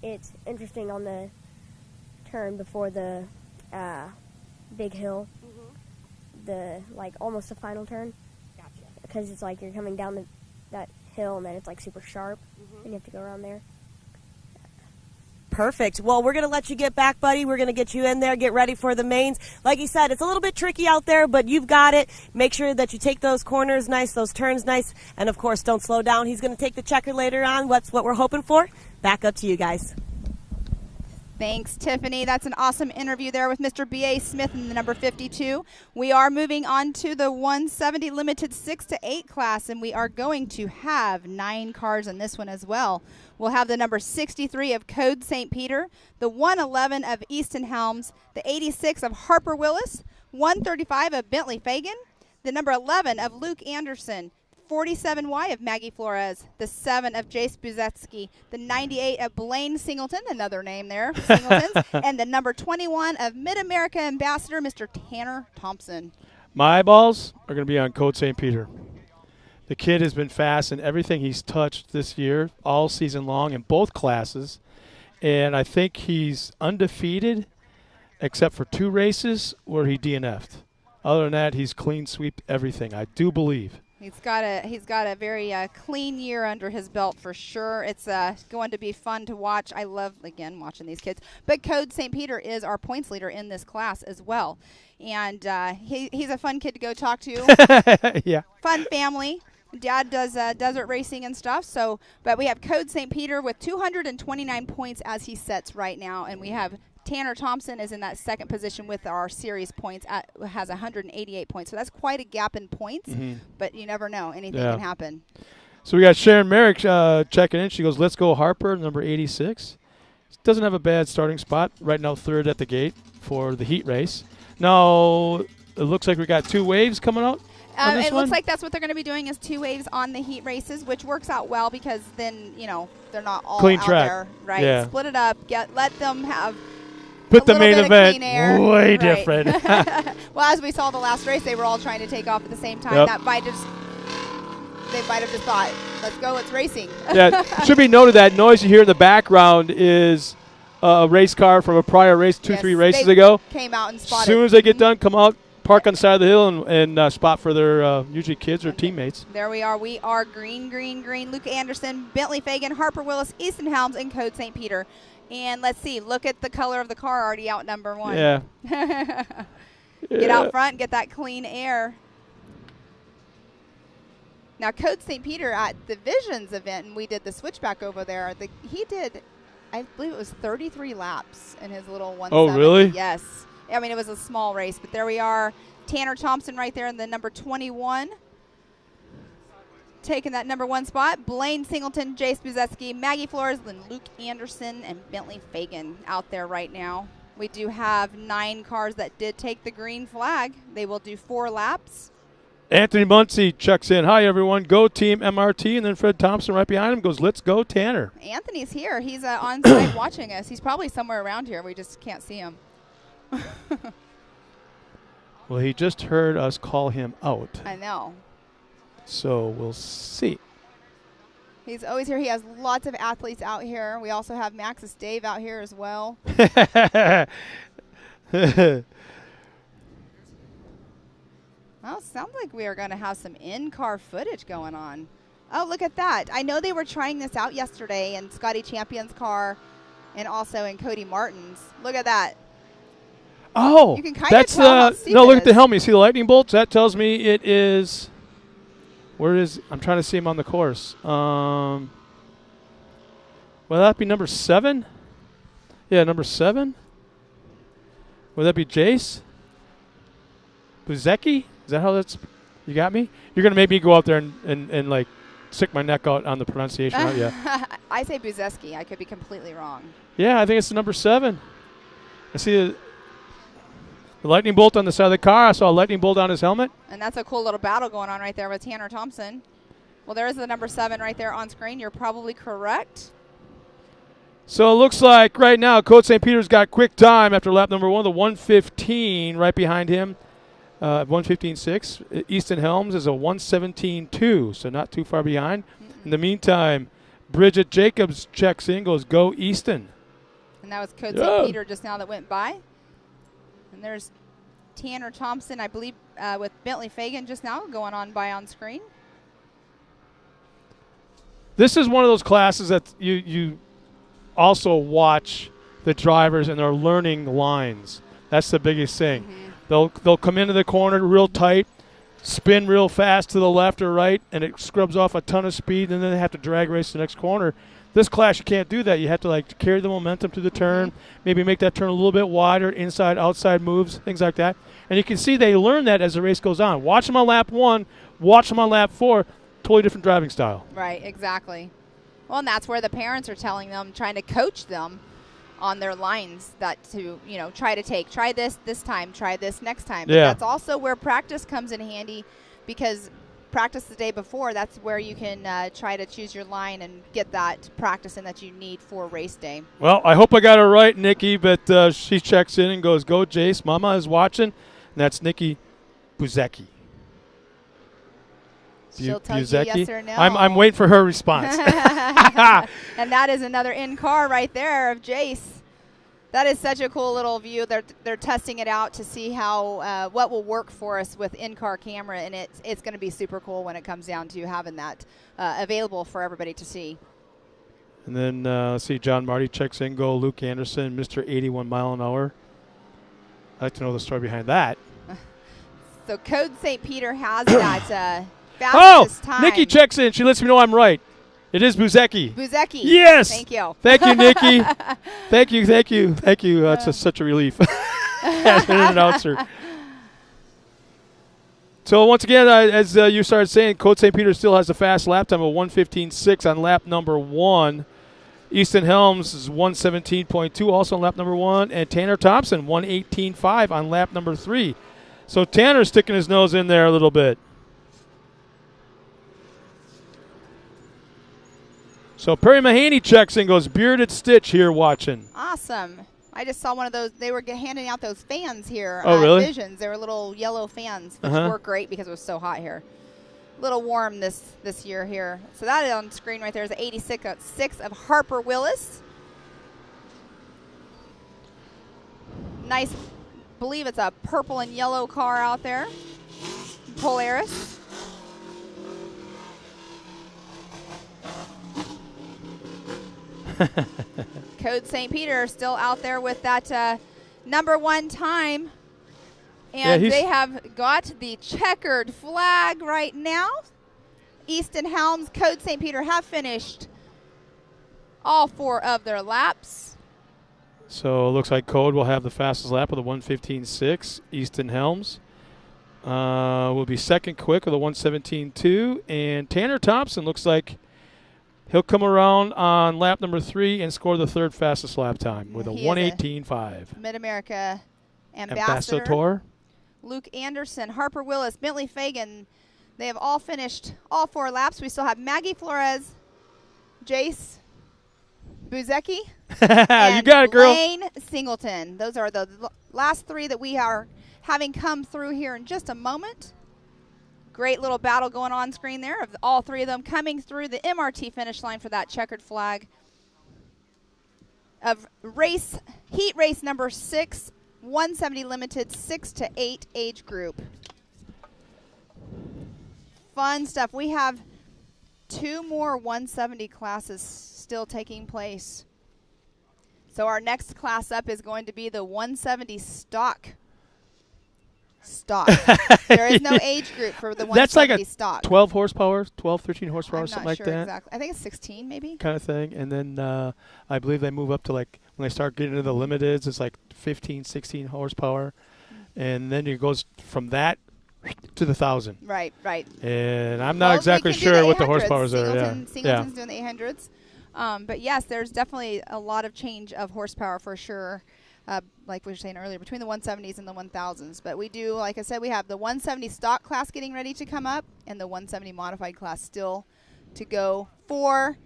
J: It's interesting on the turn before the big hill, the almost the final turn.
E: Gotcha.
J: Because it's like you're coming down that hill and then it's like super sharp, and you have to go around there.
E: Perfect. Well, we're going to let you get back, buddy. We're going to get you in there, get ready for the mains. Like you said, it's a little bit tricky out there, but you've got it. Make sure that you take those corners nice, those turns nice, and, of course, don't slow down. He's going to take the checker later on. What's what we're hoping for? Back up to you guys.
A: Thanks, Tiffany. That's an awesome interview there with Mr. B.A. Smith in the number 52. We are moving on to the 170 limited 6 to 8 class, and we are going to have 9 cars in this one as well. We'll have the number 63 of Code St. Peter, the 111 of Easton Helms, the 86 of Harper Willis, 135 of Bentley Fagan, the number 11 of Luke Anderson, 47Y of Maggie Flores, the 7 of Jace Buzetsky, the 98 of Blaine Singleton, another name there, Singletons, and the number 21 of Mid-America Ambassador, Mr. Tanner Thompson.
C: My eyeballs are going to be on Code St. Peter. The kid has been fast in everything he's touched this year, all season long in both classes, and I think he's undefeated except for 2 races where he DNF'd. Other than that, he's clean sweeped everything, I do believe.
A: He's got a very clean year under his belt for sure. It's going to be fun to watch. I love, again, watching these kids. But Code St. Peter is our points leader in this class as well. And he's a fun kid to go talk to.
C: Yeah.
A: Fun family. Dad does desert racing and stuff. But we have Code St. Peter with 229 points as he sets right now. And we have Tanner Thompson is in that second position with our series points, has 188 points. So that's quite a gap in points, but you never know. Anything can happen.
C: So we got Sharon Merrick checking in. She goes, let's go Harper, number 86. doesn't have a bad starting spot. Right now, third at the gate for the heat race. Now, it looks like we got 2 waves coming out.
A: It looks like that's what they're going to be doing is 2 waves on the heat races, which works out well because then, they're not all
C: clean
A: out
C: track.
A: there. Right.
C: Yeah.
A: Split it up. Let them have
C: Put
A: a
C: the
A: little
C: main
A: bit of
C: event
A: clean air.
C: way
A: Right.
C: different.
A: Well, as we saw the last race, they were all trying to take off at the same time.
C: Yep.
A: They might have just thought, let's go, it's racing.
C: Yeah, should be noted that noise you hear in the background is a race car from a prior race, 2-3 races
A: they
C: ago.
A: Came out and spotted.
C: As soon as they get done, come out, park on the side of the hill, and spot for their usually kids or teammates.
A: There we are. We are green, green, green. Luke Anderson, Bentley Fagan, Harper Willis, Easton Helms, and Code St. Peter. And let's see. Look at the color of the car already out number 1.
C: Yeah.
A: Get out front, get that clean air. Now, Code St. Peter at the Visions event, and we did the switchback over there, he did, I believe it was 33 laps in his little 170.
C: Oh, really?
A: Yes. I mean, it was a small race, but there we are. Tanner Thompson right there in the number 21. Taking that number 1 spot. Blaine Singleton, Jace Buzeski, Maggie Flores, and Luke Anderson, and Bentley Fagan out there right now. We do have 9 cars that did take the green flag. They will do 4 laps.
C: Anthony Muncie checks in. Hi, everyone. Go Team MRT. And then Fred Thompson right behind him goes, let's go, Tanner.
A: Anthony's here. He's on site watching us. He's probably somewhere around here. We just can't see him.
C: Well, he just heard us call him out.
A: I know.
C: So we'll see.
A: He's always here. He has lots of athletes out here. We also have Max's Dave out here as well. Well, sounds like we are going to have some in-car footage going on. Oh, look at that. I know they were trying this out yesterday in Scotty Champion's car and also in Cody Martin's. Look at that.
C: Oh,
A: you can kind
C: that's
A: of tell how steep
C: no,
A: it
C: look at the
A: is.
C: helmet. You see the lightning bolts? That tells me it is, where is, I'm trying to see him on the course. Will that be number 7? Yeah, number 7. Would that be Jace? Buzecki? Is that how that's, you got me? You're going to make me go out there and like stick my neck out on the pronunciation, aren't you?
A: I say Buzeski. I could be completely wrong.
C: Yeah, I think it's the number 7. I see the lightning bolt on the side of the car. I saw a lightning bolt on his helmet.
A: And that's a cool little battle going on right there with Tanner Thompson. Well, there is the number 7 right there on screen. You're probably correct.
C: So it looks like right now Code St. Peter's got quick time after lap number 1, the 1:15 right behind him. 1:15.6. Easton Helms is a 1:17.2, so not too far behind. In the meantime, Bridget Jacobs checks in, goes, go Easton.
A: And that was Code St. Peter just now that went by. And there's Tanner Thompson, I believe, with Bentley Fagan just now going on by on screen.
C: This is one of those classes that you also watch the drivers and they're learning lines. That's the biggest thing.
A: Mm-hmm.
C: They'll come into the corner real tight, spin real fast to the left or right, and it scrubs off a ton of speed, and then they have to drag race the next corner. This class, you can't do that. You have to like carry the momentum to the turn, maybe make that turn a little bit wider, inside, outside moves, things like that. And you can see they learn that as the race goes on. Watch them on lap 1, watch them on lap 4, totally different driving style.
A: Right, exactly. Well, and that's where the parents are telling them, trying to coach them on their lines that to, try this time, try this next time. But
C: Yeah.
A: that's also where practice comes in handy because practice the day before, that's where you can try to choose your line and get that practice in that you need for race day.
C: Well, I hope I got it right, Nikki, but she checks in and goes, go, Jace. Mama is watching, and that's Nikki Buzecki.
A: She'll tell you yes or no.
C: I'm waiting for her response.
A: And that is another in-car right there of Jace. That is such a cool little view. They're testing it out to see how what will work for us with in-car camera, and it's going to be super cool when it comes down to having that available for everybody to see.
C: And then let's see, John Marty checks in, go Luke Anderson, Mr. 81 mile an hour. I'd like to know the story behind that.
A: So Code St. Peter has that fastest time.
C: Nikki checks in. She lets me know I'm right. It is Buzecki.
A: Buzecki.
C: Yes.
A: Thank you.
C: Thank you, Nikki. Thank you. That's such a relief as an announcer. So once again, as you started saying, Code St. Peter still has a fast lap time of 1:15.6 on lap number 1. Easton Helms is 117.2, also on lap number 1, and Tanner Thompson 118.5 on lap number 3. So Tanner's sticking his nose in there a little bit. So Perry Mahaney checks in, goes Bearded Stitch here watching.
A: Awesome. I just saw one of those. They were handing out those fans here.
C: Oh, really?
A: Visions. They were little yellow fans, which work great because it was so hot here. A little warm this year here. So that is on screen right there is the 86 of Harper Willis. Nice, believe it's a purple and yellow car out there. Polaris. Code St. Peter still out there with that number 1 time. And they have got the checkered flag right now. Easton Helms, Code St. Peter have finished all 4 of their laps.
C: So it looks like Code will have the fastest lap with a 1:15.6. Easton Helms will be second quick with a 1:17.2. And Tanner Thompson looks like he'll come around on lap number 3 and score the 3rd fastest lap time with a 1:18.5.
A: Mid-America Ambassador.
C: Ambassador.
A: Luke Anderson, Harper Willis, Bentley Fagan. They have all finished all 4 laps. We still have Maggie Flores, Jace Buzecki, and
C: you got it, girl.
A: Lane Singleton. Those are the last 3 that we are having come through here in just a moment. Great little battle going on screen there of all 3 of them coming through the MRT finish line for that checkered flag of heat race number 6, 170 limited 6 to 8 age group. Fun stuff. We have 2 more 170 classes still taking place. So our next class up is going to be the 170 stock. There is no age group for the 170
C: That's like a
A: stock.
C: 12 horsepower, 12, 13 horsepower,
A: I'm
C: something
A: not
C: like
A: sure
C: that.
A: exactly. I think it's 16 maybe.
C: Kind of thing. And then I believe they move up to like, when they start getting into the limiteds, it's like 15, 16 horsepower. And then it goes from that to the 1,000.
A: Right.
C: And I'm not exactly sure what the horsepowers are.
A: Singleton's doing the 800s. But yes, there's definitely a lot of change of horsepower for sure. Like we were saying earlier, between the 170s and the 1000s. But we do, like I said, we have the 170 stock class getting ready to come up and the 170 modified class still to go for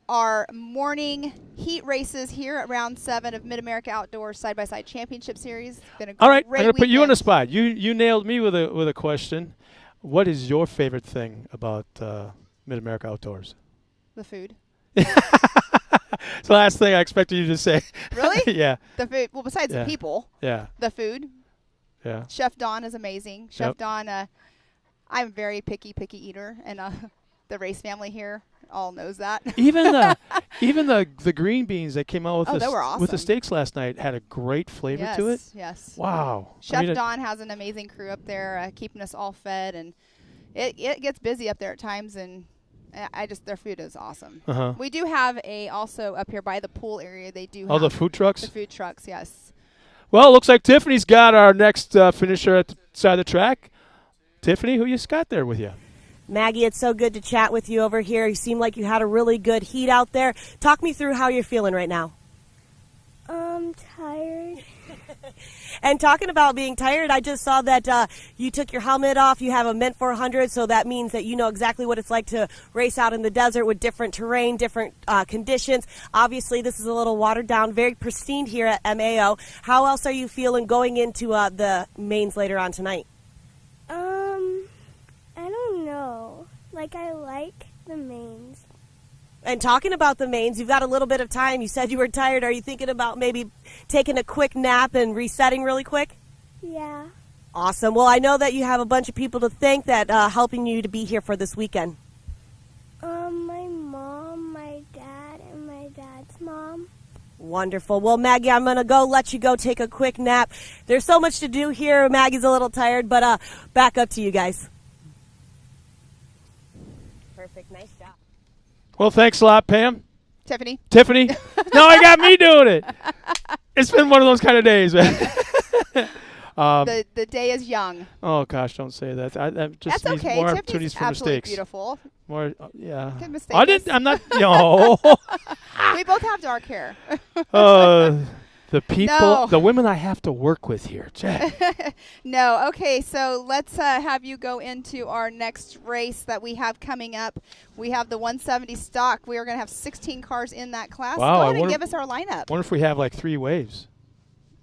A: our morning heat races here at round 7 of Mid-America Outdoor Side-by-Side Championship Series. Been a
C: All right, I'm
A: great
C: going to put you on the
A: weekend.
C: spot. You nailed me with a question. What is your favorite thing about Mid-America Outdoors?
A: The food.
C: It's the last thing I expected you to say.
A: Really?
C: Yeah.
A: The food. Well, besides
C: Yeah.
A: the people.
C: Yeah.
A: The food.
C: Yeah.
A: Chef Don is amazing. Chef
C: Yep.
A: Don, I'm a very picky eater, and the race family here all knows that.
C: Even the green beans that came out with
A: they were
C: with the
A: awesome.
C: steaks last night had a great flavor to it.
A: Yes.
C: Wow.
A: Chef Don has an amazing crew up there, keeping us all fed, and it gets busy up there at times, and their food is awesome. We do have also up here by the pool area. They do have
C: the food trucks.
A: The food trucks, yes.
C: Well, it looks like Tiffany's got our next finisher at the side of the track. Tiffany, who you got there with you?
E: Maggie, it's so good to chat with you over here. You seem like you had a really good heat out there. Talk me through how you're feeling right now.
J: Tired.
E: And talking about being tired, I just saw that you took your helmet off. You have a Mint 400, so that means that you know exactly what it's like to race out in the desert with different terrain, different conditions. Obviously, this is a little watered down, very pristine here at MAO. How else are you feeling going into the mains later on tonight?
J: I don't know. I like the mains.
E: And talking about the mains, you've got a little bit of time. You said you were tired. Are you thinking about maybe taking a quick nap and resetting really quick?
J: Yeah.
E: Awesome. Well, I know that you have a bunch of people to thank that helping you to be here for this weekend.
J: My mom, my dad, and my dad's mom.
E: Wonderful. Well, Maggie, I'm going to let you go take a quick nap. There's so much to do here. Maggie's a little tired, but back up to you guys. Perfect. Nice job.
C: Well, thanks a lot, Pam.
A: Tiffany.
C: Now I got me doing it. It's been one of those kind of days, man.
A: The day is young.
C: Oh gosh, don't say that. That just
A: That's
C: means
A: okay.
C: more
A: Tiffany's
C: opportunities for
A: absolutely
C: mistakes.
A: beautiful.
C: More, yeah.
A: Can mistake
C: I
A: us.
C: didn't. I'm not. No.
A: We both have dark hair.
C: The people,
A: No.
C: the women I have to work with here. Jack.
A: No. Okay, so let's have you go into our next race that we have coming up. We have the 170 stock. We are going to have 16 cars in that class.
C: Wow,
A: Go
C: I
A: ahead and
C: wonder-
A: give us our lineup.
C: Wonder if we have like 3 waves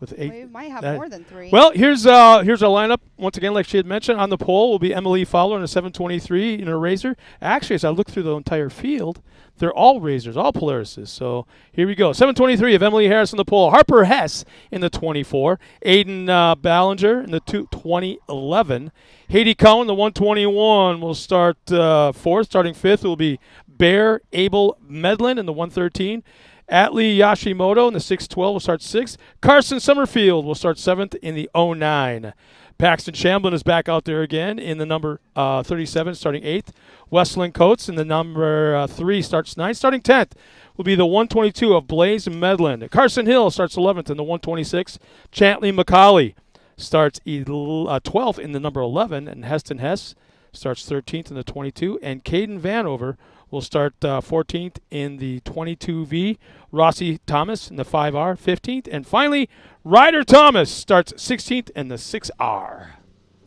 C: with 8.
A: We might have
C: that-
A: more than 3.
C: Well, here's our lineup. Once again, like she had mentioned, on the pole will be Emily Fowler in a 723 in a Razor. Actually, as I look through the entire field, they're all Razors, all Polarises. So here we go. 723 of Emily Harris on the pole. Harper Hess in the 24. Aiden Ballinger in the 2011. Haiti Cowan, the 121, will start 4th. Starting 5th will be Bear Abel Medlin in the 113. Atlee Yashimoto in the 612 will start 6th. Carson Summerfield will start 7th in the 09. Paxton Shamblin is back out there again in the number 37, starting 8th. Westlin Coates in the number 3 starts 9th. Starting 10th will be the 122 of Blaze Medlin. Carson Hill starts 11th in the 126. Chantley McCauley starts 12th in the number 11. And Heston Hess starts 13th in the 22. And Caden Vanover will start 14th in the 22V. Rossi Thomas in the 5R, 15th. And finally, Ryder Thomas starts 16th in the 6R.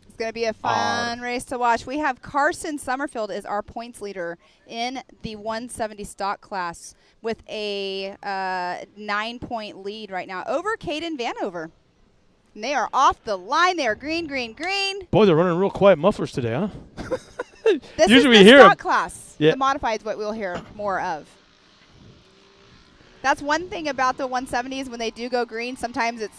A: It's going to be a fun race to watch. We have Carson Summerfield is our points leader in the 170 stock class with a 9-point lead right now over Caden Vanover. And they are off the line. They are green, green, green.
C: Boy, they're running real quiet mufflers today, huh?
A: This
C: Usually
A: is
C: we
A: the
C: hear 'em.
A: stock class.
C: Yeah.
A: The modified is what we'll hear more of. That's one thing about the 170s when they do go green. Sometimes it's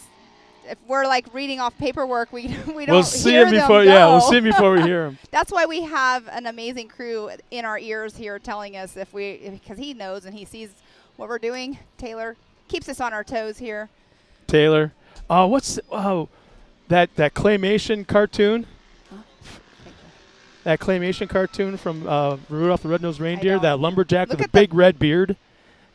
A: if we're like reading off paperwork, we don't
C: We'll see
A: hear
C: him before.
A: them
C: Yeah,
A: go.
C: we'll see him before we hear him.
A: That's why we have an amazing crew in our ears here telling us because he knows and he sees what we're doing. Taylor keeps us on our toes here.
C: Taylor, that claymation cartoon? That claymation cartoon from Rudolph the Red-Nosed Reindeer,
A: don't.
C: that lumberjack
A: Look
C: with a
A: at the-
C: big red beard.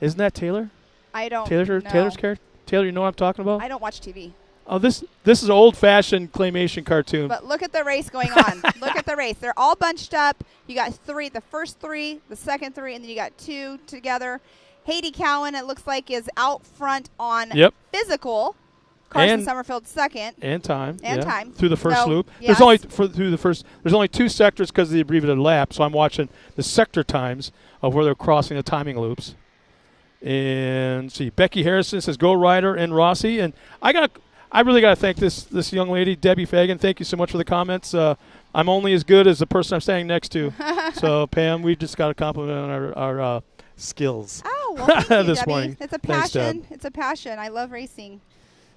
C: Isn't that Taylor?
A: I don't
C: Taylor's
A: know.
C: character? Taylor, you know what I'm talking about?
A: I don't watch TV.
C: Oh, this is an old-fashioned claymation cartoon.
A: But look at the race going on. Look at the race. They're all bunched up. You got 3, the first 3, the second 3, and then you got 2 together. Haiti Cowan, it looks like, is out front on physical. Carson
C: And-
A: Summerfield second.
C: And time.
A: And
C: yeah.
A: time.
C: Through the first
A: No,
C: loop.
A: yes.
C: There's only 2 sectors because of the abbreviated lap, so I'm watching the sector times of where they're crossing the timing loops. And see, Becky Harrison says, "Go Ryder and Rossi." And I really got to thank this young lady, Debbie Fagan. Thank you so much for the comments. I'm only as good as the person I'm standing next to. So Pam, we just got a compliment on our skills.
A: Oh, well, thank you,
C: this
A: Debbie.
C: morning.
A: It's a
C: Thanks,
A: passion.
C: Deb.
A: It's a passion. I love racing.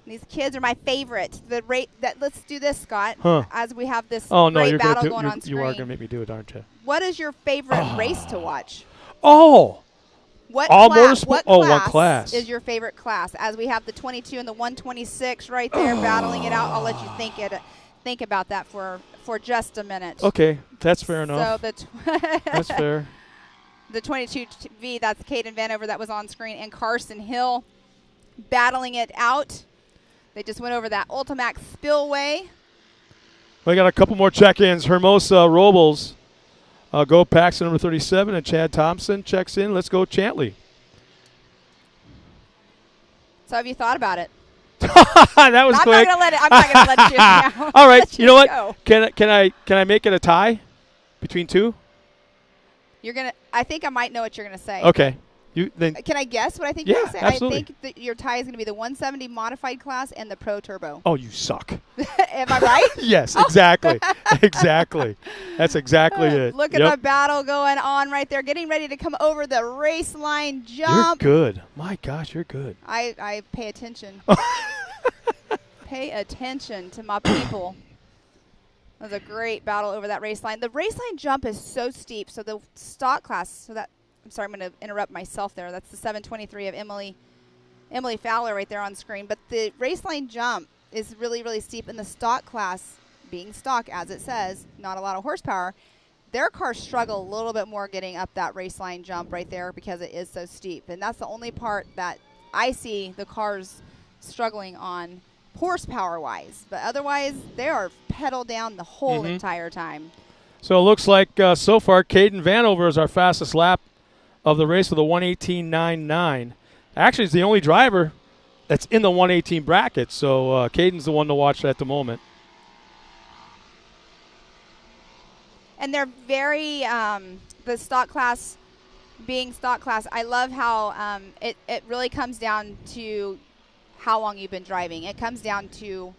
A: These kids are my favorite. Let's do this, Scott.
C: Huh.
A: As we have this
C: Oh no,
A: great
C: you're
A: battle
C: gonna
A: going on screen.
C: you are gonna make me do it, aren't you?
A: What is your favorite race to watch?
C: Oh.
A: What
C: All
A: class?
C: motorsport-
A: What
C: oh,
A: class,
C: what class?
A: is your favorite class? As we have the 22 and the 126 right there battling it out. I'll let you think about that for just a minute.
C: Okay, that's fair enough.
A: So
C: That's fair.
A: The 22V, that's Caden Vanover that was on screen, and Carson Hill battling it out. They just went over that Ultimax spillway.
C: We got a couple more check-ins. Hermosa Robles, go Paxton number 37, and Chad Thompson checks in. Let's go Chantley.
A: So have you thought about it?
C: That was
A: I'm
C: quick.
A: not gonna let you down.
C: All right,
A: Let
C: you know what?
A: go.
C: Can I make it a tie between 2?
A: I think I might know what you're gonna say.
C: Okay. You then.
A: Can I guess what I think
C: Yeah,
A: you're going to say?
C: absolutely.
A: I think that your tie is going to be the 170 modified class and the Pro Turbo.
C: Oh, you suck.
A: Am I right?
C: Yes, exactly. Exactly. That's exactly it.
A: Look at the battle going on right there, getting ready to come over the race line jump.
C: You're good. My gosh, you're good.
A: I pay attention. Pay attention to my people. That was a great battle over that race line. The race line jump is so steep. So the stock class, I'm sorry, I'm going to interrupt myself there. That's the 723 of Emily Fowler right there on screen. But the race line jump is really, really steep. In the stock class, being stock, as it says, not a lot of horsepower, their cars struggle a little bit more getting up that race line jump right there because it is so steep. And that's the only part that I see the cars struggling on horsepower-wise. But otherwise, they are pedal down the whole entire time.
C: So it looks like so far Caden Vanover is our fastest lap of the race with a 1:18.99. Actually, he's the only driver that's in the 118 bracket, so Caden's the one to watch at the moment.
A: And they're very, the stock class being stock class, I love how it really comes down to how long you've been driving. It comes down to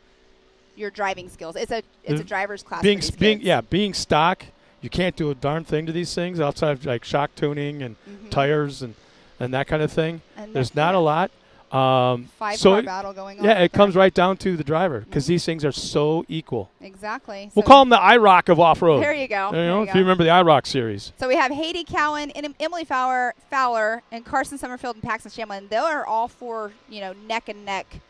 A: your driving skills. It's a driver's class.
C: Being stock, you can't do a darn thing to these things outside of like shock tuning and tires and that kind of thing. And there's not a lot.
A: Five-car battle going on.
C: Yeah, it comes right down to the driver because these things are so equal.
A: Exactly.
C: We'll call them the IROC of off-road.
A: There you go.
C: If you remember the IROC series.
A: So we have Haiti Cowan, Emily Fowler, and Carson Summerfield and Paxton Shamlin. They are all four, neck and neck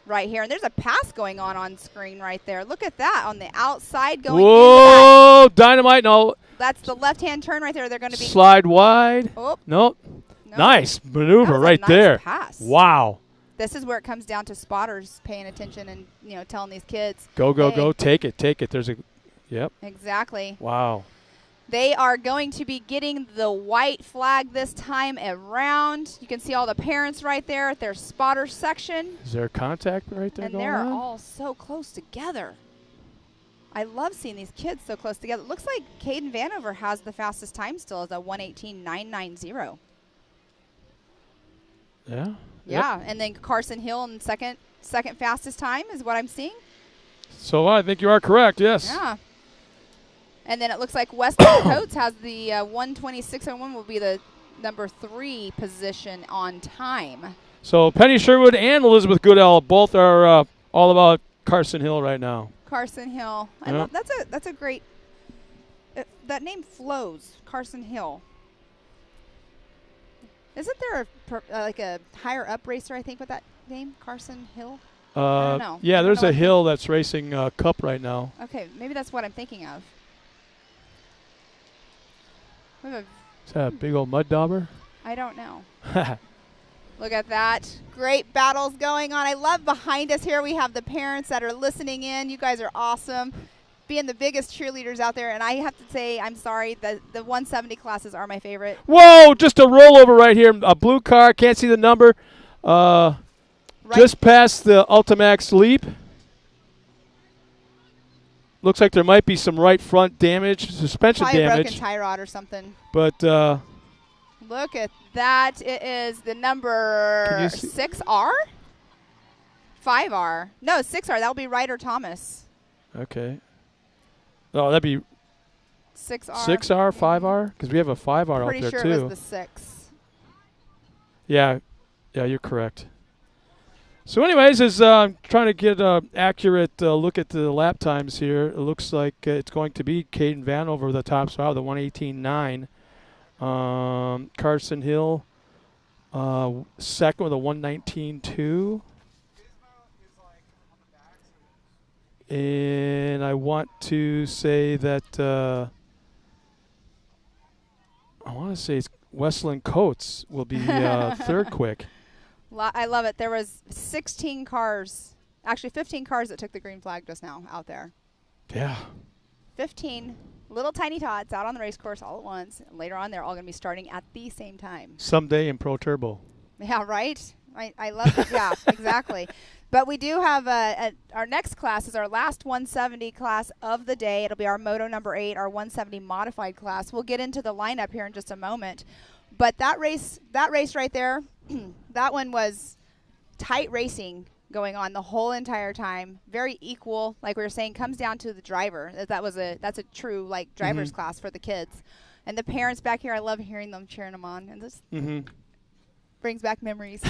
A: right here. And there's a pass going on screen right there. Look at that on the outside going
C: Whoa, dynamite. No.
A: That's the left-hand turn right there. They're going to be.
C: Slide wide.
A: Oh.
C: Nope. Nice maneuver right there.
A: Pass.
C: Wow.
A: This is where it comes down to spotters paying attention and, telling these kids.
C: Go. Take it. There's a, yep.
A: Exactly.
C: Wow.
A: They are going to be getting the white flag this time around. You can see all the parents right there at their spotter section.
C: Is there a contact right there
A: and
C: going
A: they're
C: on?
A: all so close together. I love seeing these kids so close together. It looks like Caden Vanover has the fastest time still as a 1:18.990.
C: Yeah.
A: Yeah, and then Carson Hill in second fastest time is what I'm seeing.
C: So I think you are correct, yes.
A: Yeah. And then it looks like Wesley Coates has the 1:26.01 will be the number 3 position on time.
C: So Penny Sherwood and Elizabeth Goodell both are all about Carson Hill right now.
A: Carson Hill. I love, that's a great that name flows, Carson Hill. Isn't there a higher up racer, I think, with that name, Carson Hill? I don't know.
C: Yeah, there's a hill that's racing Cup right now.
A: Okay, maybe that's what I'm thinking of.
C: Is that a big old mud dauber?
A: I don't know. Look at that. Great battles going on. I love behind us here we have the parents that are listening in. You guys are awesome. Being the biggest cheerleaders out there, and I have to say, I'm sorry, the 170 classes are my favorite.
C: Whoa, just a rollover right here. A blue car, can't see the number. Just past the Ultimax Leap. Looks like there might be some right front damage, suspension
A: Probably
C: damage.
A: Broken tie rod or something.
C: But
A: look at that. It is the number 6R? 5R. No, 6R. That will be Ryder Thomas.
C: Okay. Oh, that'd be
A: 6R.
C: 6R, 5R? Because we have a 5R out there, too.
A: Pretty sure it was the 6.
C: Yeah, you're correct. So anyways, as I'm trying to get an accurate look at the lap times here, it looks like it's going to be Caden Vanover, the top spot, the 1:18.9. Carson Hill, second with a 1:19.2. And I want to say that I want to say it's Wesleyan Coates will be third quick.
A: I love it. There was 16 cars, actually 15 cars that took the green flag just now out there.
C: Yeah.
A: 15 little tiny tots out on the race course all at once. And later on, they're all going to be starting at the same time.
C: Someday in Pro Turbo.
A: Yeah, right? I love it. Yeah, exactly. But we do have our next class is our last 170 class of the day. It'll be our Moto number 8, our 170 modified class. We'll get into the lineup here in just a moment. But that race right there, that one was tight racing going on the whole entire time. Very equal, like we were saying, comes down to the driver. That's a true driver's class for the kids. And the parents back here, I love hearing them cheering them on. And this brings back memories.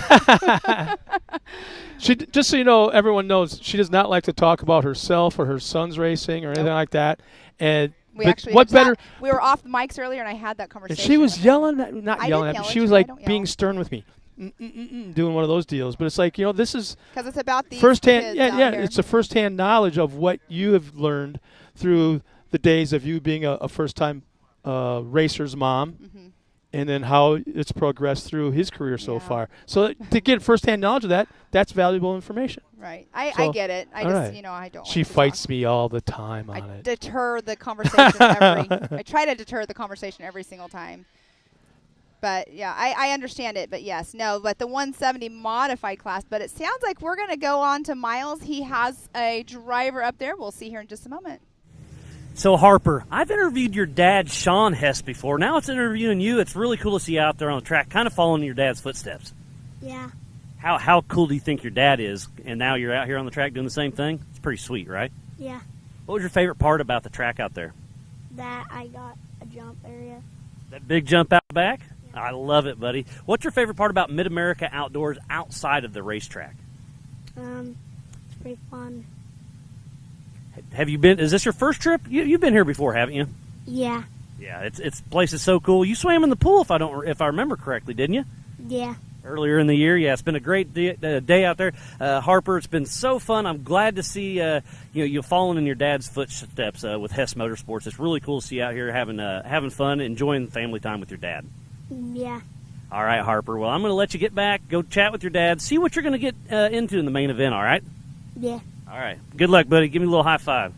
C: She, just so you know, everyone knows, she does not like to talk about herself or her son's racing or anything like that. And
A: we were off the mics earlier, and I had that conversation.
C: And she was yelling, not yelling at me. She was being stern with me, doing one of those deals. But it's like, this is
A: because it's about these
C: firsthand.
A: Kids
C: Yeah, it's a firsthand knowledge of what you have learned through the days of you being a first-time racer's mom. And then how it's progressed through his career so far. So to get firsthand knowledge of that, that's valuable information.
A: Right. I get it. I just, I don't.
C: She fights me all the time on it.
A: Deter the conversation I try to deter the conversation every single time. But, yeah, I understand it. But, yes, no. But the 170 modified class. But it sounds like we're going to go on to Miles. He has a driver up there. We'll see here in just a moment.
H: So, Harper, I've interviewed your dad, Sean Hess, before. Now it's interviewing you. It's really cool to see you out there on the track, kind of following in your dad's footsteps.
J: Yeah.
H: How cool do you think your dad is? And now you're out here on the track doing the same thing? It's pretty sweet, right?
J: Yeah.
H: What was your favorite part about the track out there?
J: That I got a jump area.
H: That big jump out back? Yeah. I love it, buddy. What's your favorite part about Mid-America Outdoors outside of the racetrack?
J: It's pretty fun.
H: Have you been? Is this your first trip? You've been here before, haven't you?
J: Yeah.
H: Yeah, it's place is so cool. You swam in the pool if I remember correctly, didn't you?
J: Yeah.
H: Earlier in the year, yeah. It's been a great day out there, Harper. It's been so fun. I'm glad to see you following in your dad's footsteps with Hess Motorsports. It's really cool to see you out here having fun, enjoying family time with your dad.
J: Yeah.
H: All right, Harper. Well, I'm going to let you get back, go chat with your dad, see what you're going to get into in the main event. All right.
J: Yeah.
H: All right. Good luck, buddy. Give me a little high five.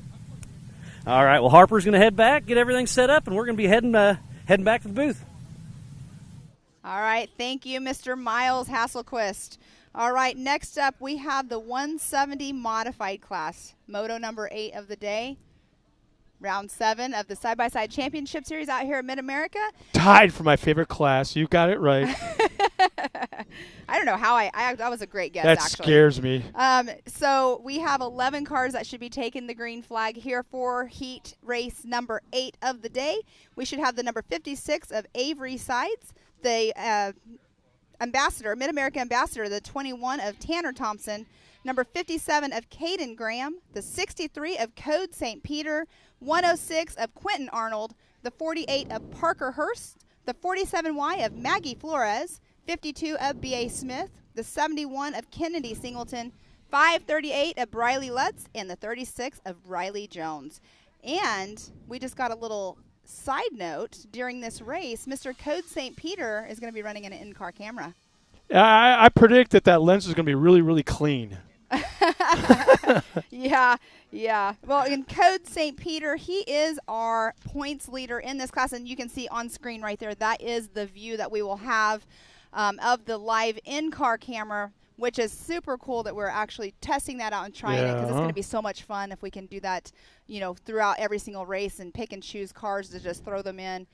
H: All right. Well, Harper's going to head back, get everything set up, and we're going to be heading back to the booth.
A: All right. Thank you, Mr. Miles Hasselquist. All right. Next up, we have the 170 modified class, moto number 8 of the day. Round 7 of the Side-by-Side Championship Series out here at Mid-America.
C: Tied for my favorite class. You got it right.
A: I don't know how that was a great guess,
C: that
A: actually.
C: scares me.
A: So we have 11 cars that should be taking the green flag here for heat race number 8 of the day. We should have the number 56 of Avery Sides, the ambassador, Mid-America ambassador, the 21 of Tanner Thompson, number 57 of Caden Graham, the 63 of Code St. Peter, 106 of Quentin Arnold, the 48 of Parker Hurst, the 47Y of Maggie Flores, 52 of B.A. Smith, the 71 of Kennedy Singleton, 538 of Briley Lutz, and the 36 of Riley Jones. And we just got a little side note during this race. Mr. Code St. Peter is going to be running an in-car camera.
C: I predict that lens is going to be really, really clean.
A: Yeah. Well, in Code St. Peter, he is our points leader in this class, and you can see on screen right there, that is the view that we will have of the live in-car camera, which is super cool that we're actually testing that out and trying it, because it's going to be so much fun if we can do that, throughout every single race and pick and choose cars to just throw them in.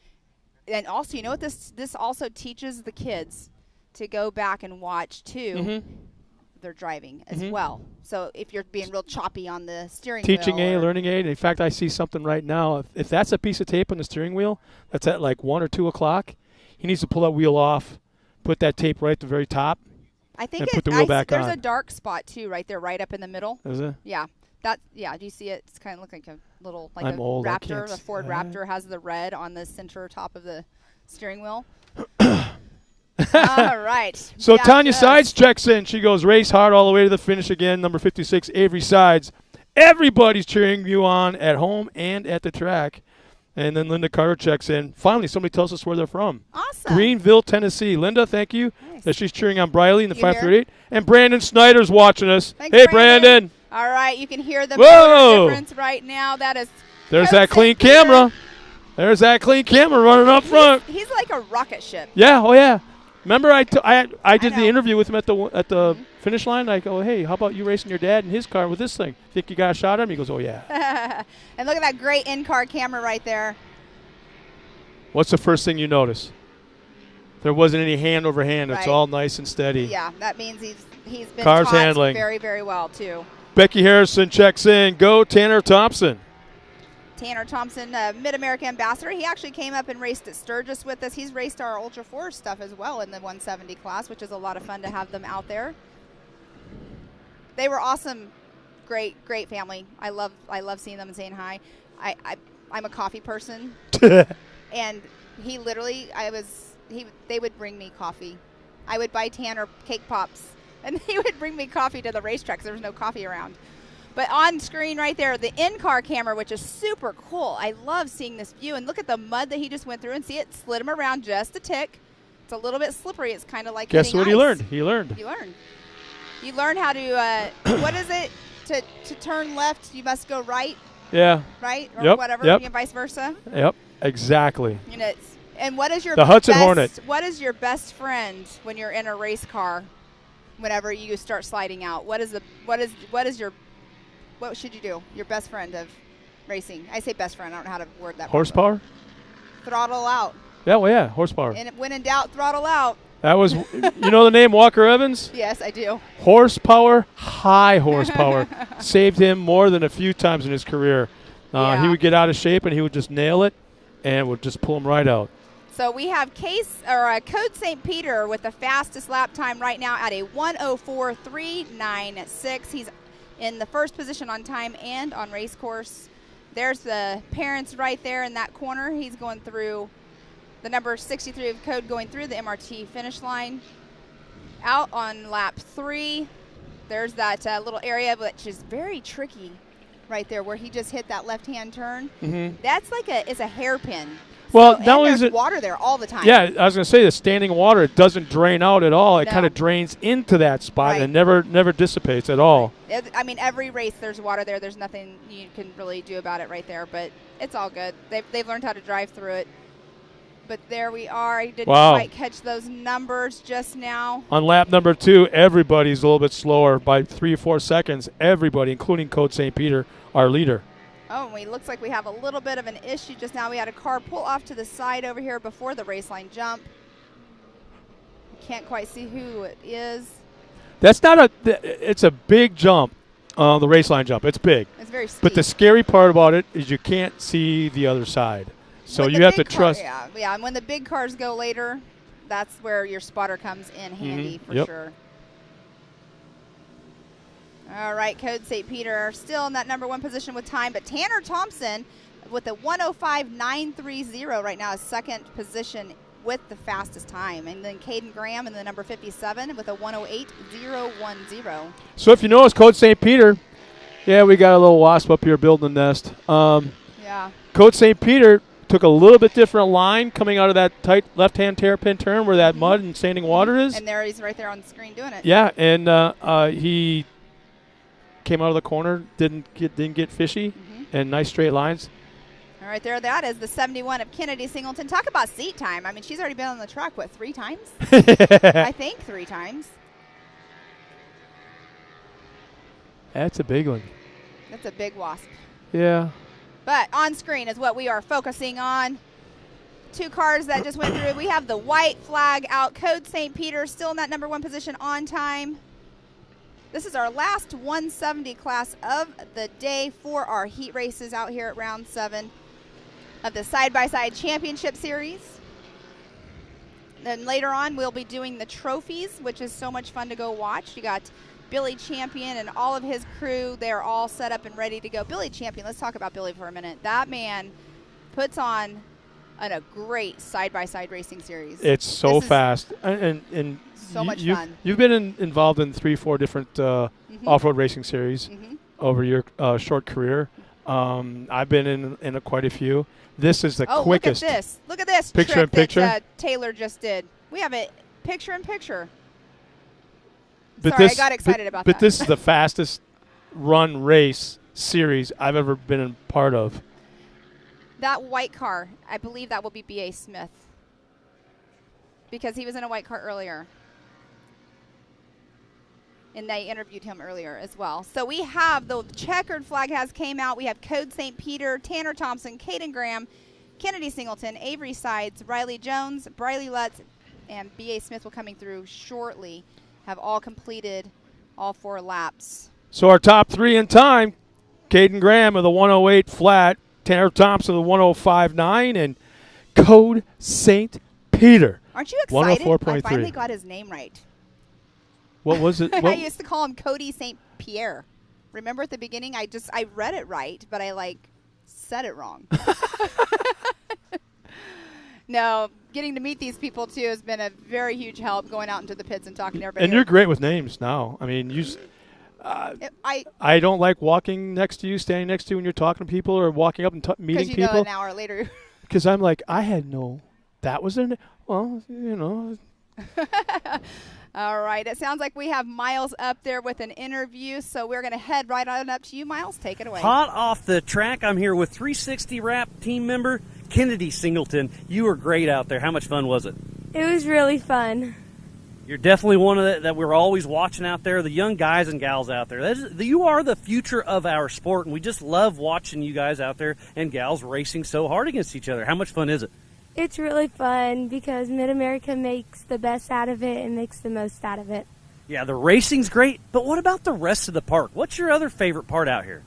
A: And also, you know what this also teaches the kids to go back and watch too. Mm-hmm. They're driving as well. So if you're being real choppy on the steering wheel.
C: Teaching aid, learning aid. In fact, I see something right now. If that's a piece of tape on the steering wheel, that's at like 1 or 2 o'clock, he needs to pull that wheel off, put that tape right at the very top,
A: I think
C: put the wheel back
A: there's
C: on.
A: a dark spot too right there, right up in the middle.
C: Is it?
A: Yeah. Do you see it? It's kind of looking like a little, like
C: I'm
A: a
C: old,
A: Raptor. The Ford Raptor has the red on the center top of the steering wheel. All right.
C: So Tanya Sides checks in. She goes, race hard all the way to the finish again. Number 56, Avery Sides. Everybody's cheering you on at home and at the track. And then Linda Carter checks in. Finally, somebody tells us where they're from.
A: Awesome.
C: Greenville, Tennessee. Linda, thank you.
A: Nice.
C: That she's cheering on Briley in the 538. And Brandon Snyder's watching us.
A: Thanks,
C: hey, Brandon.
A: All right. You can hear the
C: Whoa.
A: difference right now. That is.
C: There's that clean camera. There's that clean camera running up front.
A: He's like a rocket ship.
C: Yeah. Oh, yeah. Remember, I did the interview with him at the finish line. I go, hey, how about you racing your dad in his car with this thing? Think you got a shot at him? He goes, oh, yeah.
A: And look at that great in-car camera right there.
C: What's the first thing you notice? There wasn't any hand over hand. Right. It's all nice and steady.
A: Yeah, that means he's been
C: Cars
A: taught
C: handling
A: very, very well, too.
C: Becky Harrison checks in. Go Tanner Thompson.
A: Tanner Thompson, Mid-America ambassador. He actually came up and raced at Sturgis with us. He's raced our Ultra 4 stuff as well in the 170 class, which is a lot of fun to have them out there. They were awesome, great family. I love seeing them and saying hi. I'm a coffee person, and he literally, they would bring me coffee. I would buy Tanner cake pops, and he would bring me coffee to the racetrack because there was no coffee around. But on screen right there, the in-car camera, which is super cool. I love seeing this view. And look at the mud that he just went through, and see it slid him around just a tick. It's a little bit slippery. It's kind of like
C: Guess what
A: ice.
C: he learned? He learned.
A: You learn how to, what is it? To turn left, you must go right?
C: Yeah.
A: Right? Or whatever, and vice versa?
C: Yep, exactly.
A: And what is your
C: The Hudson Hornet.
A: What is your best friend when you're in a race car? Whenever you start sliding out, what should you do? Your best friend of racing. I say best friend. I don't know how to word that.
C: Horsepower?
A: Throttle out.
C: Yeah, well, yeah, horsepower.
A: And when in doubt, throttle out.
C: That was, you know the name Walker Evans?
A: Yes, I do.
C: Horsepower, high horsepower. Saved him more than a few times in his career. He would get out of shape and he would just nail it and would just pull him right out.
A: So we have Code St. Peter with the fastest lap time right now at a 1:04.396. He's in the first position on time and on race course. There's the parents right there in that corner. He's going through the number 63 of Code going through the MRT finish line. Out on lap 3, there's that little area which is very tricky right there where he just hit that left-hand turn.
C: Mm-hmm.
A: That's like it's a hairpin.
C: Well,
A: so,
C: not only is
A: there's
C: it
A: water there all the time.
C: Yeah, I was going to say the standing water, it doesn't drain out at all. It
A: No.
C: kind of drains into that spot
A: Right.
C: and never dissipates at all.
A: I mean, every race there's water there. There's nothing you can really do about it right there, but it's all good. They've learned how to drive through it. But there we are. I didn't
C: Wow.
A: quite catch those numbers just now.
C: On lap number 2, everybody's a little bit slower by 3 or 4 seconds. Everybody, including Code St. Peter, our leader.
A: Oh, and it looks like we have a little bit of an issue just now. We had a car pull off to the side over here before the race line jump. Can't quite see who it is.
C: That's not it's a big jump, the race line jump. It's big.
A: It's very steep.
C: But the scary part about it is you can't see the other side. So
A: With
C: you
A: the
C: have to
A: big car-
C: trust.
A: Yeah, and when the big cars go later, that's where your spotter comes in handy for
C: Yep.
A: sure. All right, Code St. Peter still in that number 1 position with time, but Tanner Thompson with a 1:05.930 right now is second position with the fastest time. And then Caden Graham in the number 57 with a 1:08.010.
C: So if you notice Code St. Peter, yeah, we got a little wasp up here building a nest.
A: Yeah.
C: Code St. Peter took a little bit different line coming out of that tight left-hand terrapin turn where that mud and standing water is.
A: And there he's right there on the screen doing it.
C: Yeah, and he came out of the corner, didn't get fishy, and nice straight lines.
A: All right, there that is the 71 of Kennedy Singleton. Talk about seat time. I mean, she's already been on the track, 3 times? I think 3 times.
C: That's a big one.
A: That's a big wasp.
C: Yeah.
A: But on screen is what we are focusing on. 2 cars that just went through. We have the white flag out. Code St. Peter still in that number 1 position on time. This is our last 170 class of the day for our heat races out here at round 7 of the side-by-side championship series. Then later on, we'll be doing the trophies, which is so much fun to go watch. You got Billy Champion and all of his crew. They're all set up and ready to go. Billy Champion, let's talk about Billy for a minute. That man puts on a great side-by-side racing series.
C: It's so fast. And
A: so much fun.
C: You've been involved in 3-4 different off-road racing series over your short career. I've been in quite a few. This is the quickest.
A: Look at this. Look at this
C: Picture-in-picture
A: that Taylor just did. We have it picture-in-picture.
C: But
A: Sorry, I got excited about that.
C: But this is the fastest run race series I've ever been a part of.
A: That white car, I believe that will be B.A. Smith because he was in a white car earlier. And they interviewed him earlier as well. So we have the checkered flag has came out. We have Code St. Peter, Tanner Thompson, Caden Graham, Kennedy Singleton, Avery Sides, Riley Jones, Briley Lutz, and B.A. Smith will coming through shortly. Have all completed all 4 laps.
C: So our top 3 in time, Caden Graham of the 108 flat, Tanner Thompson of the 105.9, and Code St. Peter.
A: Aren't you excited?
C: 104.3.
A: I finally got his name right.
C: What was it?
A: I used to call him Cody St. Pierre. Remember at the beginning, I read it right, but I said it wrong. No, getting to meet these people too has been a very huge help. Going out into the pits and talking to everybody.
C: And you're great with names now. I mean, I don't like walking next to you, standing next to you when you're talking to people or walking up and meeting people.
A: Because you know an hour later.
C: Because I'm like, I had that was well, you know.
A: All right. It sounds like we have Miles up there with an interview, so we're going to head right on up to you, Miles. Take it away.
H: Hot off the track, I'm here with 360 Wrap team member Kennedy Singleton, you were great out there. How much fun was it?
I: It was really fun.
H: You're definitely one of that we're always watching out there, the young guys and gals out there. You are the future of our sport, and we just love watching you guys out there and gals racing so hard against each other. How much fun is it?
I: It's really fun because Mid-America makes the best out of it and makes the most out of it.
H: Yeah, the racing's great, but what about the rest of the park? What's your other favorite part out here?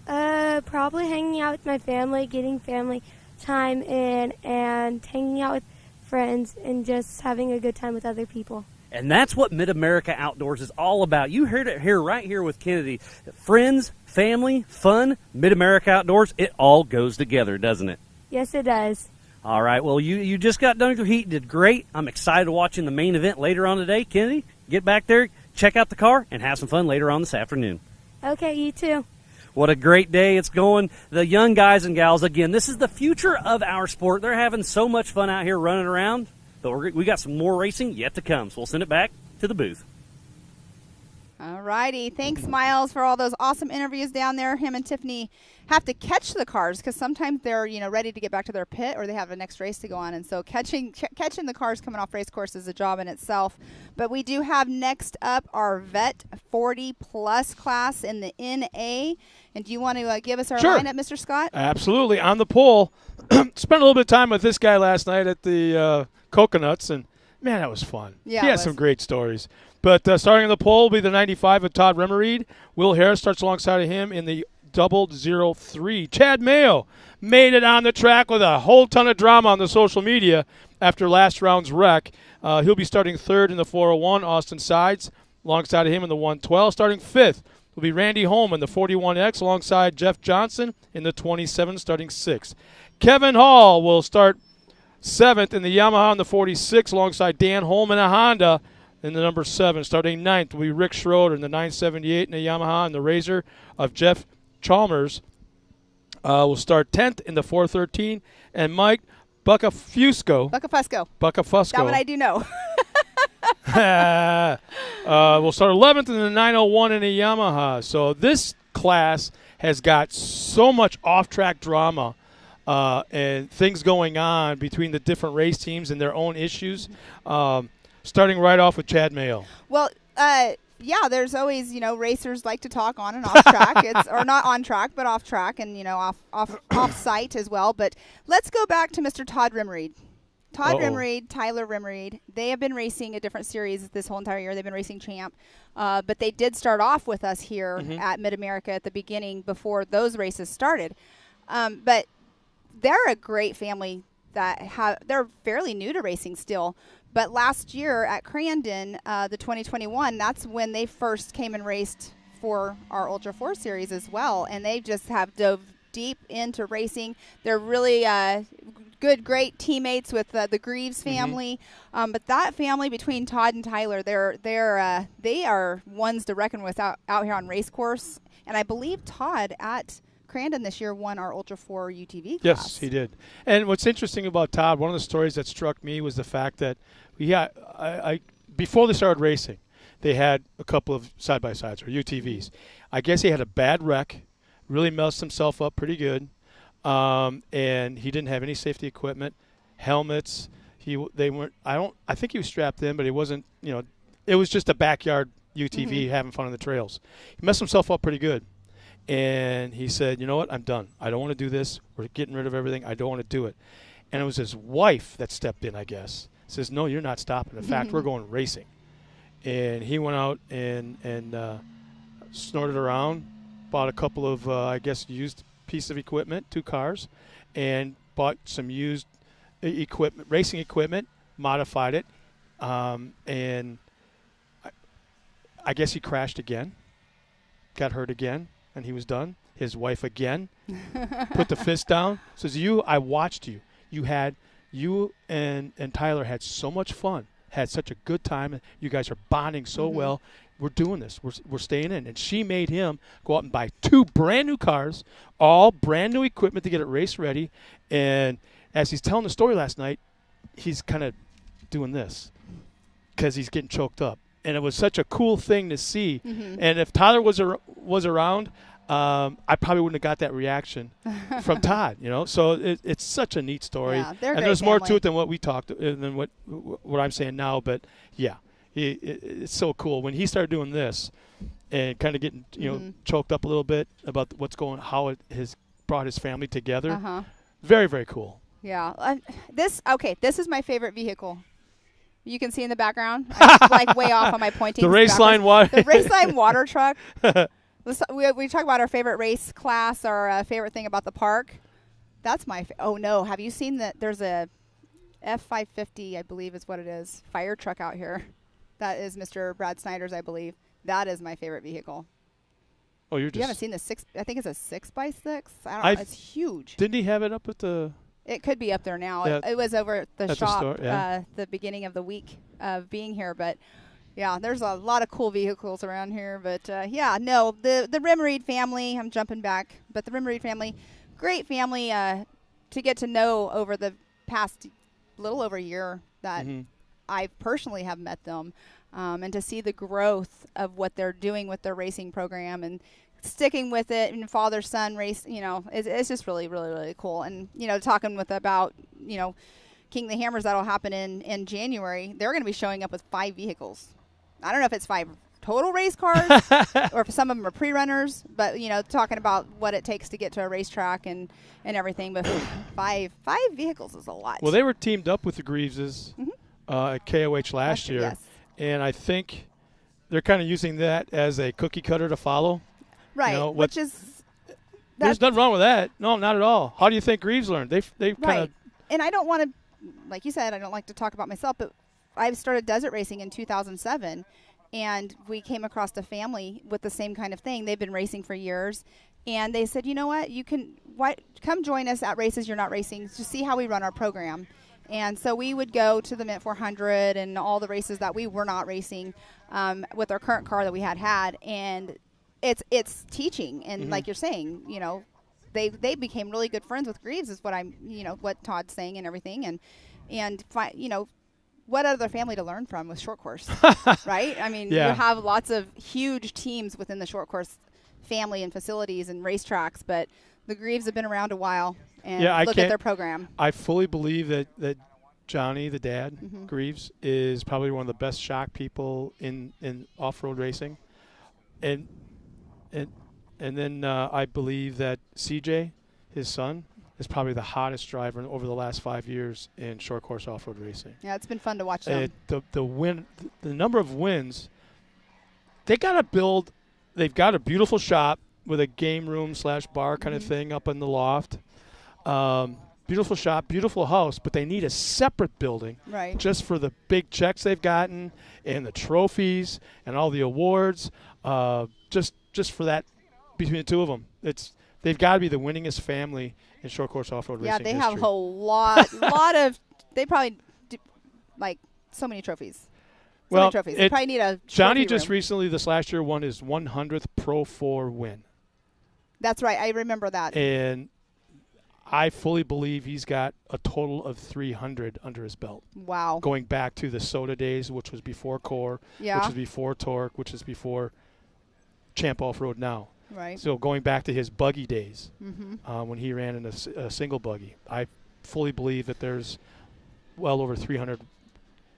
I: Probably hanging out with my family, getting family time in, and hanging out with friends and just having a good time with other people.
H: And that's what Mid-America Outdoors is all about. You heard it here, right here with Kennedy. Friends, family, fun, Mid-America Outdoors, it all goes together, doesn't it?
I: Yes, it does.
H: All right, well, you just got done with your heat, did great. I'm excited watching the main event later on today. Kennedy, get back there, check out the car, and have some fun later on this afternoon.
I: Okay, you too.
H: What a great day it's going. The young guys and gals, again, this is the future of our sport. They're having so much fun out here running around, but we got some more racing yet to come, so we'll send it back to the booth.
A: All righty. Thanks, Miles, for all those awesome interviews down there. Him and Tiffany have to catch the cars because sometimes they're ready to get back to their pit or they have a next race to go on. And so catching the cars coming off race course is a job in itself. But we do have next up our Vet 40-plus class in the NA. And do you want to give us our lineup, Mr. Scott?
C: Absolutely. On the pole, spent a little bit of time with this guy last night at the Coconuts, and, man, that was fun.
A: Yeah,
C: he has some great stories. But starting on the pole will be the 95 of Todd Remereed. Will Harris starts alongside of him in the 003. Chad Mayo made it on the track with a whole ton of drama on the social media after last round's wreck. He'll be starting third in the 401. Austin Sides alongside of him in the 112. Starting fifth will be Randy Holman, the 41X, alongside Jeff Johnson in the 27, starting sixth. Kevin Hall will start seventh in the Yamaha in the 46, alongside Dan Holman, a Honda, in the number 7. Starting ninth will be Rick Schroeder in the 978 in the Yamaha, and the Razor of Jeff Chalmers will start 10th in the 413, and Mike Buccafusco.
A: That one I do know.
C: We'll start 11th in the 901 in the Yamaha. So this class has got so much off-track drama and things going on between the different race teams and their own issues. Starting right off with Chad Mayo.
A: Well, yeah, there's always, racers like to talk on and off track. Or not on track, but off track and, off site as well. But let's go back to Mr. Todd Remereed. Remereed, Tyler Remereed, they have been racing a different series this whole entire year. They've been racing Champ. But they did start off with us here at Mid-America at the beginning before those races started. But they're a great family they're fairly new to racing still. But last year at Crandon, the 2021, that's when they first came and raced for our Ultra 4 series as well. And they just have dove deep into racing. They're really great teammates with the Greaves family. But that family between Todd and Tyler, they are ones to reckon with out here on race course. And I believe Todd at Crandon this year won our Ultra 4 UTV class.
C: Yes, he did. And what's interesting about Todd, one of the stories that struck me was the fact that before they started racing, they had a couple of side-by-sides or UTVs. I guess he had a bad wreck, really messed himself up pretty good, and he didn't have any safety equipment, helmets. I think he was strapped in, but he wasn't. It was just a backyard UTV having fun on the trails. He messed himself up pretty good. And he said, you know what, I'm done. I don't want to do this. We're getting rid of everything. I don't want to do it. And it was his wife that stepped in, I guess. Says, no, you're not stopping. In fact, we're going racing. And he went out and snorted around, bought a couple of, used piece of equipment, 2 cars, and bought some used equipment, racing equipment, modified it. And I guess he crashed again, got hurt again. And he was done. His wife again put the fist down. Says, I watched you. You and Tyler had so much fun, had such a good time. You guys are bonding so well. We're doing this. We're staying in. And she made him go out and buy 2 brand new cars, all brand new equipment to get it race ready. And as he's telling the story last night, he's kind of doing this because he's getting choked up. And it was such a cool thing to see. And if Tyler was around, I probably wouldn't have got that reaction from Todd. So it's such a neat story,
A: Yeah, they're a
C: and
A: great
C: there's more to
A: family.
C: it than what we talked than what I'm saying now. But yeah, it's so cool when he started doing this and kind of getting choked up a little bit about how it has brought his family together.
A: Uh-huh.
C: Very, very cool.
A: Yeah. This is my favorite vehicle. You can see in the background. I'm like way off on my pointing.
C: The Raceline water.
A: The Raceline water truck. We talk about our favorite race class, our favorite thing about the park. That's my. Oh no! Have you seen that? There's a F550, I believe is what it is, fire truck out here. That is Mr. Brad Snyder's, I believe. That is my favorite vehicle.
C: Oh,
A: You haven't seen the 6? I think it's a 6x6. I don't know. It's huge.
C: Didn't he have it up at the?
A: It could be up there now.
C: Yeah.
A: It was over at the shop
C: store, yeah.
A: the beginning of the week of being here. But, yeah, there's a lot of cool vehicles around here. But, the Rimmereed family, I'm jumping back, but the Rimmereed family, great family to get to know over the past little over a year that I personally have met them, and to see the growth of what they're doing with their racing program and sticking with it, and father-son race, it's just really, really, really cool. And, talking about, King the Hammers, that'll happen in January. They're going to be showing up with 5 vehicles. I don't know if it's 5 total race cars or if some of them are pre-runners, but, talking about what it takes to get to a racetrack and everything. But 5 vehicles is a lot.
C: Well, they were teamed up with the Greaveses at KOH last year.
A: Yes.
C: And I think they're kind of using that as a cookie cutter to follow.
A: Right, which is...
C: There's nothing wrong with that. No, not at all. How do you think Greaves learned? They kind of...
A: Right. And I don't want to, like you said, I don't like to talk about myself, but I started desert racing in 2007, and we came across a family with the same kind of thing. They've been racing for years, and they said, you know what, come join us at races you're not racing to see how we run our program. And so we would go to the Mint 400 and all the races that we were not racing with our current car that we had, and it's teaching. And like you're saying, they became really good friends with Greaves is what Todd's saying and everything. And what other family to learn from with short course, right? I mean, you have lots of huge teams within the short course family and facilities and racetracks, but the Greaves have been around a while. And look at their program.
C: I fully believe that Johnny, the dad, Greaves, is probably one of the best shock people in off-road racing. And then I believe that CJ, his son, is probably the hottest driver over the last 5 years in short course off-road racing.
A: Yeah, it's been fun to watch them.
C: The number of wins, they've got a beautiful shop with a game room / bar kind of thing up in the loft. Beautiful shop, beautiful house, but they need a separate building just for the big checks they've gotten and the trophies and all the awards. Just for that, between the two of them, they've got to be the winningest family in short course off-road racing.
A: Yeah, they
C: history.
A: have a lot of. They probably do, so many trophies. Many trophies. They probably need a.
C: Johnny just recently this last year won his 100th Pro 4 win.
A: That's right. I remember that.
C: And I fully believe he's got a total of 300 under his belt.
A: Wow.
C: Going back to the Soda days, which was before Core, which was before Torque, which is before Champ Off-Road now.
A: Right.
C: So going back to his buggy days, when he ran in a single buggy, I fully believe that there's well over 300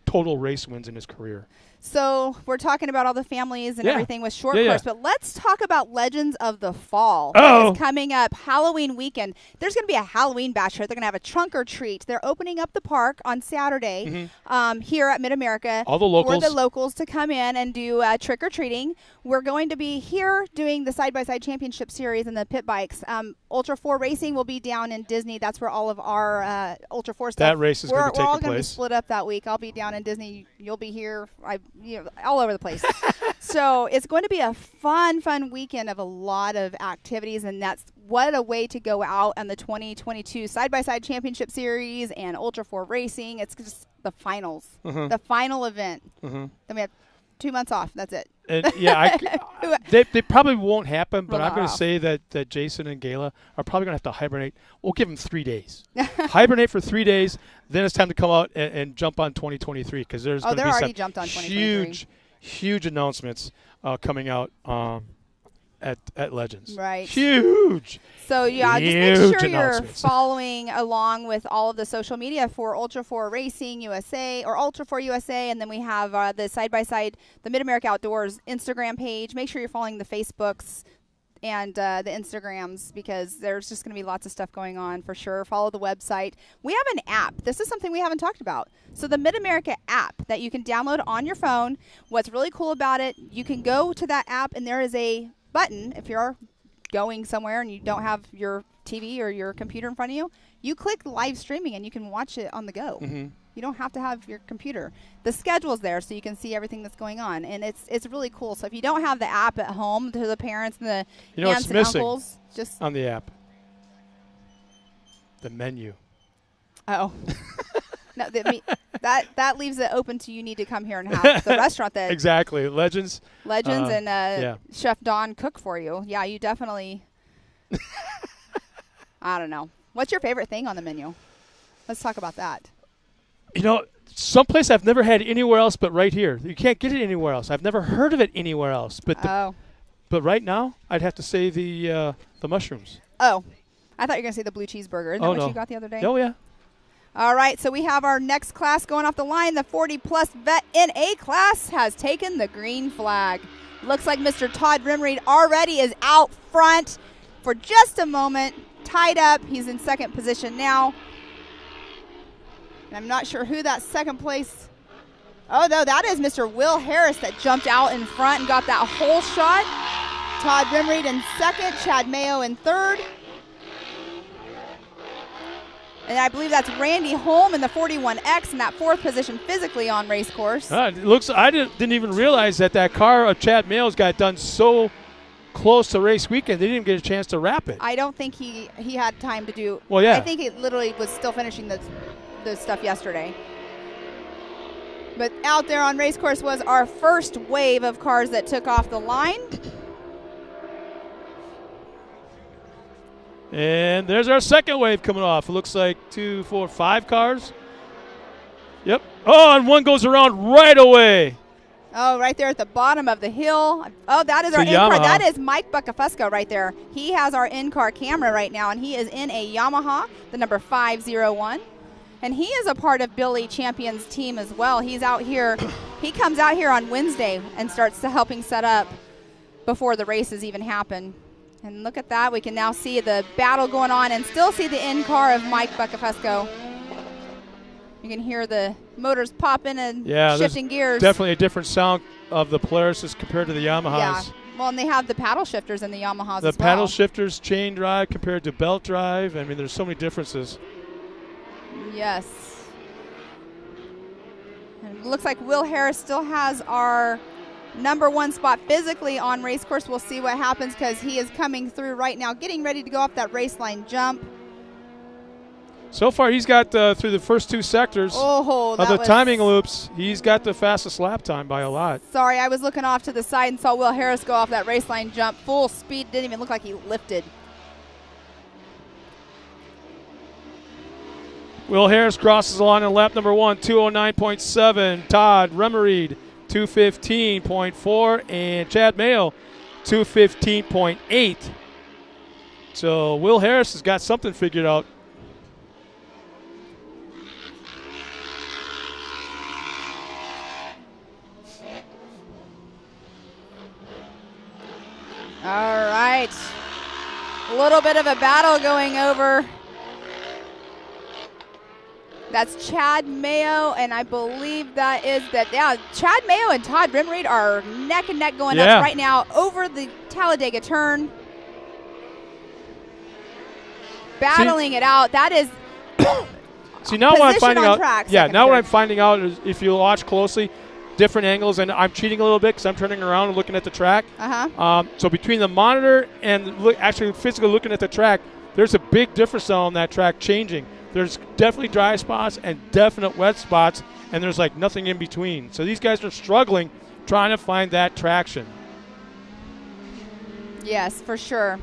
C: total race wins in his career.
A: So we're talking about all the families and everything with short course, but let's talk about Legends of the Fall.
C: Oh,
A: it's coming up Halloween weekend. There's going to be a Halloween bash here. They're going to have a trunk or treat. They're opening up the park on Saturday here at Mid-America.
C: All the locals.
A: For the locals to come in and do trick or treating. We're going to be here doing the side-by-side championship series and the pit bikes. Ultra 4 Racing will be down in Disney. That's where all of our Ultra 4 stuff.
C: That race is going to take place.
A: We're all going to be split up that week. I'll be down in Disney. You'll be here. All over the place. So it's going to be a fun weekend of a lot of activities, and that's what a way to go out on the 2022 Side-by-Side Championship Series and Ultra 4 Racing. It's just the finals, the final event. Then we have 2 months off. That's it.
C: And they probably won't happen, but I'm going to say that Jason and Gayla are probably going to have to hibernate. We'll give them 3 days. Hibernate for 3 days, then it's time to come out and jump on 2023 because there's going to be
A: already jumped on 2023.
C: huge announcements coming out. at Legends.
A: Right.
C: Huge.
A: So yeah, just
C: Huge
A: make sure you're
C: announcements.
A: following along with all of the social media for Ultra 4 Racing USA or Ultra 4 USA, and then we have the side-by-side, the Mid-America Outdoors Instagram page. Make sure you're following the Facebooks and the Instagrams, because there's just going to be lots of stuff going on for sure. Follow the website. We have an app. This is something we haven't talked about. So the Mid-America app that you can download on your phone. What's really cool about it, you can go to that app and there is a button. If you're going somewhere and you don't have your TV or your computer in front of you, you click live streaming and you can watch it on the go.
C: Mm-hmm.
A: You don't have to have your computer. The schedule's there so you can see everything that's going on, and it's really cool. So if you don't have the app at home, to the parents and the aunts and uncles, just
C: on the app, the menu.
A: Oh. No, that leaves it open to you need to come here and have the restaurant that
C: exactly Legends
A: and
C: yeah.
A: Chef Don cook for you. Yeah, you definitely. I don't know. What's your favorite thing on the menu? Let's talk about that.
C: You know, someplace I've never had anywhere else but right here. You can't get it anywhere else. I've never heard of it anywhere else. But but right now, I'd have to say the mushrooms.
A: Oh, I thought you were going to say the blue cheeseburger. Isn't that what you got the other day?
C: Oh, yeah.
A: All right, so we have our next class going off the line. The 40-plus vet NA class has taken the green flag. Looks like Mr. Todd Rimreed already is out front for just a moment, tied up. He's in second position now. And I'm not sure who that second place. Oh, no, that is Mr. Will Harris that jumped out in front and got that whole shot. Todd Rimreed in second, Chad Mayo in third. And I believe that's Randy Holm in the 41X in that fourth position physically on race course.
C: It looks. I didn't even realize that car of Chad Mayo's got done so close to race weekend. They didn't get a chance to wrap it.
A: I don't think he had time to do.
C: Well, yeah.
A: I think he literally was still finishing the stuff yesterday. But out there on race course was our first wave of cars that took off the line.
C: And there's our second wave coming off. It looks like 2, 4, 5 cars. Yep. Oh, and one goes around right away.
A: Oh, right there at the bottom of the hill. Oh, that is our in-car. That is Mike Buccafusco right there. He has our in-car camera right now, and he is in a Yamaha, the number 501. And he is a part of Billy Champion's team as well. He's out here. He comes out here on Wednesday and starts helping set up before the races even happen. And look at that. We can now see the battle going on and still see the in-car of Mike Buccafusco. You can hear the motors popping and shifting gears.
C: Definitely a different sound of the Polaris compared to the Yamahas.
A: Yeah. Well, and they have the paddle shifters in the Yamahas as well.
C: The paddle shifters, chain drive compared to belt drive. I mean, there's so many differences.
A: Yes. And it looks like Will Harris still has our number one spot physically on race course. We'll see what happens because he is coming through right now, getting ready to go off that race line jump.
C: So far, he's got through the first two sectors of the timing loops, he's got the fastest lap time by a lot.
A: Sorry, I was looking off to the side and saw Will Harris go off that race line jump full speed. Didn't even look like he lifted.
C: Will Harris crosses the line on lap number 1, 209.7. Todd Rimreed, 215.4, and Chad Mayo, 215.8. So Will Harris has got something figured out.
A: All right. A little bit of a battle going over. That's Chad Mayo, and I believe that is that. Yeah, Chad Mayo and Todd Rimreed are neck and neck going up right now over the Talladega turn. Battling it out. That is.
C: See, now what I'm finding out.
A: Track,
C: now what I'm finding out is if you watch closely, different angles, and I'm cheating a little bit because I'm turning around and looking at the track. So between the monitor and actually physically looking at the track, there's a big difference on that track changing. There's definitely dry spots and definite wet spots, and there's like nothing in between. So these guys are struggling trying to find that traction.
A: Yes, for sure.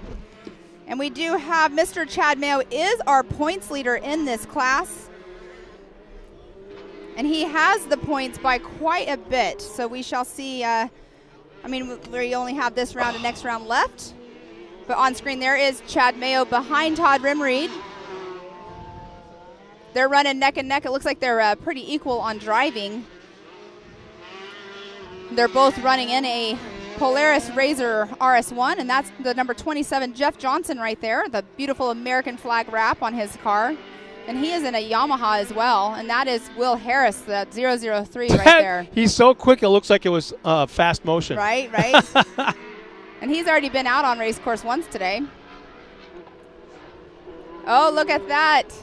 A: And we do have Mr. Chad Mayo is our points leader in this class. And he has the points by quite a bit. So we shall see I mean, where you only have this round and next round left. But on screen there is Chad Mayo behind Todd Rimreed. They're running neck and neck. It looks like they're pretty equal on driving. They're both running in a Polaris Razor RS1, and that's the number 27 Jeff Johnson right there, the beautiful American flag wrap on his car. And he is in a Yamaha as well, and that is Will Harris, that 003 right there.
C: He's so quick it looks like it was fast motion.
A: Right. And he's already been out on race course once today. Oh, look at that.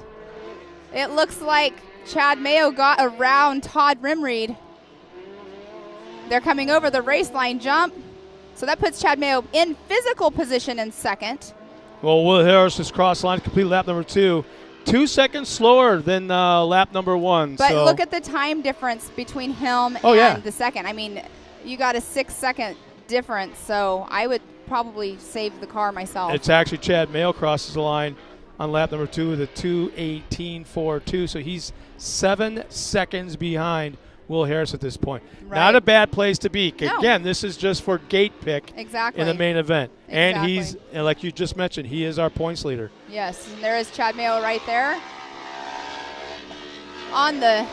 A: It looks like Chad Mayo got around Todd Rimreed. They're coming over the race line jump. So that puts Chad Mayo in physical position in second.
C: Well, Will Harris has crossed line to complete lap number 2. 2 seconds slower than lap number 1.
A: But
C: so.
A: Look at the time difference between him and the second. I mean, you got a 6-second difference, so I would probably save the car myself.
C: It's actually Chad Mayo crosses the line on lap number 2 with a 2:18.42, so he's 7 seconds behind Will Harris at this point. Right. Not a bad place to be. No. Again, this is just for gate pick in the main event. Exactly. And he's, like you just mentioned, he is our points leader.
A: Yes, and there is Chad Mayo right there. On the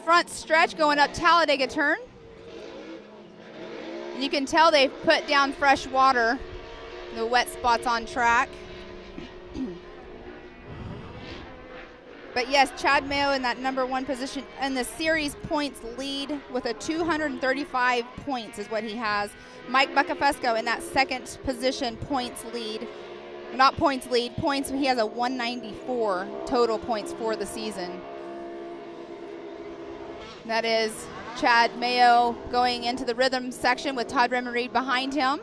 A: front stretch going up Talladega turn. And you can tell they've put down fresh water, the wet spots on track. But yes, Chad Mayo in that number 1 position in the series points lead with a 235 points is what he has. Mike Buckafesco in that second position points lead. Not points lead, points. He has a 194 total points for the season. That is Chad Mayo going into the rhythm section with Todd Rimreed behind him.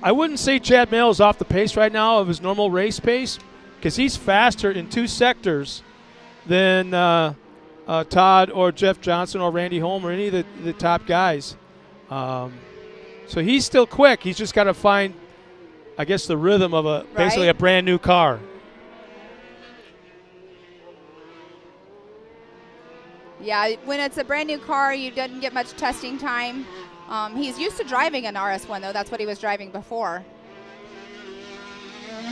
C: I wouldn't say Chad Mayo is off the pace right now of his normal race pace because he's faster in 2 sectors than Todd or Jeff Johnson or Randy Holm or any of the top guys. So he's still quick. He's just got to find, I guess, the rhythm of basically a brand new car.
A: Yeah, when it's a brand new car, you didn't get much testing time. He's used to driving an RS1, though. That's what he was driving before.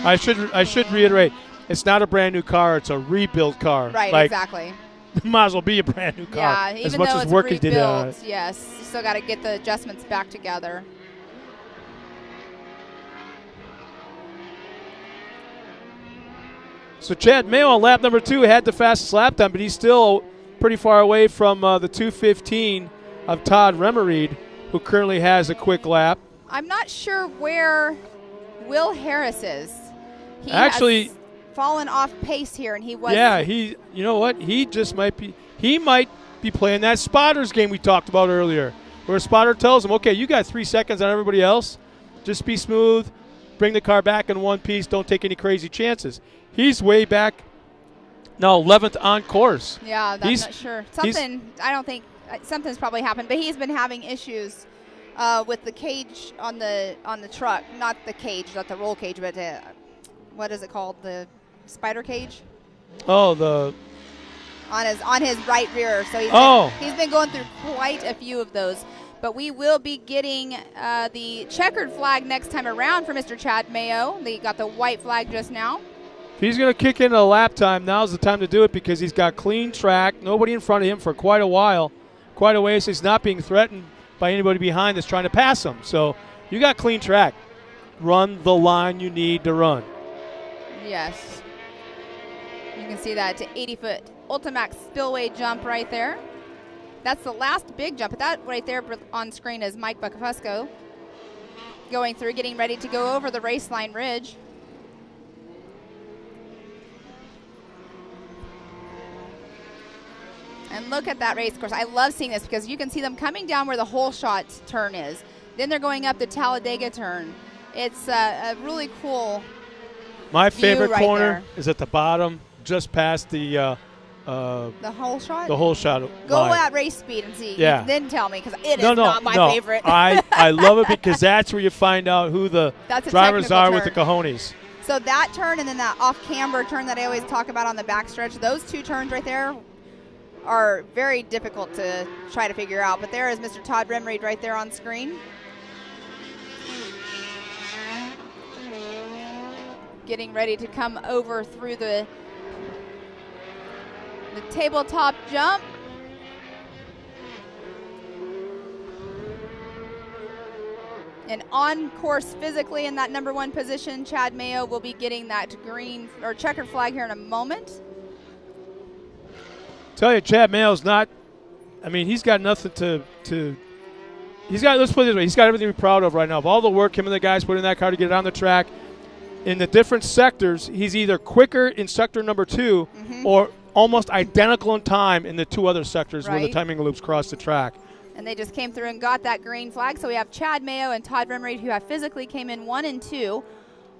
C: I should reiterate, it's not a brand new car. It's a rebuild car.
A: Right, exactly.
C: It might as well be a brand new car.
A: Yeah, even
C: as much
A: though
C: as
A: it's
C: work
A: rebuilt,
C: he did on it.
A: yes. You still got to get the adjustments back together.
C: So Chad Mayo on lap number 2 had the fastest lap time, but he's still pretty far away from the 2:15 of Todd Rimreed, who currently has a quick lap.
A: I'm not sure where Will Harris is. He
C: actually
A: has fallen off pace here, and he was.
C: Yeah, you know what? He just might be. He might be playing that spotters game we talked about earlier, where a spotter tells him, "Okay, you got 3 seconds on everybody else. Just be smooth, bring the car back in one piece. Don't take any crazy chances." He's way back. No, 11th on course.
A: Yeah, I'm not sure. I don't think something's probably happened, but he's been having issues with the cage on the truck. Not the cage, not the roll cage, but what is it called? The spider cage?
C: Oh,
A: on his right rear. So he's been going through quite a few of those. But we will be getting the checkered flag next time around for Mr. Chad Mayo. They got the white flag just now.
C: If he's going to kick into a lap time, now's the time to do it because he's got clean track, nobody in front of him for quite a while, quite a ways. He's not being threatened by anybody behind that's trying to pass him. So you got clean track. Run the line you need to run.
A: Yes. You can see that 80-foot Ultimax Spillway jump right there. That's the last big jump. But that right there on screen is Mike Buckafesco going through, getting ready to go over the race line ridge. And look at that race course. I love seeing this because you can see them coming down where the whole shot turn is. Then they're going up the Talladega turn. It's a really cool
C: My favorite
A: right
C: corner
A: there.
C: is at the bottom, just past the
A: whole shot?
C: The whole shot.
A: Go
C: line.
A: at race speed and see.
C: Yeah.
A: Then tell me because it is not my favorite.
C: I love it because that's where you find out who the drivers are with the cojones.
A: So that turn and then that off-camber turn that I always talk about on the backstretch, those 2 turns right there are very difficult to try to figure out. But there is Mr. Todd Remreed right there on screen. Getting ready to come over through the tabletop jump. And on course physically in that number 1 position, Chad Mayo will be getting that green or checkered flag here in a moment.
C: Tell you, Chad Mayo's not. I mean, he's got nothing to. He's got. Let's put it this way: he's got everything to be proud of right now. Of all the work him and the guys put in that car to get it on the track, in the different sectors, he's either quicker in sector number 2 or almost identical in time in the 2 other sectors where the timing loops cross the track.
A: And they just came through and got that green flag. So we have Chad Mayo and Todd Remreed, who have physically came in 1 and 2.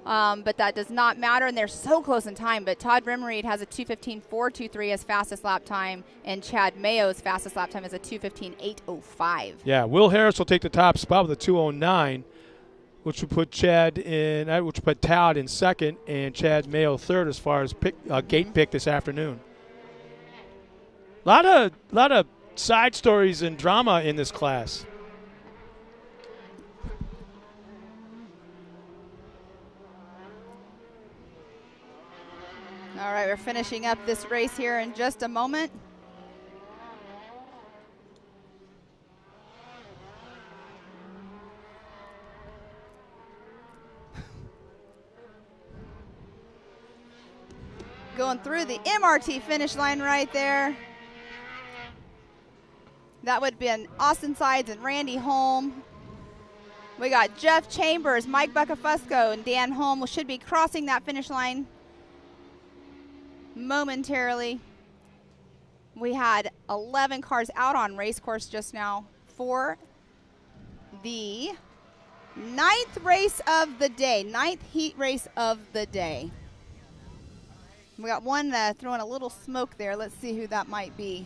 A: But that does not matter, and they're so close in time. But Todd Remreed has a 2:15.423 as fastest lap time, and Chad Mayo's fastest lap time is a 2:15.805.
C: Yeah, Will Harris will take the top spot with a 2:09, which would put Todd in second, and Chad Mayo third as far as gate pick this afternoon. Lot of side stories and drama in this class.
A: All right, we're finishing up this race here in just a moment. Going through the MRT finish line right there. That would have been Austin Sides and Randy Holm. We got Jeff Chambers, Mike Buckafusco, and Dan Holm should be crossing that finish line momentarily. We had 11 cars out on race course just now for the 9th race of the day, 9th heat race of the day. We got one throwing a little smoke there. Let's see who that might be.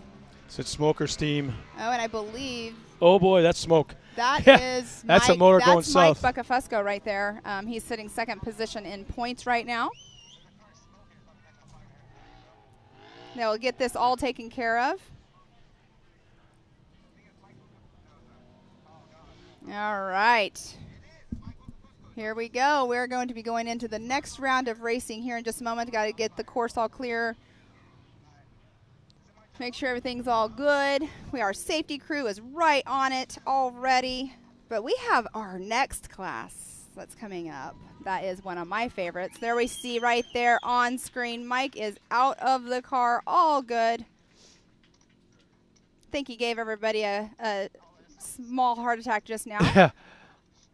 C: It's smoke or steam.
A: Oh, and I believe.
C: Oh boy, that's smoke.
A: That
C: is
A: Mike,
C: that's a motor going south.
A: Mike Buckafusco right there. He's sitting 2nd position in points right now. They'll get this all taken care of. All right. Here we go. We're going to be going into the next round of racing here in just a moment. Got to get the course all clear. Make sure everything's all good. Our safety crew is right on it already. But we have our next class that's coming up. That is one of my favorites. There we see right there on screen, Mike is out of the car, all good. I think he gave everybody a small heart attack just now.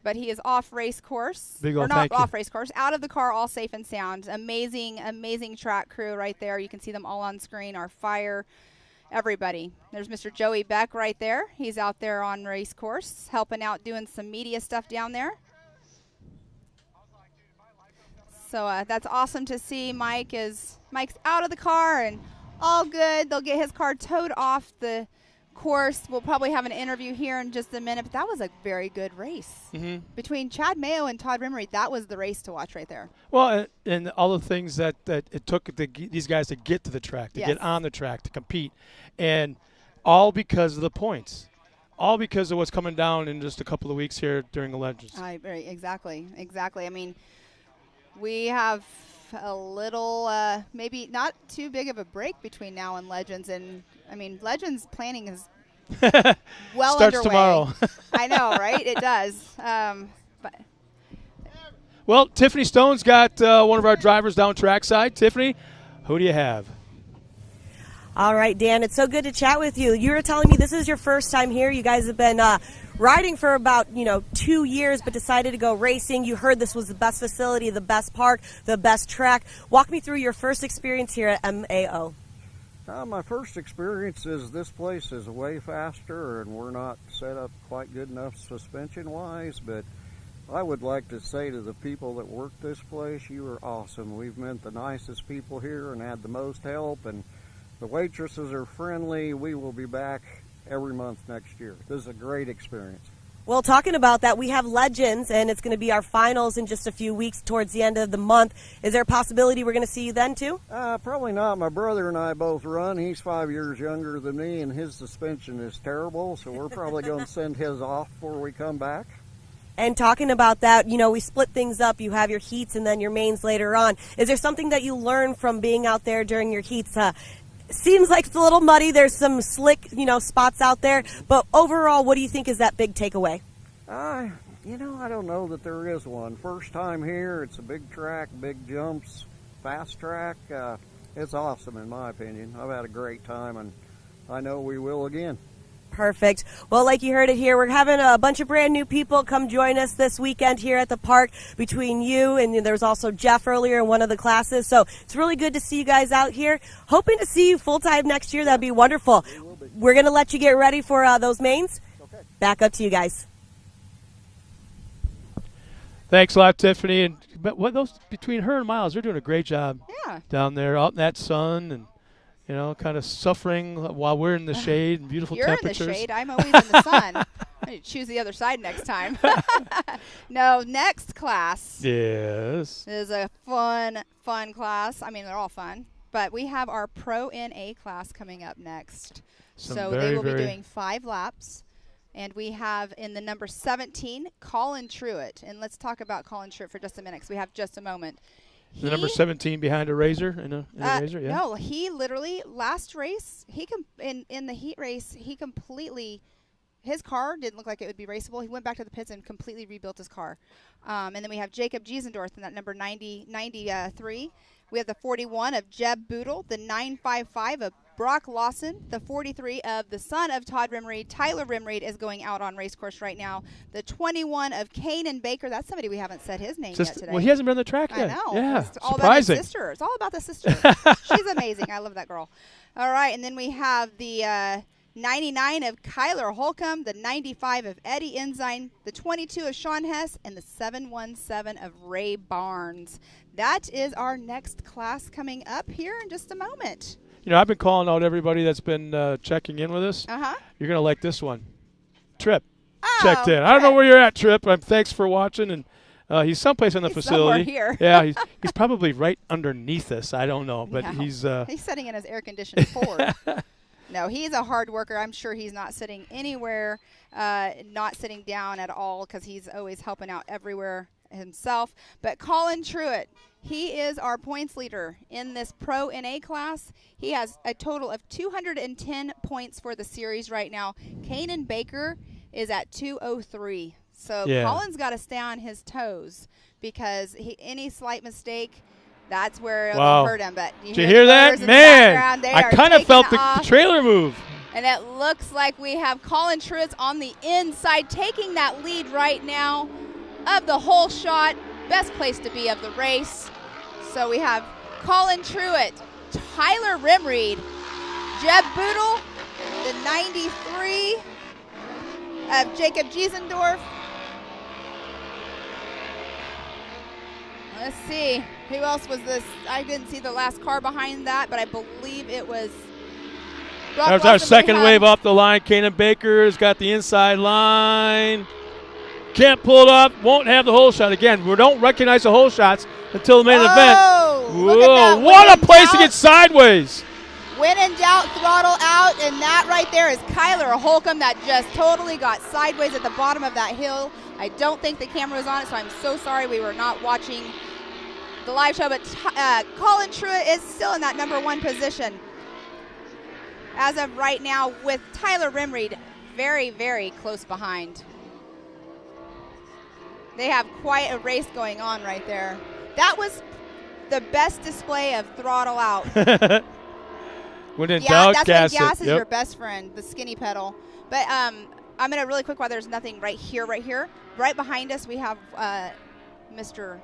A: But he is off race course. Or not off race course, out of the car, all safe and sound. Amazing, amazing track crew right there. You can see them all on screen, our fire, everybody. There's Mr. Joey Beck right there. He's out there on race course, helping out, doing some media stuff down there. So that's awesome to see. Mike's out of the car and all good. They'll get his car towed off the course. We'll probably have an interview here in just a minute, but that was a very good race. Between Chad Mayo and Todd Remreed, that was the race to watch right there.
C: Well, and all the things that it took these guys to get to the track, to get on the track, to compete, and all because of the points. All because of what's coming down in just a couple of weeks here during the Legends.
A: Exactly. I mean, we have a little, maybe not too big of a break between now and Legends. And, I mean, Legends planning is well
C: Starts
A: underway.
C: tomorrow.
A: I know, right? It does.
C: Well, Tiffany Stone's got one of our drivers down trackside. Tiffany, who do you have?
E: All right, Dan, it's so good to chat with you. You were telling me this is your first time here. You guys have been riding for about 2 years, but decided to go racing. You heard this was the best facility, the best park, the best track. Walk me through your first experience here at MAO.
K: My first experience is this place is way faster, and we're not set up quite good enough suspension-wise, but I would like to say to the people that work this place, you are awesome. We've met the nicest people here and had the most help, and the waitresses are friendly. We will be back every month next year. This is a great experience.
E: Well, talking about that, we have Legends, and it's going to be our finals in just a few weeks towards the end of the month. Is there a possibility we're going to see you then, too?
K: Probably not. My brother and I both run. He's 5 years younger than me, and his suspension is terrible, so we're probably going to send his off before we come back.
E: And talking about that, you know, we split things up. You have your heats and then your mains later on. Is there something that you learned from being out there during your heats? Seems like it's a little muddy. There's some slick, spots out there. But overall, what do you think is that big takeaway?
K: I don't know that there is one. First time here, it's a big track, big jumps, fast track. It's awesome in my opinion. I've had a great time, and I know we will again.
E: Perfect. Well, like you heard it here, we're having a bunch of brand new people come join us this weekend here at the park between you and there was also Jeff earlier in one of the classes. So it's really good to see you guys out here. Hoping to see you full-time next year. That'd be wonderful. We're going to let you get ready for those mains. Okay. Back up to you guys.
C: Thanks a lot, Tiffany. And but those between her and Miles, they're doing a great job.
A: Yeah.
C: Down there, out in that sun, and kind of suffering while we're in the shade and beautiful temperatures.
A: You're in the shade. I'm always in the sun. I need to choose the other side next time. No, next class.
C: Yes.
A: Is a fun class. I mean, they're all fun. But we have our Pro NA class coming up next. So they will be doing 5 laps. And we have in the number 17, Colin Truitt. And let's talk about Colin Truitt for just a minute because we have just a moment.
C: The number 17 behind a razor in a razor, yeah.
A: No, he literally last race, in the heat race, he completely his car didn't look like it would be raceable. He went back to the pits and completely rebuilt his car. And then we have Jacob Giesendorf in that number 93. We have the 41 of Jeb Boodle, the 955 of Brock Lawson, the 43 of the son of Todd Rimreed. Tyler Rimreed is going out on race course right now. The 21 of Kanan Baker. That's somebody we haven't said his name yet today.
C: Well, he hasn't been on the track yet.
A: I know.
C: Yeah,
A: it's all
C: surprising.
A: about his sister. It's all about the sister. She's amazing. I love that girl. All right, and then we have the 99 of Kyler Holcomb, the 95 of Eddie Ensign, the 22 of Sean Hess, and the 717 of Ray Barnes. That is our next class coming up here in just a moment.
C: I've been calling out everybody that's been checking in with us.
A: Uh-huh.
C: You're going to like this one. Trip
A: Trip.
C: checked in. I don't know where you're at, Trip. Thanks for watching. And he's someplace in the facility.
A: Here.
C: Yeah, he's probably right underneath us. I don't know, but he's
A: sitting in his air-conditioned Ford. No, he's a hard worker. I'm sure he's not sitting anywhere, not sitting down at all because he's always helping out everywhere himself. But Colin Truitt, he is our points leader in this Pro NA class. He has a total of 210 points for the series right now. Kanan Baker is at 203. So Colin's got to stay on his toes because any slight mistake, that's where it'll hurt him. But
C: did you hear that? Man, I kind of felt the trailer move.
A: And it looks like we have Colin Truitt on the inside taking that lead right now of the whole shot. Best place to be of the race. So we have Colin Truitt, Tyler Rimreed, Jeb Boodle, the 93 of Jacob Giesendorf. Let's see. Who else was this? I didn't see the last car behind that, but I believe it was Brock
C: That was our second wave off the line. Kanan Baker's got the inside line. Can't pull it up. Won't have the hole shot. Again, we don't recognize the hole shots until the main event. Whoa, what a place to get sideways.
A: When in doubt, throttle out, and that right there is Kyler Holcomb that just totally got sideways at the bottom of that hill. I don't think the camera was on it, so I'm so sorry we were not watching the live show, but Colin Truitt is still in that number 1 position as of right now with Tyler Rimreed very, very close behind. They have quite a race going on right there. That was the best display of throttle out.
C: When in doubt,
A: that's
C: gas
A: when gas
C: it.
A: is your best friend, the skinny pedal. But I'm going to really quick while there's nothing right here. Right behind us, we have Mr.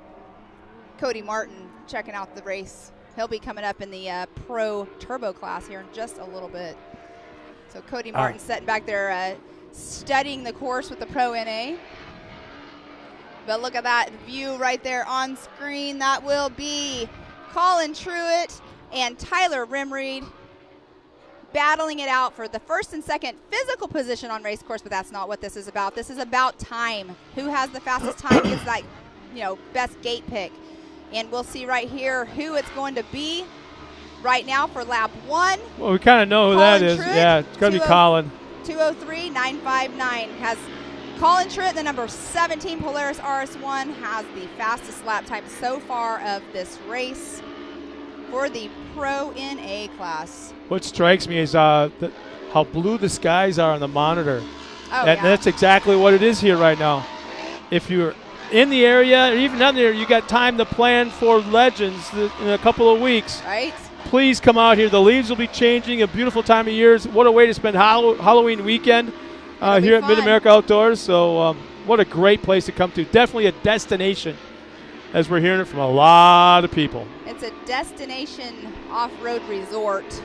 A: Cody Martin checking out the race. He'll be coming up in the Pro Turbo class here in just a little bit. So Cody Martin sitting back there studying the course with the Pro NA. But look at that view right there on screen. That will be Colin Truitt and Tyler Rimreed battling it out for the first and second physical position on race course, but that's not what this is about. This is about time. Who has the fastest time gets that, best gate pick. And we'll see right here who it's going to be right now for lap 1.
C: Well, we kind of know who that is.
A: Truitt,
C: Yeah, it's going to be Colin.
A: 2:03.959 has Colin Truitt, the number 17 Polaris RS1, has the fastest lap time so far of this race for the Pro in A class.
C: What strikes me is how blue the skies are on the monitor.
A: Oh,
C: and that's exactly what it is here right now. If you're in the area or even down there, you got time to plan for Legends in a couple of weeks.
A: Right.
C: Please come out here. The leaves will be changing. A beautiful time of year. What a way to spend Halloween weekend here at Mid-America Outdoors. So what a great place to come to. Definitely a destination, as we're hearing it from a lot of people.
A: It's a destination off-road resort.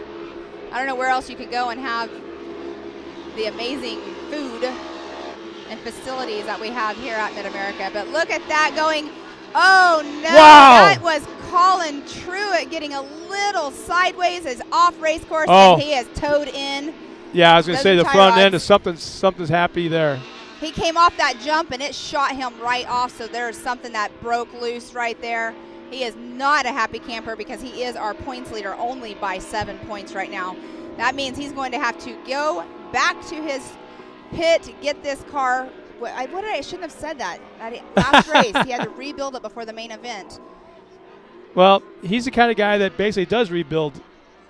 A: I don't know where else you could go and have the amazing food and facilities that we have here at Mid-America. But look at that going. Oh, no.
C: Wow.
A: That was Colin Truitt getting a little sideways as off race course,
C: Oh.
A: and he is towed in.
C: Yeah, I was going to say the
A: Those
C: front
A: tie
C: end
A: rods.
C: is something's happy there.
A: He came off that jump, and it shot him right off, so there's something that broke loose right there. He is not a happy camper because he is our points leader only by 7 points right now. That means he's going to have to go back to his pit, get this car. I shouldn't have said that. Last race, he had to rebuild it before the main event.
C: Well, he's the kind of guy that basically does rebuild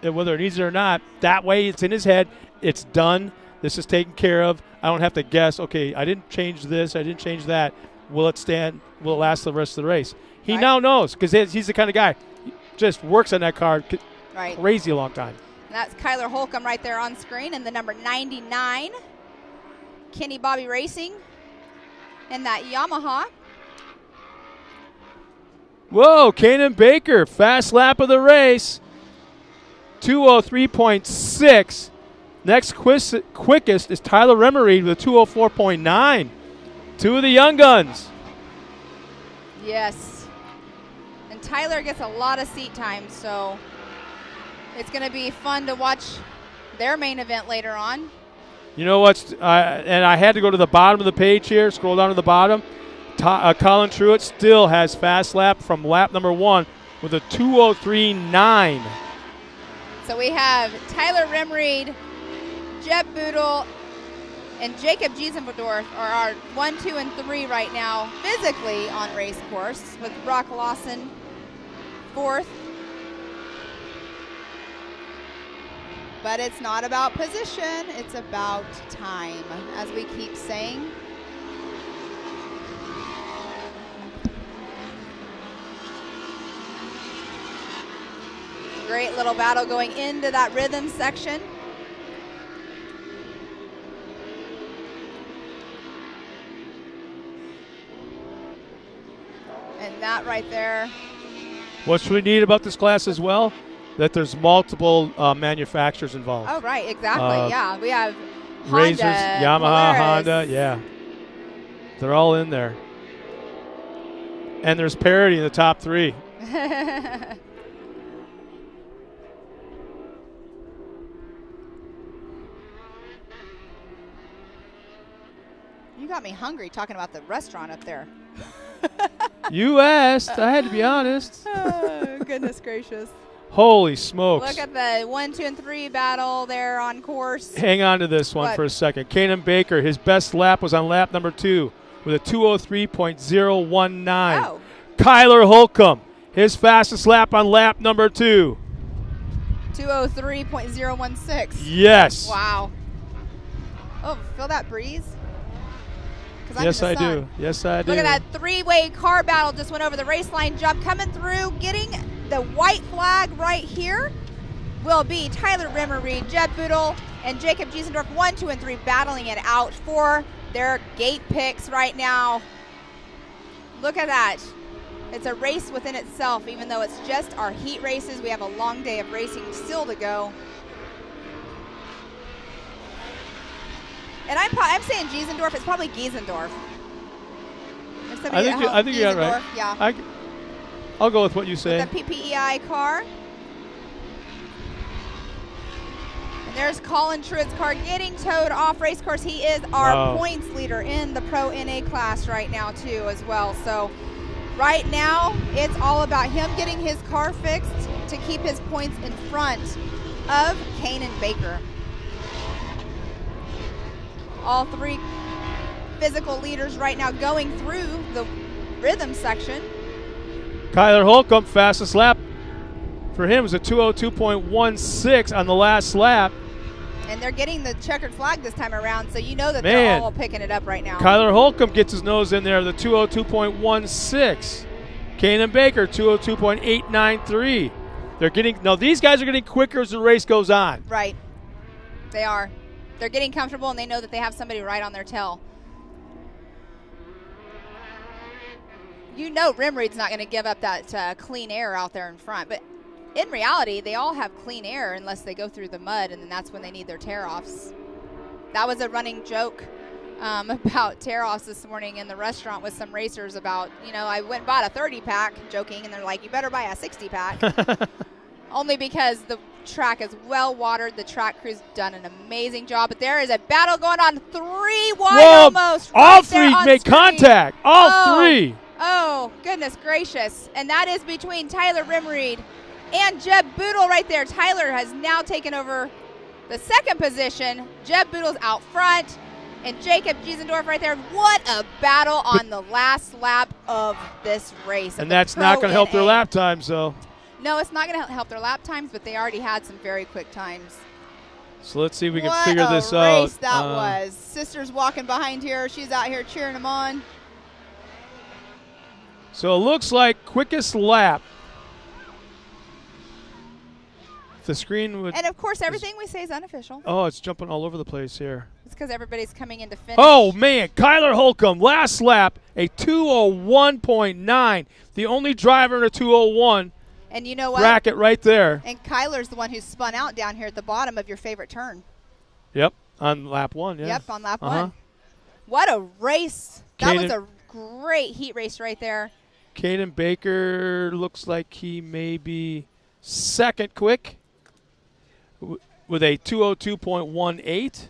C: it, whether it needs it or not. That way it's in his head. It's done. This is taken care of. I don't have to guess, okay, I didn't change this, I didn't change that. Will it stand? Will it last the rest of the race? He now knows because he's the kind of guy he just works on that car crazy long time.
A: And that's Kyler Holcomb right there on screen, and the number 99, Kenny Bobby Racing, and that Yamaha.
C: Whoa, Kanan Baker, fast lap of the race, 2:03.6. Next quickest is Tyler Remery with a 2:04.9. Two of the young guns.
A: Yes. And Tyler gets a lot of seat time, so it's going to be fun to watch their main event later on.
C: You know what's, and I had to go to the bottom of the page here, scroll down to the bottom. Colin Truitt still has fast lap from lap number 1 with a 2:03.9.
A: So we have Tyler Remery, Jeb Boodle, and Jacob Giesendorf are our 1, 2, and 3 right now physically on race course, with Brock Lawson 4th. But it's not about position, it's about time, as we keep saying. Great little battle going into that rhythm section. And that right there.
C: What's really neat about this class as well, that there's multiple manufacturers involved.
A: Oh, right, exactly, yeah. We have Honda,
C: Razors, Yamaha,
A: Polaris.
C: Honda, yeah. They're all in there. And there's parity in the top 3.
A: You got me hungry talking about the restaurant up there.
C: You asked. I had to be honest.
A: Oh, goodness gracious.
C: Holy smokes.
A: Look at the 1, 2, and 3 battle there on course.
C: Hang on to this one for a second. Kanan Baker, his best lap was on lap number 2 with a 2:03.019.
A: Oh.
C: Kyler Holcomb, his fastest lap on lap number 2.
A: 2:03.016.
C: Yes.
A: Wow. Oh, feel that breeze?
C: Yes, I do. Yes, I do.
A: Look at that 3-way car battle just went over the race line jump. Coming through, getting the white flag right here will be Tyler Remery, Jeb Boodle, and Jacob Giesendorf, 1, 2, and 3 battling it out for their gate picks right now. Look at that. It's a race within itself, even though it's just our heat races. We have a long day of racing still to go. And I'm saying Giesendorf. It's probably Giesendorf.
C: I think you got it right.
A: Yeah.
C: I'll go with what you say.
A: With the PPEI car. And There's Colin Truitt's car getting towed off race course. He is our points leader in the Pro NA class right now, too, as well. So right now, it's all about him getting his car fixed to keep his points in front of Kanan Baker. All three physical leaders right now going through the rhythm section.
C: Kyler Holcomb, fastest lap for him was a 202.16 on the last lap.
A: And they're getting the checkered flag this time around, so you know that they're all picking it up right now.
C: Kyler Holcomb gets his nose in there, the 202.16. Kanan Baker, 202.893. They're getting, now these guys are getting quicker as the race goes on.
A: Right. They are. They're getting comfortable, and they know that they have somebody right on their tail. You know Rimreed's not going to give up that clean air out there in front, but in reality, they all have clean air unless they go through the mud, and then that's when they need their tear-offs. That was a running joke about tear-offs this morning in the restaurant with some racers about, you know, I went and bought a 30-pack, joking, and they're like, you better buy a 60-pack. Only because the track is well-watered. The track crew's done an amazing job, but there is a battle going on. 3 wide almost.
C: All three made contact. All three.
A: Oh, goodness gracious. And that is between Tyler Rimreed and Jeb Boodle right there. Tyler has now taken over the second position. Jeb Boodle's out front. And Jacob Giesendorf right there. What a battle on the last lap of this race.
C: And that's not going to help their lap times, though.
A: No, it's not going to help their lap times, but they already had some very quick times.
C: So let's see if we can figure this out.
A: What a race that was. Sister's walking behind here. She's out here cheering them on.
C: So it looks like quickest lap. The screen would.
A: And of course, everything we say is unofficial.
C: Oh, it's jumping all over the place here.
A: It's because everybody's coming in to finish.
C: Oh, man. Kyler Holcomb, last lap, a 201.9. The only driver in a 201.
A: And you know what?
C: Bracket right there.
A: And Kyler's the one who spun out down here at the bottom of your favorite turn.
C: Yep, on lap 1, yeah.
A: Yep, on lap 1. What a race. That was a great heat race right there.
C: Kanan Baker looks like he may be second quick with a 202.18.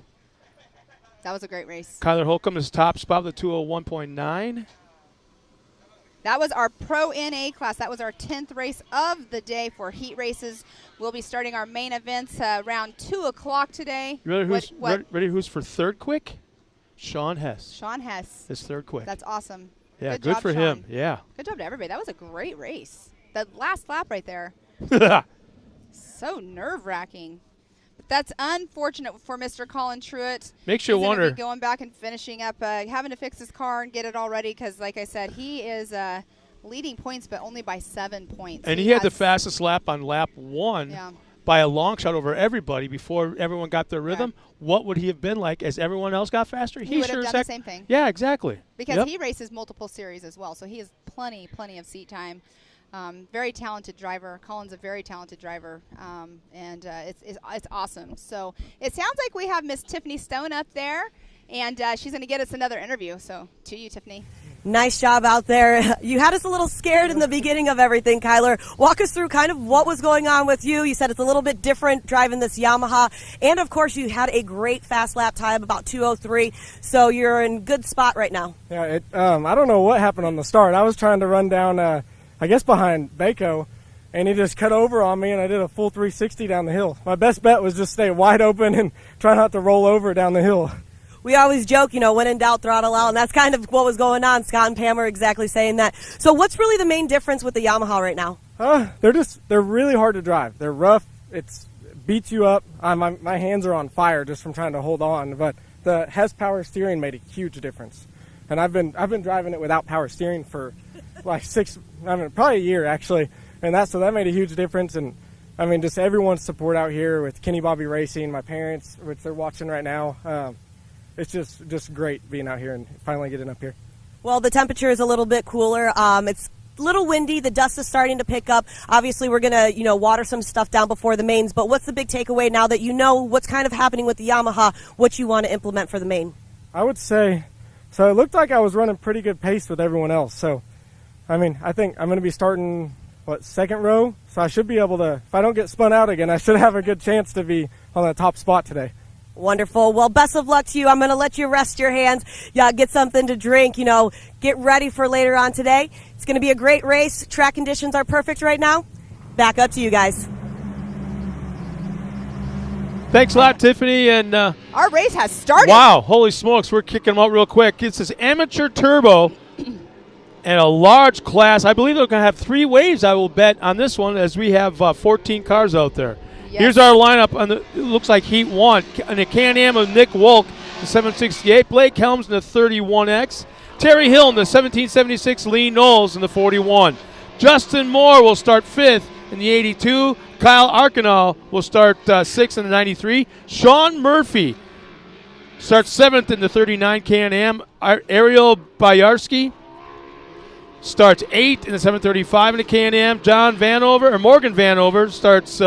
A: That was a great race.
C: Kyler Holcomb is top spot with a 201.9.
A: That was our Pro NA class. That was our 10th race of the day for heat races. We'll be starting our main events around 2 o'clock today.
C: You ready who's for third quick? Sean Hess.
A: Sean Hess.
C: Is third quick.
A: That's awesome.
C: Yeah, good for him. Yeah.
A: Good job to everybody. That was a great race. The last lap right there. So nerve-wracking. But that's unfortunate for Mr. Colin Truitt.
C: Makes you wonder.
A: He's going to be going back and finishing up, having to fix his car and get it all ready because, like I said, he is leading points, but only by 7 points.
C: And he had the fastest lap on lap 1 by a long shot over everybody before everyone got their rhythm. Yeah. What would he have been like as everyone else got faster?
A: He would have done the same thing.
C: Yeah, exactly.
A: Because he races multiple series as well, so he has plenty of seat time. Very talented driver. Colin's a very talented driver, and it's awesome. So it sounds like we have Miss Tiffany Stone up there, and she's going to get us another interview. So to you, Tiffany.
E: Nice job out there. You had us a little scared in the beginning of everything, Kyler. Walk us through kind of what was going on with you. You said it's a little bit different driving this Yamaha. And, of course, you had a great fast lap time, about 2:03. So you're in good spot right now.
L: Yeah, I don't know what happened on the start. I was trying to run down, I guess, behind Bako, and he just cut over on me, and I did a full 360 down the hill. My best bet was just stay wide open and try not to roll over down the hill.
E: We always joke, when in doubt, throttle out, and that's kind of what was going on. Scott and Pam are exactly saying that. So what's really the main difference with the Yamaha right now?
L: They're really hard to drive. They're rough. It beats you up. My hands are on fire just from trying to hold on, but the HEATS power steering made a huge difference. And I've been driving it without power steering for like probably a year actually, and so that made a huge difference. And just everyone's support out here with Kenny Bobby Racing, my parents, which they're watching right now. It's just great being out here and finally getting up here.
E: Well, the temperature is a little bit cooler. It's a little windy. The dust is starting to pick up. Obviously, we're going to, water some stuff down before the mains. But what's the big takeaway now that you know what's kind of happening with the Yamaha, what you want to implement for the main?
L: I would say, so it looked like I was running pretty good pace with everyone else. So, I think I'm going to be starting second row. So I should be able to, if I don't get spun out again, I should have a good chance to be on the top spot today.
E: Wonderful. Well, best of luck to you. I'm going to let you rest your hands. Yeah, get something to drink, get ready for later on today. It's going to be a great race. Track conditions are perfect right now. Back up to you guys.
C: Thanks a lot, Tiffany. And
A: our race has started.
C: Wow, holy smokes, we're kicking them out real quick. It's this amateur turbo and a large class. I believe they're going to have 3 waves, I will bet, on this one, as we have 14 cars out there. Yes. Here's our lineup. It looks like Heat 1. In the Can-Am of Nick Wolk, the 768. Blake Helms in the 31X. Terry Hill in the 1776. Lee Knowles in the 41. Justin Moore will start 5th in the 82. Kyle Arkenau will start 6th in the 93. Sean Murphy starts 7th in the 39 Can-Am. Ariel Bayarski starts 8th in the 735 in the Can-Am. Morgan Vanover starts...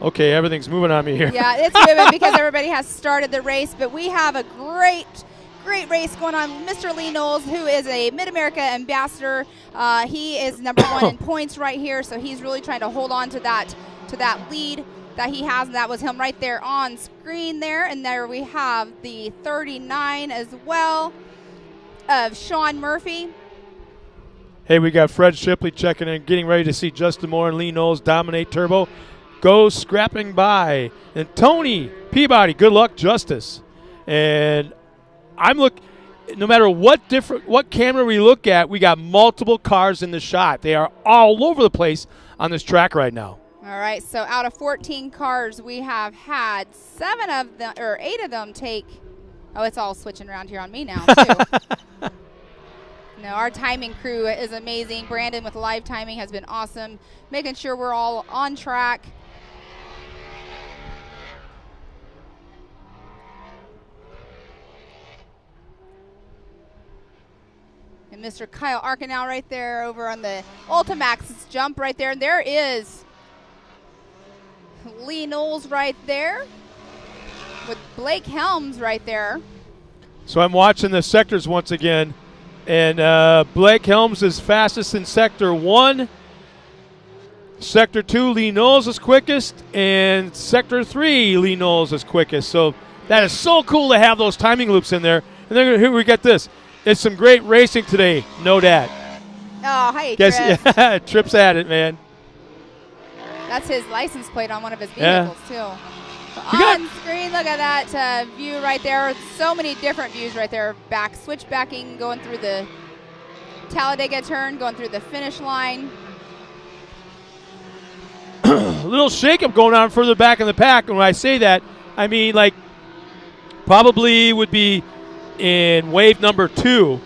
C: okay, everything's moving on me here.
A: Yeah, it's moving because everybody has started the race, but we have a great race going on. Mr. Lee Knowles, who is a Mid-America ambassador, he is number 1 in points right here, so he's really trying to hold on to that lead that he has, and that was him right there on screen there. And there we have the 39 as well of Sean Murphy.
C: Hey, we got Fred Shipley checking in, getting ready to see Justin Moore and Lee Knowles dominate turbo. Go scrapping by. And Tony Peabody, good luck, Justice. And no matter what camera we look at, we got multiple cars in the shot. They are all over the place on this track right now.
A: All right, so out of 14 cars, we have had 8 of them take. Oh, it's all switching around here on me now, too. No, our timing crew is amazing. Brandon with live timing has been awesome, making sure we're all on track. And Mr. Kyle Arkenau right there over on the Ultimax jump right there. And there is Lee Knowles right there with Blake Helms right there.
C: So I'm watching the sectors once again. And Blake Helms is fastest in Sector 1. Sector 2, Lee Knowles is quickest. And Sector 3, Lee Knowles is quickest. So that is so cool to have those timing loops in there. And then here we get this. It's some great racing today, no doubt.
A: Oh, hey, Trip.
C: Yeah, Trip's at it, man.
A: That's his license plate on one of his vehicles, too. On screen, look at that view right there. So many different views right there. Switch backing, going through the Talladega turn, going through the finish line.
C: A little shakeup going on further back in the pack. And when I say that, I mean, like, probably would be in wave number 2.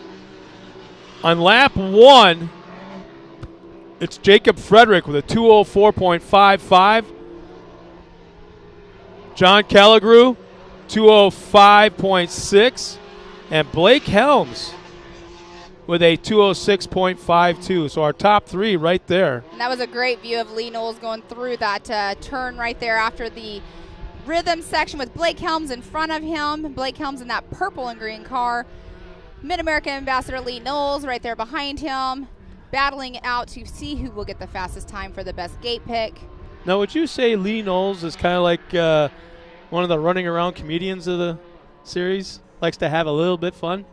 C: On lap 1, it's Jacob Frederick with a 204.55. John Calligrew, 205.6. And Blake Helms with a 206.52. So our top 3 right there.
A: And that was a great view of Lee Knowles going through that turn right there after the rhythm section with Blake Helms in front of him. Blake Helms in that purple and green car. Mid-America ambassador Lee Knowles right there behind him, battling out to see who will get the fastest time for the best gate pick.
C: Now, would you say Lee Knowles is kind of like one of the running around comedians of the series? Likes to have a little bit fun?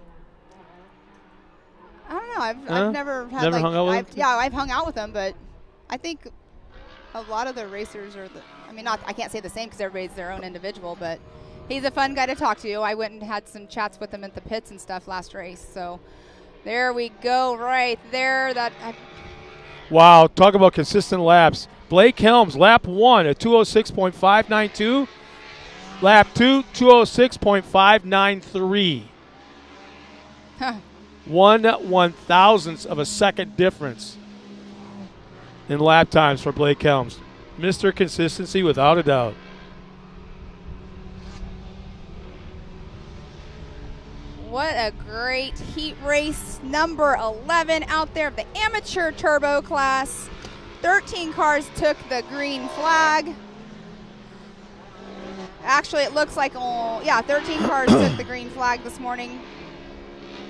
A: I don't know. I've never had
C: hung out with him?
A: Yeah, I've hung out with him, but I think a lot of the racers are I can't say the same because everybody's their own individual, but he's a fun guy to talk to. I went and had some chats with him at the pits and stuff last race. So there we go right there.
C: Wow, talk about consistent laps. Blake Helms, lap 1 at 206.592. Lap 2, 206.593. 1/1000th of a second difference in lap times for Blake Helms. Mr. Consistency without a doubt.
A: What a great heat race. Number 11 out there of the amateur turbo class. 13 cars took the green flag. Actually, it looks like 13 cars took the green flag this morning.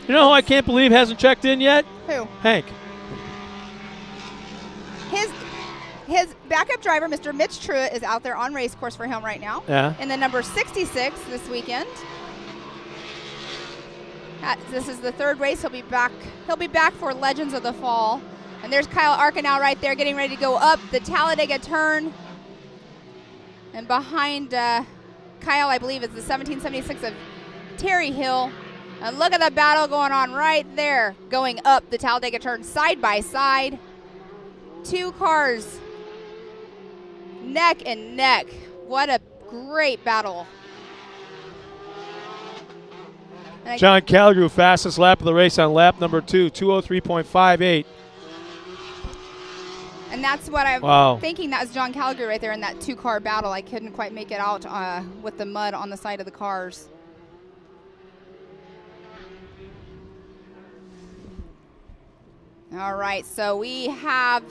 C: You know who I can't believe hasn't checked in yet?
A: Who?
C: Hank.
A: his backup driver, Mr. Mitch Truitt, is out there on race course for him right now.
C: Yeah.
A: And the number 66 this weekend. This is the third race. He'll be back for Legends of the Fall. And there's Kyle Arkenau right there getting ready to go up the Talladega turn. And behind Kyle, I believe, is the 1776 of Terry Hill. And look at the battle going on right there, going up the Talladega turn side by side. Two cars neck and neck. What a great battle.
C: John Calgrew, fastest lap of the race on lap number 2, 2:03.58.
A: And that's what I'm thinking. That was John Calgary right there in that two-car battle. I couldn't quite make it out with the mud on the side of the cars. All right, so we have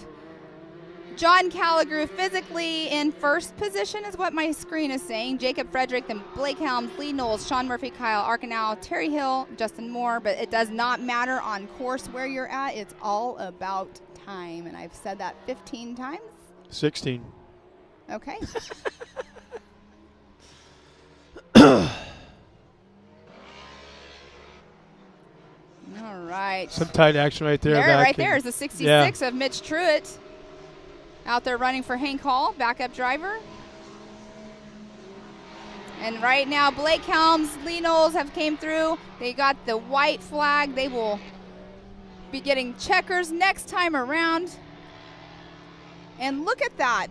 A: John Calgary physically in first position is what my screen is saying. Jacob Frederick, then Blake Helms, Lee Knowles, Sean Murphy, Kyle Arkenau, Terry Hill, Justin Moore. But it does not matter on course where you're at. It's all about time. And I've said that 15 times.
C: 16.
A: Okay. All right.
C: Some tight action right there.
A: Right there is the 66 of Mitch Truitt. Out there running for Hank Hall, backup driver. And right now, Blake Helms, Lee Knowles have came through. They got the white flag. They will be getting checkers next time around. And look at that.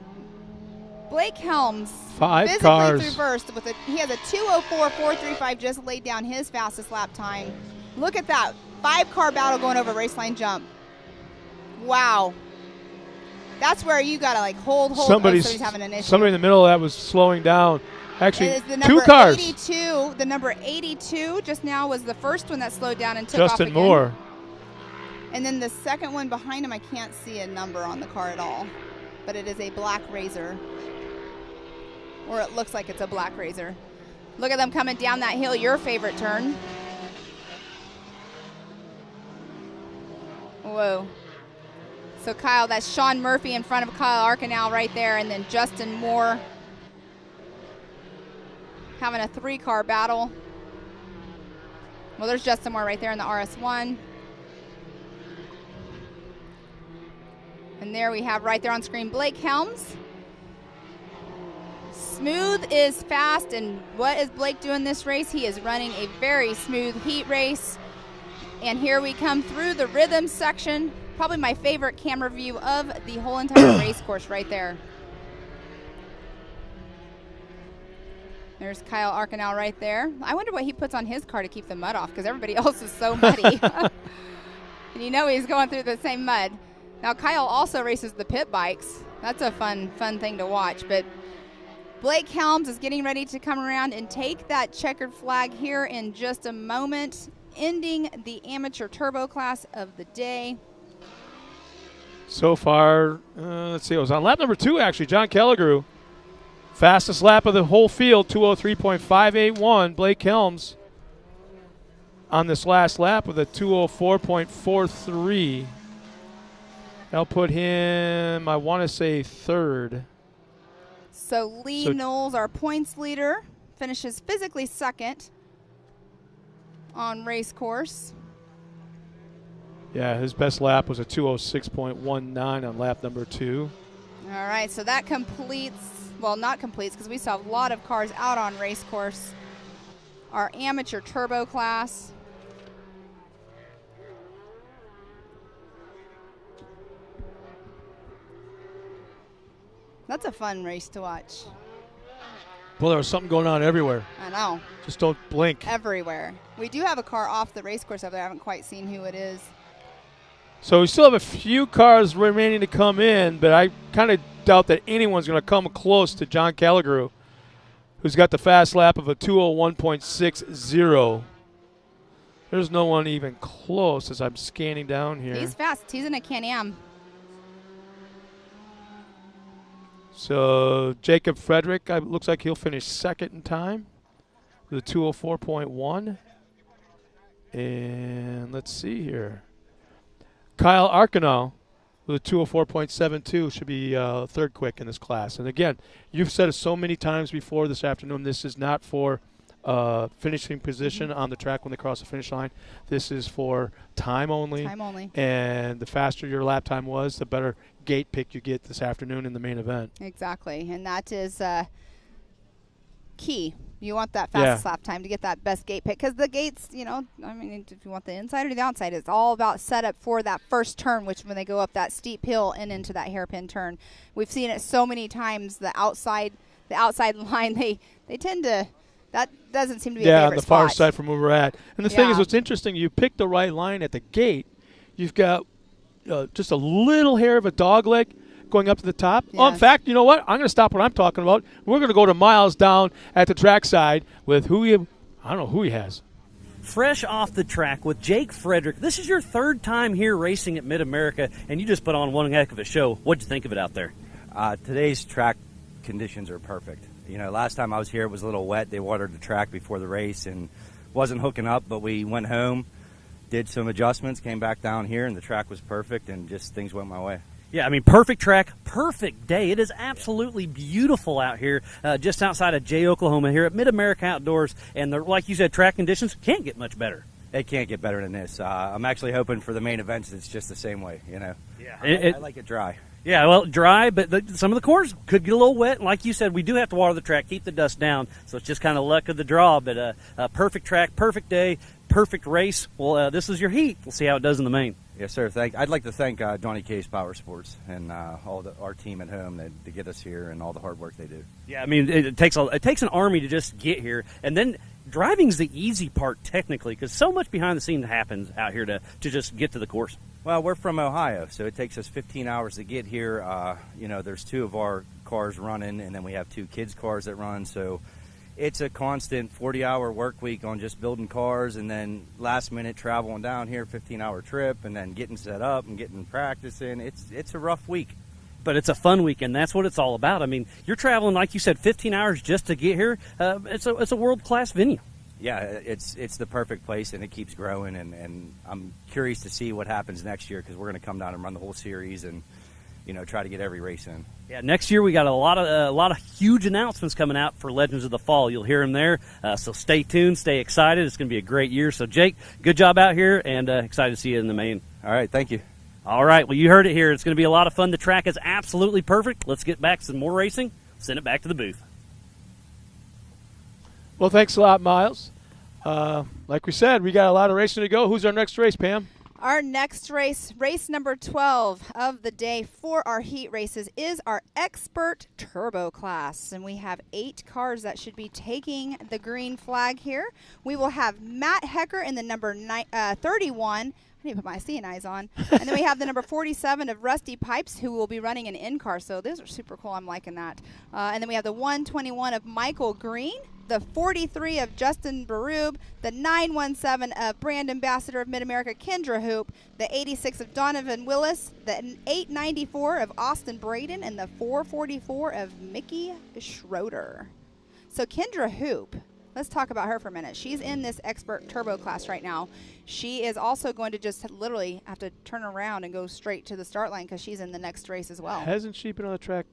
A: Blake Helms,
C: 5
A: physically
C: cars
A: through first. He has a 2:04.435, just laid down his fastest lap time. Look at that. 5-car battle going over raceline jump. Wow. That's where you got to like hold. Somebody's having an issue.
C: Somebody in the middle of that was slowing down. Actually,
A: the
C: 2 cars.
A: 82, the number 82 just now was the first one that slowed down and took off
C: Justin
A: again.
C: Moore.
A: And then the second one behind him, I can't see a number on the car at all. But it is a black Razor. Or it looks like it's a black Razor. Look at them coming down that hill, your favorite turn. Whoa. So Kyle, that's Sean Murphy in front of Kyle Arkenau right there, and then Justin Moore having a 3-car battle. Well, there's Justin Moore right there in the RS1. And there we have right there on screen Blake Helms. Smooth is fast, and what is Blake doing this race? He is running a very smooth heat race. And here we come through the rhythm section. Probably my favorite camera view of the whole entire race course right there. There's Kyle Arkenau right there. I wonder what he puts on his car to keep the mud off, because everybody else is so muddy. And you know he's going through the same mud. Now Kyle also races the pit bikes. That's a fun thing to watch. But Blake Helms is getting ready to come around and take that checkered flag here in just a moment, ending the amateur turbo class of the day.
C: So far, let's see, it was on lap number 2, actually, John Calgary. Fastest lap of the whole field, 2:03.581. Blake Helms on this last lap with a 2:04.43. That'll put him, I want to say, 3rd.
A: So Lee Knowles, our points leader, finishes physically 2nd on race course.
C: Yeah, his best lap was a 2:06.19 on lap number 2.
A: All right, so that completes, well, not completes, because we saw a lot of cars out on race course. Our amateur turbo class. That's a fun race to watch.
C: Well, there was something going on everywhere.
A: I know.
C: Just don't blink.
A: Everywhere. We do have a car off the race course up there. I haven't quite seen who it is.
C: So we still have a few cars remaining to come in, but I kind of doubt that anyone's going to come close to John Calgary, who's got the fast lap of a 2:01.60. There's no one even close as I'm scanning down here.
A: He's fast. He's in a Can-Am.
C: So Jacob Frederick, looks like he'll finish 2nd in time with a 2:04.1. And let's see here. Kyle Arkenau with a 2:04.72 should be third quick in this class. And again, you've said it so many times before this afternoon, this is not for finishing position on the track when they cross the finish line. This is for time only.
A: Time only.
C: And the faster your lap time was, the better gate pick you get this afternoon in the main event.
A: Exactly, and that is key. You want that fastest lap time to get that best gate pick, because the gates, you know, I mean, if you want the inside or the outside, it's all about setup for that first turn, which when they go up that steep hill and into that hairpin turn. We've seen it so many times. The outside line, they tend to. That doesn't seem to be a favorite
C: on the
A: spot.
C: far side from where we're at. And the thing is, what's interesting, you pick the right line at the gate. You've got just a little hair of a dog leg going up to the top.
A: Yes.
C: Oh, in fact, you know what? I'm going to stop what I'm talking about. We're going to go to Miles down at the trackside with I don't know who he has.
H: Fresh off the track with Jake Frederick. This is your third time here racing at Mid-America, and you just put on one heck of a show. What'd you think of it out there?
M: Today's track conditions are perfect. You know, last time I was here it was a little wet. They watered the track before the race and wasn't hooking up, but we went home, did some adjustments, came back down here, and the track was perfect, and just things went my way.
H: Yeah, I mean, perfect track, perfect day. It is absolutely beautiful out here, just outside of Jay, Oklahoma, here at Mid-America Outdoors. And like you said, track conditions can't get much better.
M: It can't get better than this. I'm actually hoping for the main events it's just the same way, you know.
H: Yeah,
M: I like it dry.
H: Yeah, well, dry, but some of the corners could get a little wet. And like you said, we do have to water the track, keep the dust down. So it's just kind of luck of the draw. But perfect track, perfect day, perfect race. Well, this is your heat. We'll see how it does in the main.
M: Yes, sir. I'd like to thank Donnie Case Power Sports and our team at home to get us here and all the hard work they do.
H: Yeah, I mean, it takes an army to just get here, and then driving's the easy part technically, because so much behind the scenes happens out here to just get to the course.
M: Well, we're from Ohio, so it takes us 15 hours to get here. You know, there's 2 of our cars running, and then we have 2 kids' cars that run, so it's a constant 40-hour work week on just building cars, and then last minute traveling down here, 15-hour trip, and then getting set up and getting practicing. It's a rough week.
H: But it's a fun week, and that's what it's all about. I mean, you're traveling, like you said, 15 hours just to get here. It's a world-class venue.
M: Yeah, it's the perfect place, and it keeps growing, and I'm curious to see what happens next year, because we're going to come down and run the whole series and, you know, try to get every race in.
H: Yeah, next year we got a lot of huge announcements coming out for Legends of the Fall. You'll hear them there, so stay tuned, stay excited. It's going to be a great year. So, Jake, good job out here, and excited to see you in the main.
M: All right, thank you.
H: All right, well, you heard it here. It's going to be a lot of fun. The track is absolutely perfect. Let's get back to some more racing. Send it back to the booth.
C: Well, thanks a lot, Miles. Like we said, we got a lot of racing to go. Who's our next race, Pam?
A: Our next race, race number 12 of the day for our heat races, is our Expert Turbo class. And we have 8 cars that should be taking the green flag here. We will have Matt Hecker in the number 31. I need to put my seeing eyes on. And then we have the number 47 of Rusty Pipes, who will be running an in-car. So those are super cool. I'm liking that. And then we have the 121 of Michael Green, the 43 of Justin Barube, the 917 of brand ambassador of Mid-America, Kendra Hoop, the 86 of Donovan Willis, the 894 of Austin Braden, and the 444 of Mickey Schroeder. So Kendra Hoop, let's talk about her for a minute. She's in this Expert Turbo class right now. She is also going to just literally have to turn around and go straight to the start line because she's in the next race as well.
C: Hasn't she been on the track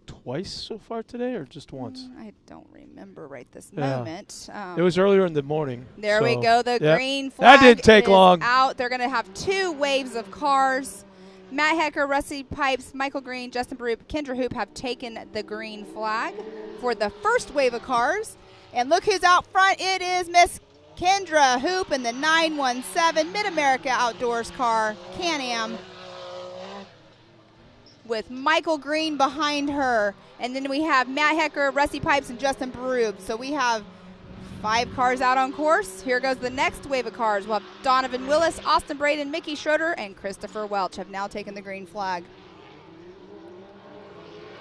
C: twice so far today, or just once?
A: I don't remember right this moment.
C: It was earlier in the morning.
A: There we go. The green
C: That
A: flag
C: didn't take
A: is
C: long.
A: out. They're going to have 2 waves of cars. Matt Hecker, Rusty Pipes, Michael Green, Justin Barube, Kendra Hoop have taken the green flag for the first wave of cars. And look who's out front. It is Miss Kendra Hoop in the 917 Mid-America Outdoors car, Can-Am, with Michael Green behind her. And then we have Matt Hecker, Rusty Pipes, and Justin Barube. So we have 5 cars out on course. Here goes the next wave of cars. We'll have Donovan Willis, Austin Braden, Mickey Schroeder, and Christopher Welch have now taken the green flag.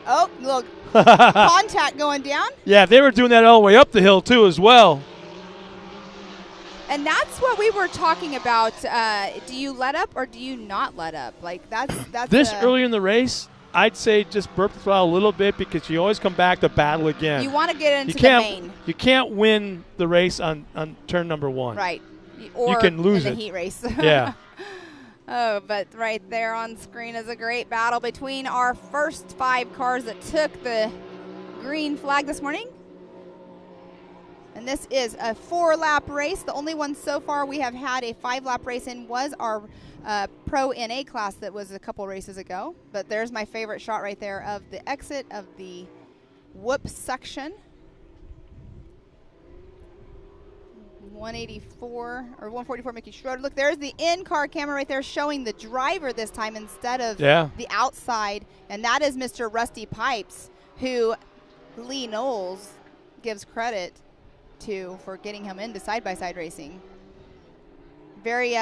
A: Oh, look, contact going down.
C: Yeah, they were doing that all the way up the hill, too, as well.
A: And that's what we were talking about. Do you let up or do you not let up? Like, that's
C: this early in the race, I'd say just burp the throttle a little bit, because you always come back to battle again.
A: You want to get into the main.
C: You can't win the race on turn number 1.
A: Right. Or
C: you can lose
A: in the
C: it.
A: heat race.
C: Yeah.
A: Oh, but right there on screen is a great battle between our first 5 cars that took the green flag this morning. And this is a 4-lap race. The only one so far we have had a 5-lap race in was our Pro NA class that was a couple races ago. But there's my favorite shot right there of the exit of the whoop section. 184 or 144 Mickey Schroeder. Look, there's the in-car camera right there showing the driver this time instead of the outside. And that is Mr. Rusty Pipes, who Lee Knowles gives credit to for getting him into side-by-side racing. Very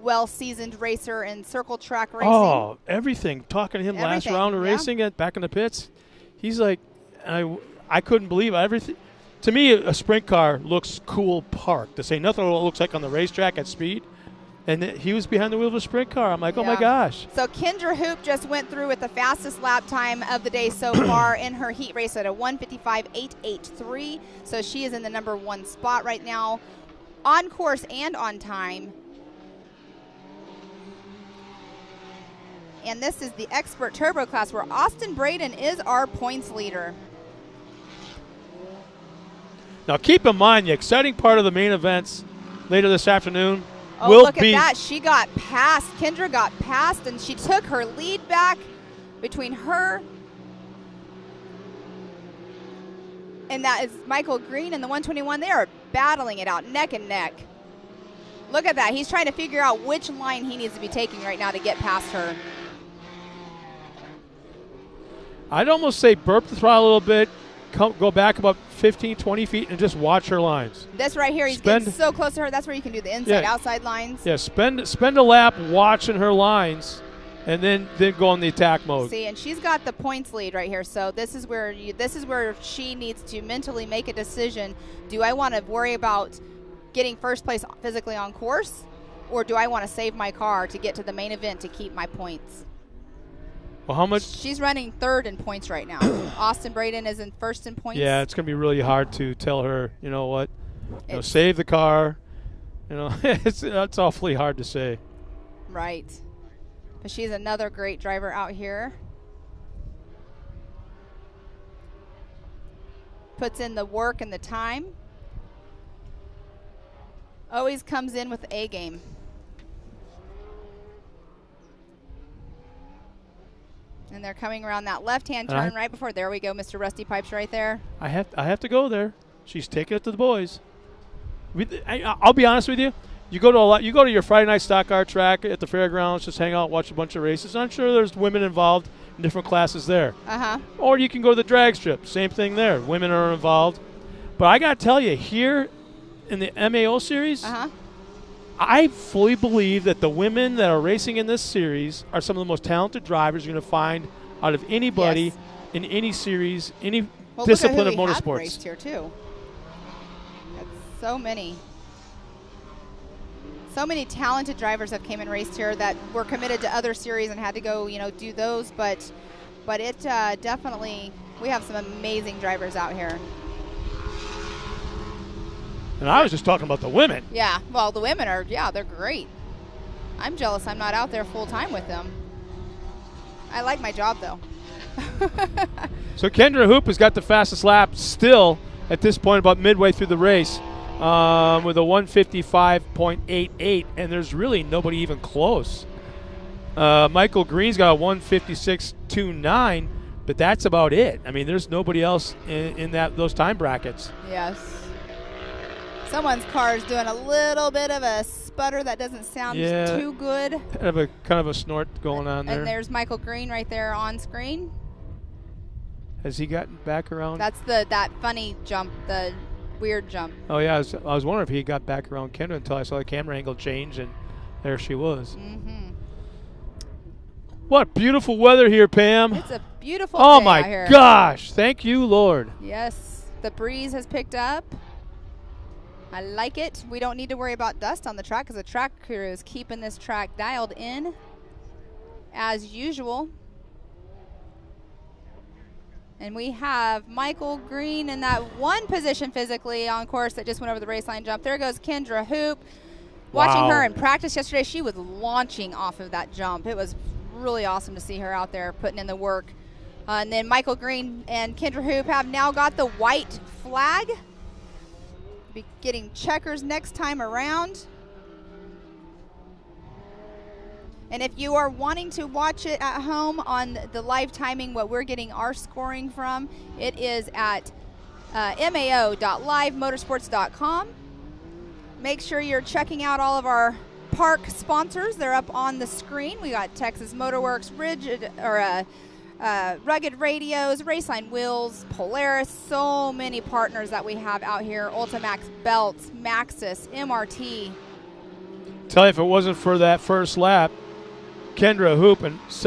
A: well-seasoned racer in circle track racing.
C: Oh, everything. Talking to him last round of racing back in the pits. He's like, I couldn't believe everything. To me, a sprint car looks cool parked. To say nothing of what it looks like on the racetrack at speed. And he was behind the wheel of a sprint car. I'm like, oh my gosh.
A: So Kendra Hoop just went through with the fastest lap time of the day so far in her heat race at a 1:55.883. So she is in the number 1 spot right now, on course and on time. And this is the Expert Turbo class where Austin Braden is our points leader.
C: Now keep in mind, the exciting part of the main events later this afternoon
A: look at that. She got past. Kendra got past, and she took her lead back between her and that is Michael Green and the 121. They are battling it out neck and neck. Look at that. He's trying to figure out which line he needs to be taking right now to get past her.
C: I'd almost say burp the throttle a little bit, go back about 15, 20 feet, and just watch her lines.
A: This right here, he's getting so close to her. That's where you can do the inside-outside lines.
C: Yeah, spend a lap watching her lines, and then go in the attack mode.
A: See, and she's got the points lead right here. So this is where she needs to mentally make a decision. Do I want to worry about getting first place physically on course, or do I want to save my car to get to the main event to keep my points?
C: Well, how much?
A: She's running 3rd in points right now. Austin Braden is in 1st in points.
C: Yeah, it's going to be really hard to tell her, you know what, save the car. You know, it's awfully hard to say.
A: Right. But she's another great driver out here. Puts in the work and the time. Always comes in with the A game. And they're coming around that left-hand turn right before. There we go, Mr. Rusty Pipes right there.
C: I have to go there. She's taking it to the boys. I'll be honest with you. You go to your Friday night stock car track at the fairgrounds, just hang out, watch a bunch of races. I'm sure there's women involved in different classes there. Or you can go to the drag strip. Same thing there. Women are involved. But I got to tell you, here in the MAO series, I fully believe that the women that are racing in this series are some of the most talented drivers you're going to find out of anybody in any series, any discipline of motorsports.
A: Have raced here too. So many talented drivers have came and raced here that were committed to other series and had to go, do those. But it definitely, we have some amazing drivers out here.
C: And I was just talking about the women.
A: Yeah, well, the women are, they're great. I'm jealous I'm not out there full time with them. I like my job, though.
C: So Kendra Hoop has got the fastest lap still at this point, about midway through the race, with a 1:55.88, and there's really nobody even close. Michael Green's got a 1:56.29, but that's about it. I mean, there's nobody else in those time brackets.
A: Yes. Someone's car is doing a little bit of a sputter that doesn't sound too good.
C: Kind of a snort going on there.
A: And there's Michael Green right there on screen.
C: Has he gotten back around?
A: That's that funny jump, the weird jump.
C: Oh yeah, I was wondering if he got back around Kendra until I saw the camera angle change, and there she was. What beautiful weather here, Pam.
A: It's a beautiful
C: day
A: out here.
C: Oh my gosh, thank you, Lord.
A: Yes, the breeze has picked up. I like it. We don't need to worry about dust on the track because the track crew is keeping this track dialed in as usual. And we have Michael Green in that one position physically on course that just went over the race line jump. There goes Kendra Hoop. Watching her in practice yesterday, she was launching off of that jump. It was really awesome to see her out there putting in the work. And then Michael Green and Kendra Hoop have now got the white flag. Be getting checkers next time around. And if you are wanting to watch it at home on the live timing, what we're getting our scoring from, it is at mao.livemotorsports.com. Make sure you're checking out all of our park sponsors. They're up on the screen. We got Texas Motorworks, Rugged Radios, Raceline Wheels, Polaris, so many partners that we have out here. Ultimax Belts, Maxxis, MRT.
C: Tell you, if it wasn't for that first lap, Kendra Hoop,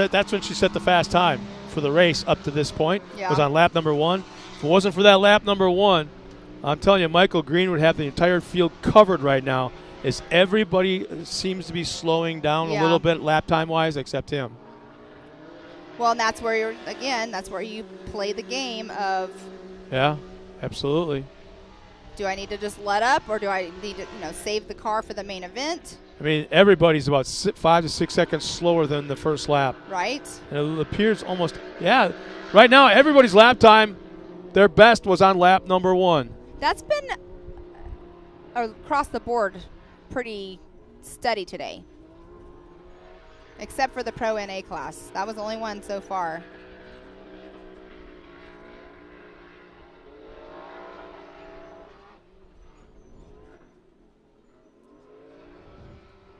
C: that's when she set the fast time for the race up to this point.
A: Yeah.
C: Was on lap number 1. If it wasn't for that lap number 1, I'm telling you, Michael Green would have the entire field covered right now, as everybody seems to be slowing down a little bit lap time-wise except him.
A: Well, and that's where that's where you play the game of.
C: Yeah, absolutely.
A: Do I need to just let up, or do I need to, save the car for the main event?
C: I mean, everybody's about 5 to 6 seconds slower than the first lap.
A: Right.
C: And it appears almost, right now everybody's lap time, their best was on lap number 1.
A: That's been across the board pretty steady today. Except for the Pro NA class. That was the only one so far.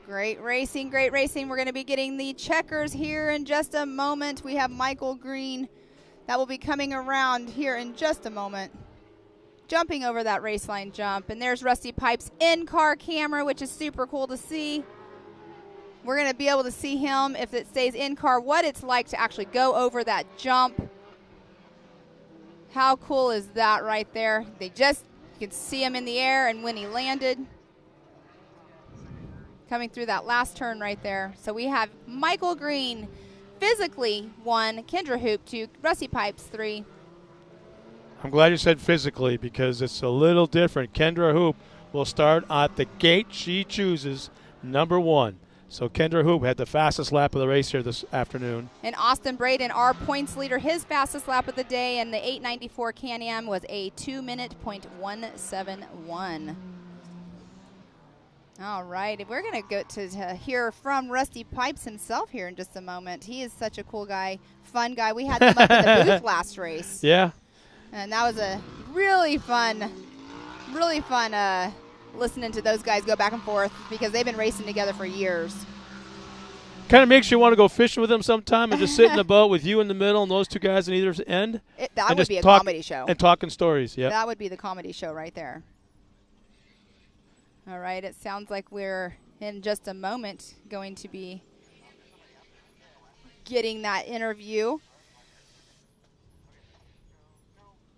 A: Great racing, great racing. We're going to be getting the checkers here in just a moment. We have Michael Green that will be coming around here in just a moment. Jumping over that race line jump. And there's Rusty Pipe's in-car camera, which is super cool to see. We're going to be able to see him, if it stays in-car, what it's like to actually go over that jump. How cool is that right there? You could see him in the air, and when he landed, coming through that last turn right there. So we have Michael Green, physically 1, Kendra Hoop 2, Rusty Pipes 3.
C: I'm glad you said physically, because it's a little different. Kendra Hoop will start at the gate she chooses, number 1. So Kendra Hoop had the fastest lap of the race here this afternoon.
A: And Austin Braden, our points leader, his fastest lap of the day, and the 894 Can-Am was a 2:171. All right, we're going to go to hear from Rusty Pipes himself here in just a moment. He is such a cool guy, fun guy. We had him up in the booth last race.
C: Yeah.
A: And that was a really fun listening to those guys go back and forth, because they've been racing together for years.
C: Kind of makes you want to go fishing with them sometime and just sit in the boat with you in the middle and those two guys on either end.
A: That would be a comedy show.
C: And talking stories, yeah.
A: That would be the comedy show right there. All right, it sounds like we're in just a moment going to be getting that interview.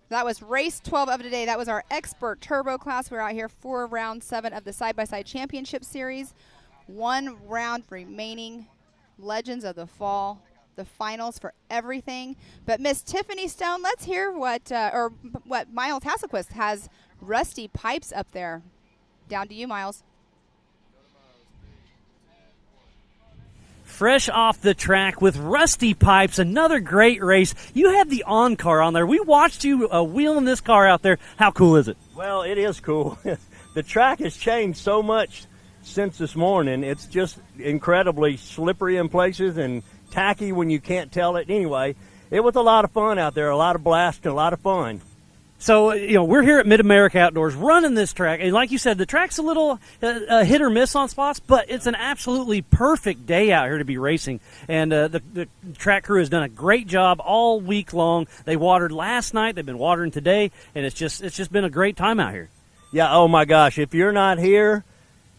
A: That was race 12 of today. That was our expert turbo class. We're out here for round 7 of the side-by-side championship series. 1 round remaining. Legends of the Fall, the finals for everything. But Miss Tiffany Stone, let's hear what Miles Hasselquist has Rusty Pipes up there. Down to you, Miles.
H: Fresh off the track with Rusty Pipes, another great race. You had the on-car on there. We watched you wheeling this car out there. How cool is it?
N: Well, it is cool. The track has changed so much since this morning. It's just incredibly slippery in places and tacky when you can't tell it. Anyway, it was a lot of fun out there, a lot of blast and a lot of fun.
H: So, we're here at Mid-America Outdoors running this track. And like you said, the track's a little hit or miss on spots, but it's an absolutely perfect day out here to be racing. And the track crew has done a great job all week long. They watered last night. They've been watering today. And it's just been a great time out here.
N: Yeah, oh my gosh. If you're not here,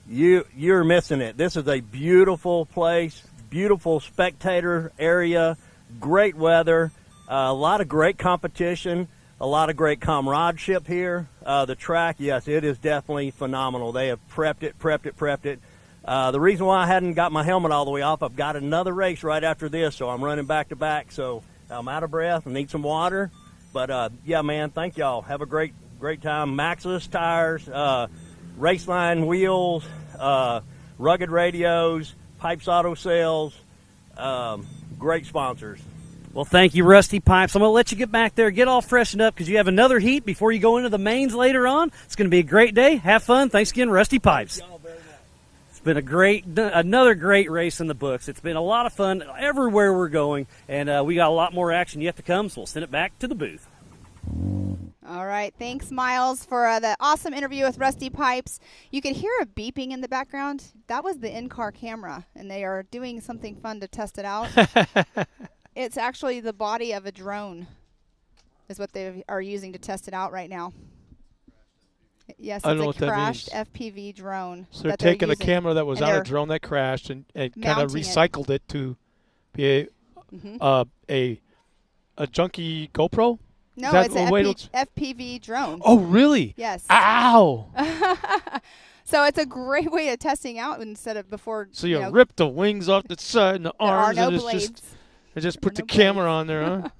N: you're missing it. This is a beautiful place, beautiful spectator area, great weather, a lot of great competition. A lot of great comradeship here. The track, yes, it is definitely phenomenal. They have prepped it. The reason why I hadn't got my helmet all the way off, I've got another race right after this, so I'm running back to back. So I'm out of breath and need some water. But yeah, man, thank y'all. Have a great time. Maxxis tires, Raceline wheels, Rugged Radios, Pipes Auto Sales, great sponsors.
H: Well, thank you, Rusty Pipes. I'm going to let you get back there, get all freshened up, because you have another heat before you go into the mains later on. It's going to be a great day. Have fun. Thanks again, Rusty Pipes. It's been another great race in the books. It's been a lot of fun everywhere we're going, and we got a lot more action yet to come, so we'll send it back to the booth.
A: All right. Thanks, Miles, for the awesome interview with Rusty Pipes. You could hear a beeping in the background. That was the in-car camera, and they are doing something fun to test it out. It's actually the body of a drone is what they are using to test it out right now. Yes, it's a crashed FPV drone.
C: So they're taking a camera that was on a drone that crashed and kind of recycled it to be a junky GoPro?
A: No, it's an FPV drone.
C: Oh, really?
A: Yes.
C: Ow!
A: So it's a great way of testing out instead of before.
C: So you rip the wings off the side and the arms.
A: There are no blades.
C: Just put the camera on there, huh?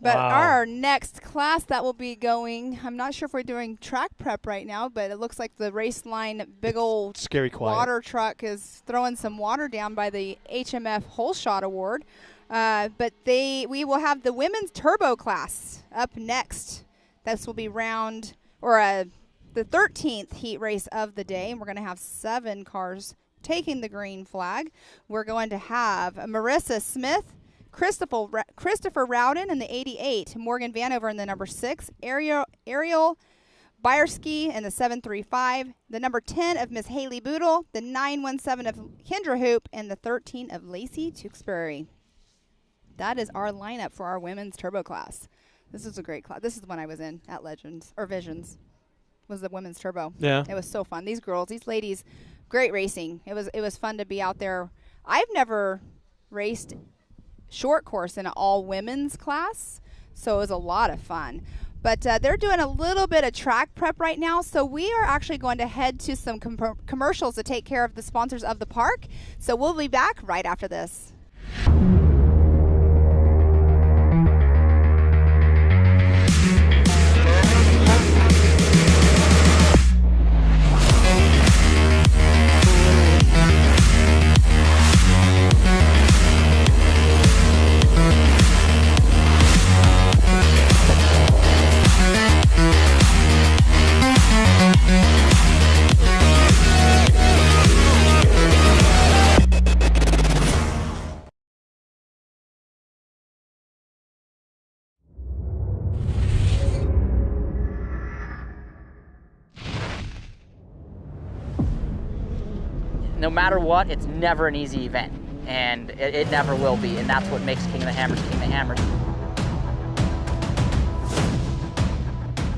A: But our next class that will be going, I'm not sure if we're doing track prep right now, but it looks like the race line big old
C: scary quiet
A: water truck is throwing some water down by the HMF Hole Shot Award. But we will have the women's turbo class up next. This will be the 13th heat race of the day, and we're going to have 7 cars taking the green flag. We're going to have Marissa Smith, Christopher Rowden in the 88, Morgan Vanover in the number 6, Ariel Byerski in the 735, the number 10 of Miss Haley Boodle, the 917 of Kendra Hoop, and the 13 of Lacey Tewksbury. That is our lineup for our women's turbo class. This is a great class. This is the one I was in at Visions. Was the women's turbo.
C: Yeah.
A: It was so fun. These girls, these ladies, great racing. It was fun to be out there. I've never raced short course in an all women's class, so it was a lot of fun. But they're doing a little bit of track prep right now, so we are actually going to head to some commercials to take care of the sponsors of the park. So we'll be back right after this.
O: No matter what, it's never an easy event, and it never will be, and that's what makes King of the Hammers King of the Hammers.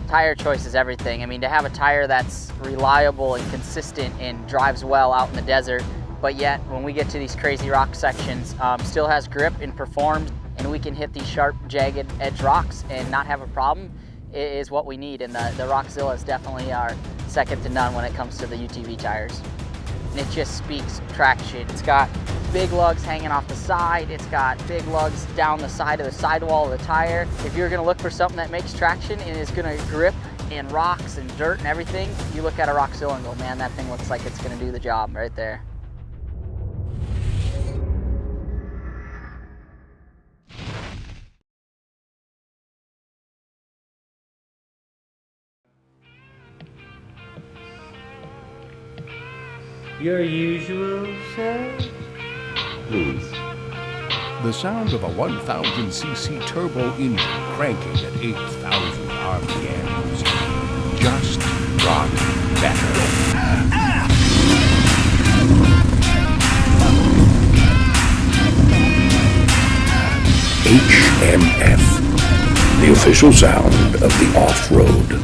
O: Tire choice is everything. I mean, to have a tire that's reliable and consistent and drives well out in the desert, but yet when we get to these crazy rock sections, still has grip and performs, and we can hit these sharp, jagged edge rocks and not have a problem, is what we need. And the Rockzilla is definitely our second to none when it comes to the UTV tires. And it just speaks traction. It's got big lugs hanging off the side. It's got big lugs down the side of the sidewall of the tire. If you're gonna look for something that makes traction and is gonna grip in rocks and dirt and everything, you look at a Rockzilla and go, man, that thing looks like it's gonna do the job right there.
P: Your usual, sir?
G: Please. The sound of a 1000cc turbo engine cranking at 8,000 RPMs just got better. HMF, the official sound of the off-road.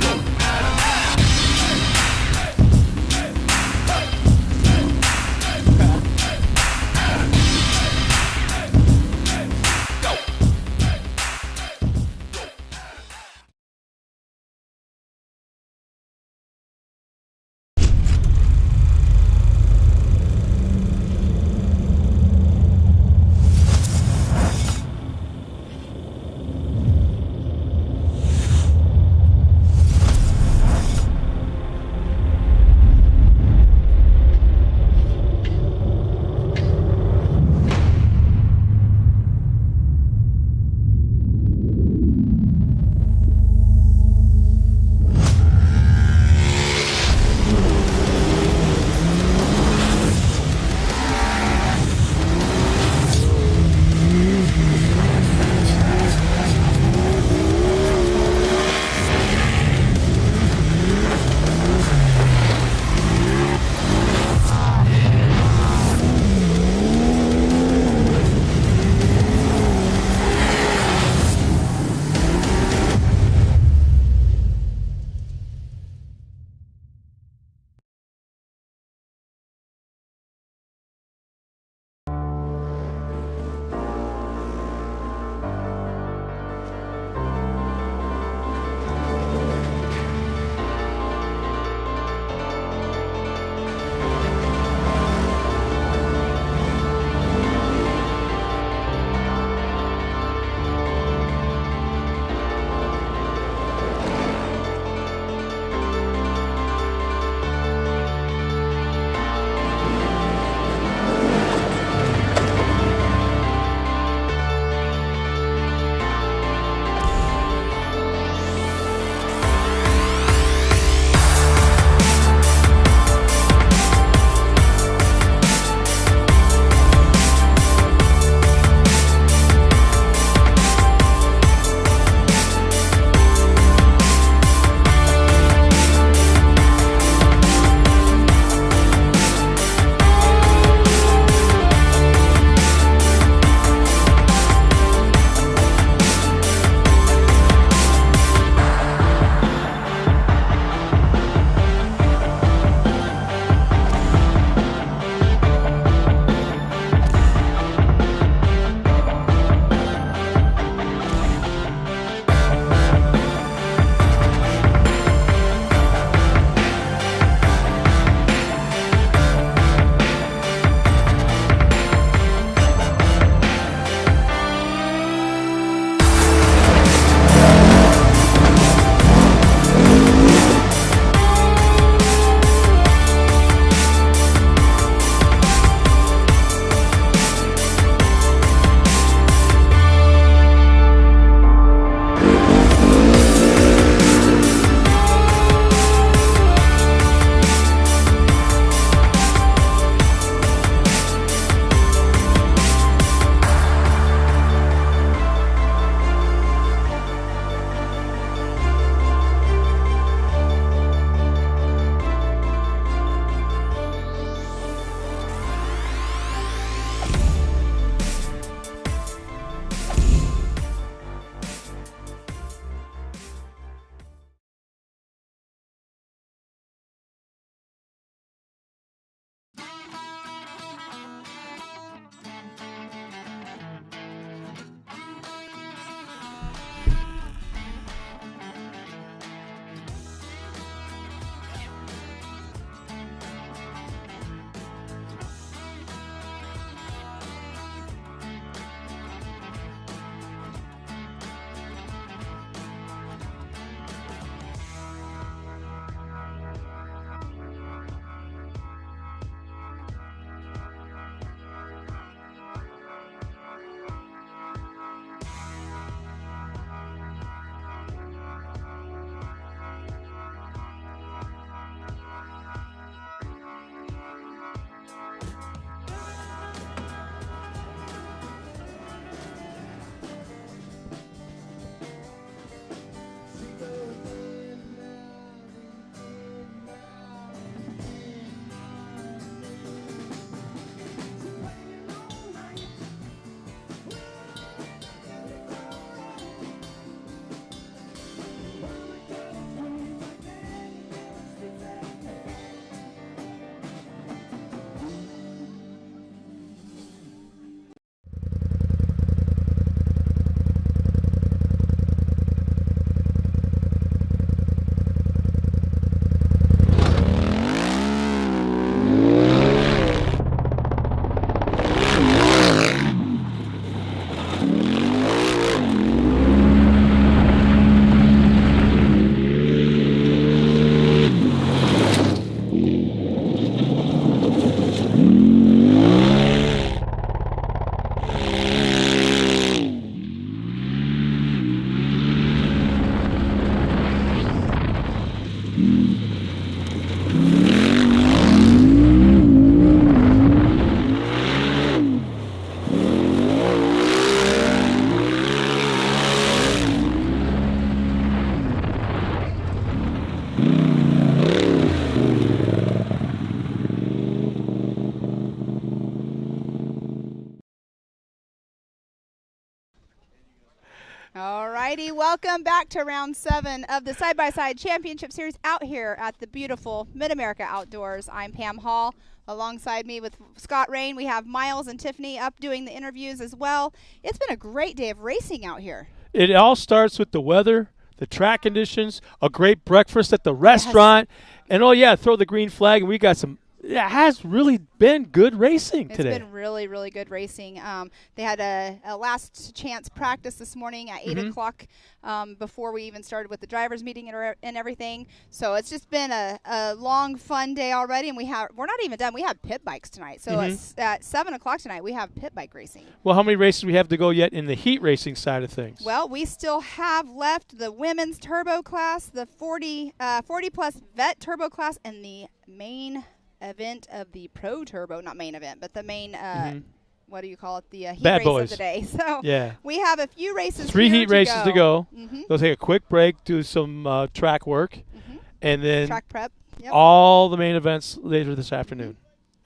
A: righty, welcome back to round 7 of the Side-by-Side Championship Series out here at the beautiful Mid-America Outdoors. I'm Pam Hall. Alongside me with Scott Rain, we have Miles and Tiffany up doing the interviews as well. It's been a great day of racing out here.
C: It all starts with the weather, the track conditions, a great breakfast at the restaurant, and oh yeah, throw the green flag, and we got some. It has really been good racing today.
A: It's been really, really good racing. They had a last chance practice this morning at 8 o'clock before we even started with the drivers meeting and everything. So it's just been a long, fun day already, and we're not even done. We have pit bikes tonight. So at 7 o'clock tonight, we have pit bike racing.
C: Well, how many races do we have to go yet in the heat racing side of things?
A: Well, we still have left the women's turbo class, the 40-plus vet turbo class, and the main event of the pro turbo, not main event, but the main what do you call it, the heat
C: Bad
A: race
C: boys
A: of the day. So
C: yeah,
A: we have a few races.
C: 3 heat races to go. We'll take a quick break, do some track work, and then
A: track prep. Yep.
C: All the main events later this afternoon,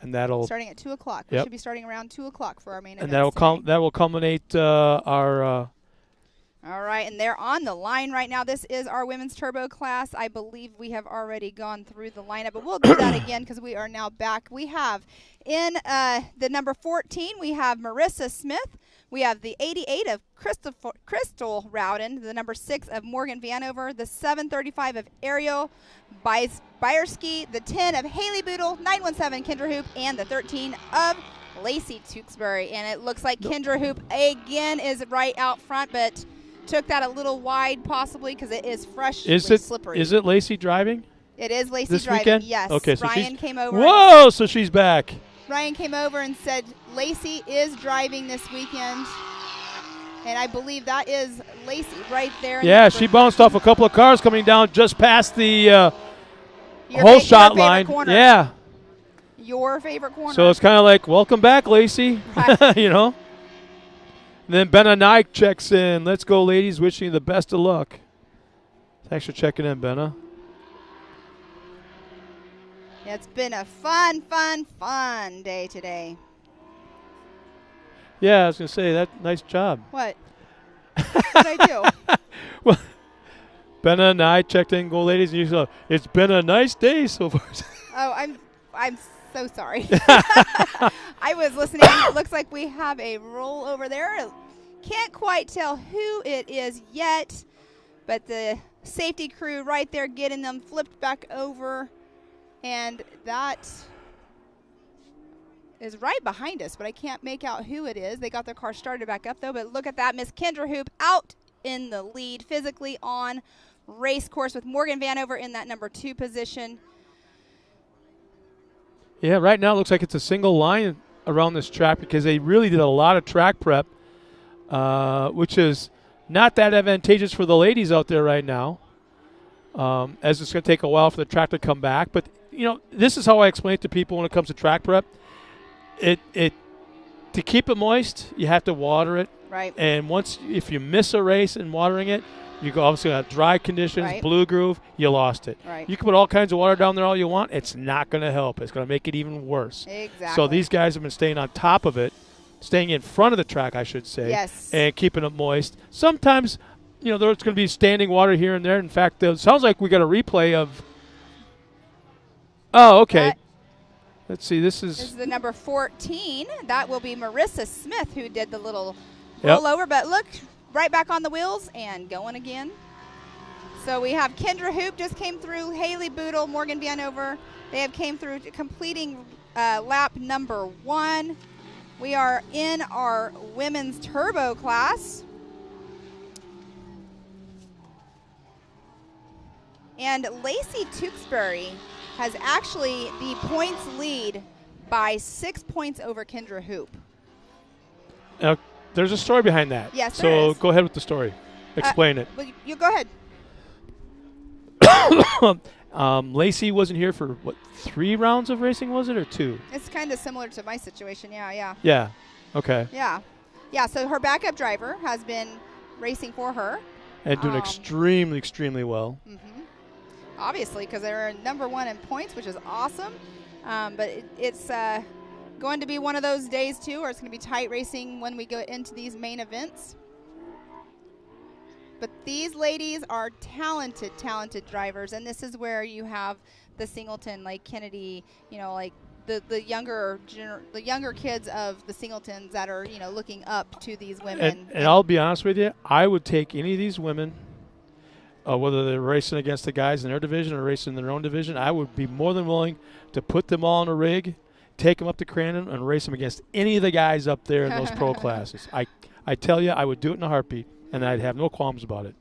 C: and that'll
A: starting at 2 o'clock. We should be starting around 2 o'clock for our main event.
C: And that will culminate our.
A: All right, and they're on the line right now. This is our women's turbo class. I believe we have already gone through the lineup, but we'll do that again because we are now back. We have in the number 14, we have Marissa Smith. We have the 88 of Crystal Rowden, the number 6 of Morgan Vanover, the 735 of Ariel Byerski, the 10 of Haley Boodle, 917 Kendra Hoop, and the 13 of Lacey Tewksbury. And it looks like Kendra Hoop again is right out front, but took that a little wide possibly because it is freshly slippery.
C: Is it Lacey driving?
A: It is Lacey
C: this
A: driving,
C: weekend?
A: yes.
C: Okay, so
A: Ryan came over.
C: Whoa, so she's back.
A: Ryan came over and said Lacey is driving this weekend. And I believe that is Lacey right there.
C: Yeah, she bounced off a couple of cars coming down just past the whole shot line.
A: Corner.
C: Yeah.
A: Your favorite corner.
C: So it's kind of like, welcome back, Lacey.
A: Right.
C: You know? And then Benna Nike checks in. Let's go, ladies. Wishing you the best of luck. Thanks for checking in, Benna.
A: Yeah, it's been a fun, fun, fun day today.
C: Yeah, I was going to say, nice job.
A: What? What did I do?
C: Well, Benna and I checked in, go, ladies, and you said, it's been a nice day so far.
A: Oh, I'm so sorry. I was listening. It looks like we have a roll over there. Can't quite tell who it is yet, but the safety crew right there getting them flipped back over, and that is right behind us, but I can't make out who it is. They got their car started back up, though, but look at that. Miss Kendra Hoop out in the lead physically on race course with Morgan Vanover in that number 2 position.
C: Yeah, right now it looks like it's a single line around this track because they really did a lot of track prep, which is not that advantageous for the ladies out there right now, as it's going to take a while for the track to come back. But, you know, this is how I explain it to people when it comes to track prep. To keep it moist, you have to water it.
A: Right.
C: And if you miss a race in watering it, you go obviously got dry conditions, blue groove, you lost it.
A: Right.
C: You can put all kinds of water down there all you want. It's not going to help. It's going to make it even worse.
A: Exactly.
C: So these guys have been staying on top of it, staying in front of the track, I should say, and keeping it moist. Sometimes, you know, there's going to be standing water here and there. In fact, it sounds like we got a replay of. Oh, okay. Let's see. This is
A: the number 14. That will be Marissa Smith who did the little rollover. But look, right back on the wheels and going again. So we have Kendra Hoop just came through, Haley Boodle, Morgan Vanover. They have came through completing lap number 1. We are in our women's turbo class. And Lacey Tewksbury has actually the points lead by 6 points over Kendra Hoop.
C: There's a story behind that.
A: Yes, there
C: so
A: is.
C: Go ahead with the story. Explain it.
A: Well, you go ahead.
C: Lacey wasn't here for, 3 rounds of racing, was it, or 2?
A: It's kind of similar to my situation, yeah.
C: Yeah, okay.
A: Yeah, so her backup driver has been racing for her.
C: And doing extremely, extremely well.
A: Obviously, because they're number 1 in points, which is awesome. But it's going to be one of those days, too, where it's going to be tight racing when we go into these main events. But these ladies are talented, talented drivers, and this is where you have the Singleton, like Kennedy, you know, like the younger kids of the Singletons that are, you know, looking up to these women.
C: And I'll be honest with you, I would take any of these women, whether they're racing against the guys in their division or racing in their own division, I would be more than willing to put them all in a rig, take them up to Crandon, and race them against any of the guys up there in those pro classes. I tell you, I would do it in a heartbeat, and I'd have no qualms about it.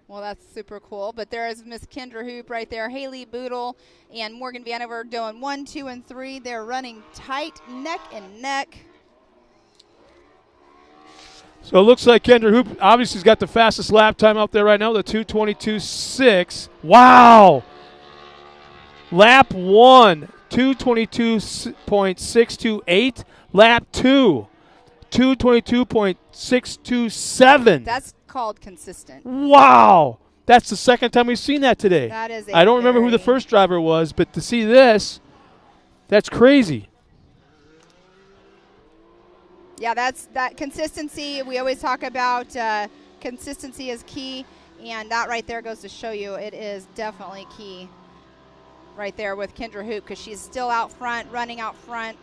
A: Well, that's super cool. But there is Miss Kendra Hoop right there. Haley Boodle and Morgan Vanover doing 1, 2, and 3. They're running tight, neck and neck.
C: So it looks like Kendra Hoop obviously has got the fastest lap time out there right now, the 2:22.6. Wow! Lap 1, 2:22.628. Lap 2, 2:22.627.
A: That's called consistent.
C: Wow! That's the second time we've seen that today.
A: That is
C: I don't remember who the first driver was, but to see this, that's crazy.
A: Yeah, that's that consistency. We always talk about consistency is key, and that right there goes to show you it is definitely key right there with Kendra Hoop because she's still out front, running out front.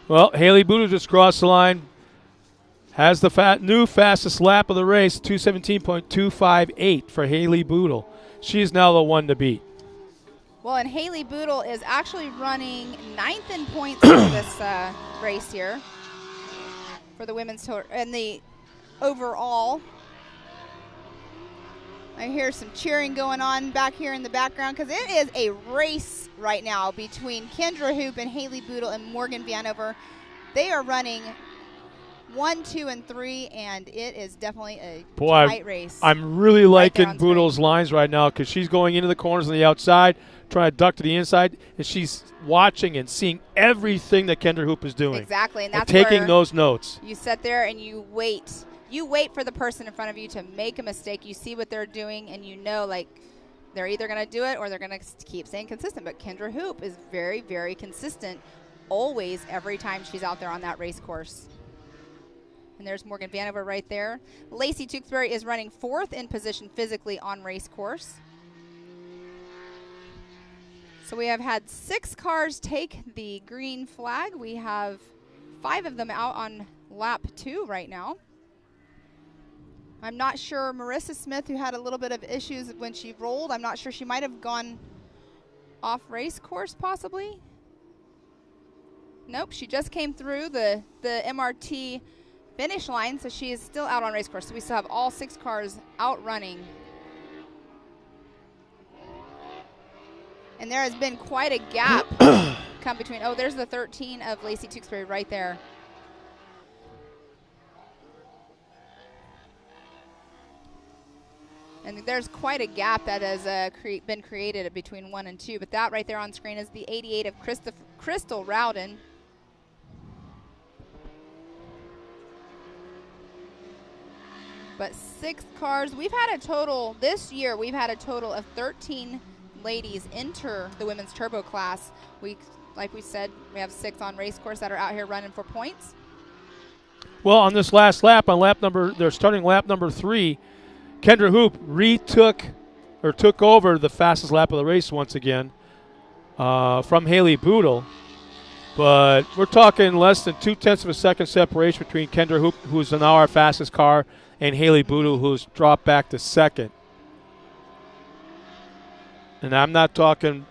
C: Well, Haley Boodle just crossed the line. Has the new fastest lap of the race, 2:17.258 for Haley Boodle. She's now the one to beat.
A: Well, and Haley Boodle is actually running 9th in points for this race here for the women's tour and the overall. I hear some cheering going on back here in the background because it is a race right now between Kendra Hoop and Haley Boodle and Morgan Vanover. They are running 1, 2, and 3, and it is definitely a tight race.
C: I'm really liking Boodle's lines right now because she's going into the corners on the outside, trying to duck to the inside, and she's watching and seeing everything that Kendra Hoop is doing.
A: Exactly, and that's
C: taking
A: where
C: those notes.
A: You sit there and you wait. You wait for the person in front of you to make a mistake. You see what they're doing, and you know, like, they're either going to do it or they're going to keep staying consistent. But Kendra Hoop is very, very consistent always, every time she's out there on that race course. And there's Morgan Vanover right there. Lacey Tewksbury is running 4th in position physically on race course. So we have had 6 cars take the green flag. We have 5 of them out on lap 2 right now. I'm not sure Marissa Smith, who had a little bit of issues when she rolled, I'm not sure, she might have gone off race course possibly. Nope, she just came through the MRT finish line, so she is still out on race course. So we still have all 6 cars out running. And there has been quite a gap come between. Oh, there's the 13 of Lacey Tewksbury right there. And there's quite a gap that has been created between 1 and 2. But that right there on screen is the 88 of Crystal Rowden. But 6 cars. We've had a total, this year, we've had a total of 13 ladies enter the women's turbo class. Like we said, we have 6 on race course that are out here running for points.
C: Well, on this last lap, on they're starting lap number 3, Kendra Hoop took over the fastest lap of the race once again from Haley Boodle. But we're talking less than 0.2 of a second separation between Kendra Hoop, who's now our fastest car, and Haley Boodle, who's dropped back to 2nd. And I'm not talking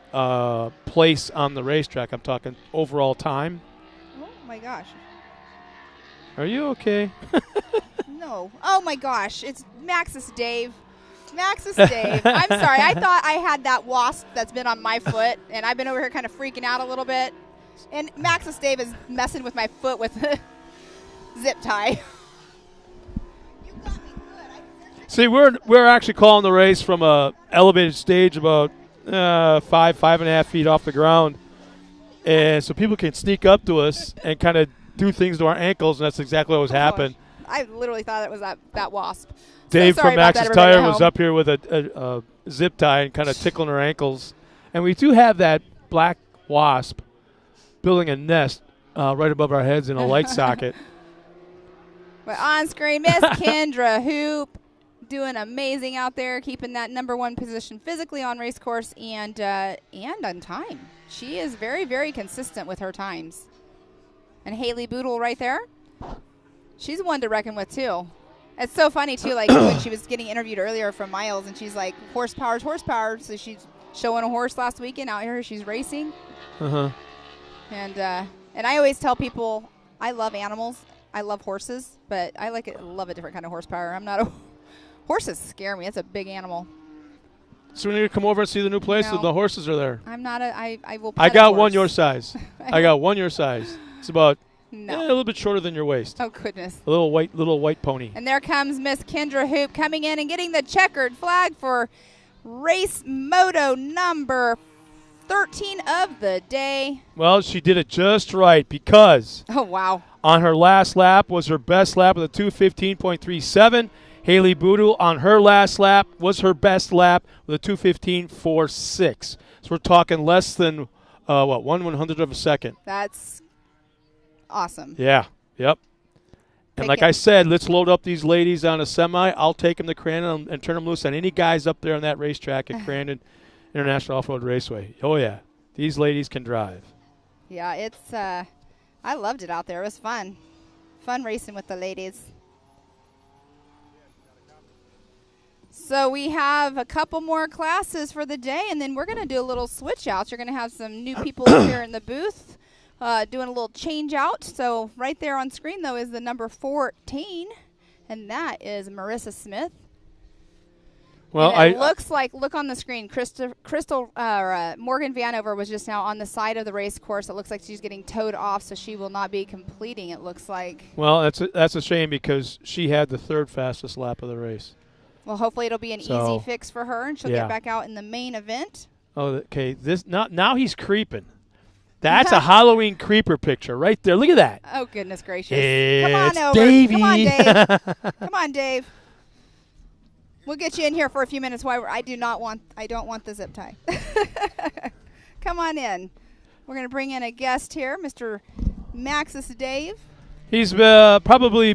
C: place on the racetrack. I'm talking overall time.
A: Oh, my gosh.
C: Are you okay?
A: No. Oh, my gosh. It's Maxis Dave. Maxis Dave. I'm sorry. I thought I had that wasp that's been on my foot, and I've been over here kind of freaking out a little bit. And Maxis Dave is messing with my foot with a zip tie.
C: See, we're actually calling the race from a elevated stage about 5.5 feet off the ground, and so people can sneak up to us and kind of do things to our ankles, and that's exactly what was happening.
A: I literally thought it was that wasp.
C: Dave
A: so
C: from Max's Tire was
A: home.
C: up here with a zip tie and kind of tickling her ankles, and we do have that black wasp building a nest right above our heads in a light socket.
A: But on screen, Miss Kendra Hoop doing amazing out there, keeping that #1 position physically on race course and on time. She is very, very consistent with her times. And Haley Boodle right there, she's one to reckon with too. It's so funny too, like when she was getting interviewed earlier from Miles, and she's like, horsepower's horsepower. So she's showing a horse last weekend out here. She's racing.
C: Uh-huh.
A: And I always tell people I love animals. I love horses, but I love a different kind of horsepower. I'm not a horses scare me. It's a big animal.
C: So we need to come over and see the new place.
A: No.
C: The horses are there.
A: I'm not a. I will.
C: I
A: pet a
C: got
A: horse.
C: one your size. I got one your size. It's about a little bit shorter than your waist.
A: Oh goodness.
C: A little white pony.
A: And there comes Miss Kendra Hoop coming in and getting the checkered flag for race moto number 13 of the day.
C: Well, she did it just right because
A: Oh wow.
C: on her last lap was her best lap with a 2:15.37. Haley Boodle on her last lap was her best lap with a 2:15.46. So we're talking less than 1/100th of a second.
A: That's awesome.
C: Yeah. Yep. And like I said, let's load up these ladies on a semi. I'll take them to Crandon and turn them loose on any guys up there on that racetrack at Crandon International Off-Road Raceway. Oh, yeah. These ladies can drive.
A: Yeah, it's I loved it out there. It was fun. Fun racing with the ladies. So we have a couple more classes for the day, and then we're going to do a little switch out. You're going to have some new people here in the booth doing a little change out. So right there on screen, though, is the number 14, and that is Marissa Smith.
C: Well,
A: and it looks like, look on the screen, Morgan Vanover was just now on the side of the race course. It looks like she's getting towed off, so she will not be completing, it looks like.
C: Well, that's a shame because she had the third fastest lap of the race.
A: Well, hopefully it'll be an easy fix for her, and she'll get back out in the main event.
C: Oh, okay. Now he's creeping. That's a Halloween creeper picture right there. Look at that.
A: Oh, goodness gracious.
C: It's
A: Come on over.
C: Davey.
A: Come on, Dave. Come on, Dave. We'll get you in here for a few minutes. I don't want the zip tie. Come on in. We're going to bring in a guest here, Mr. Maxis Dave.
C: He's probably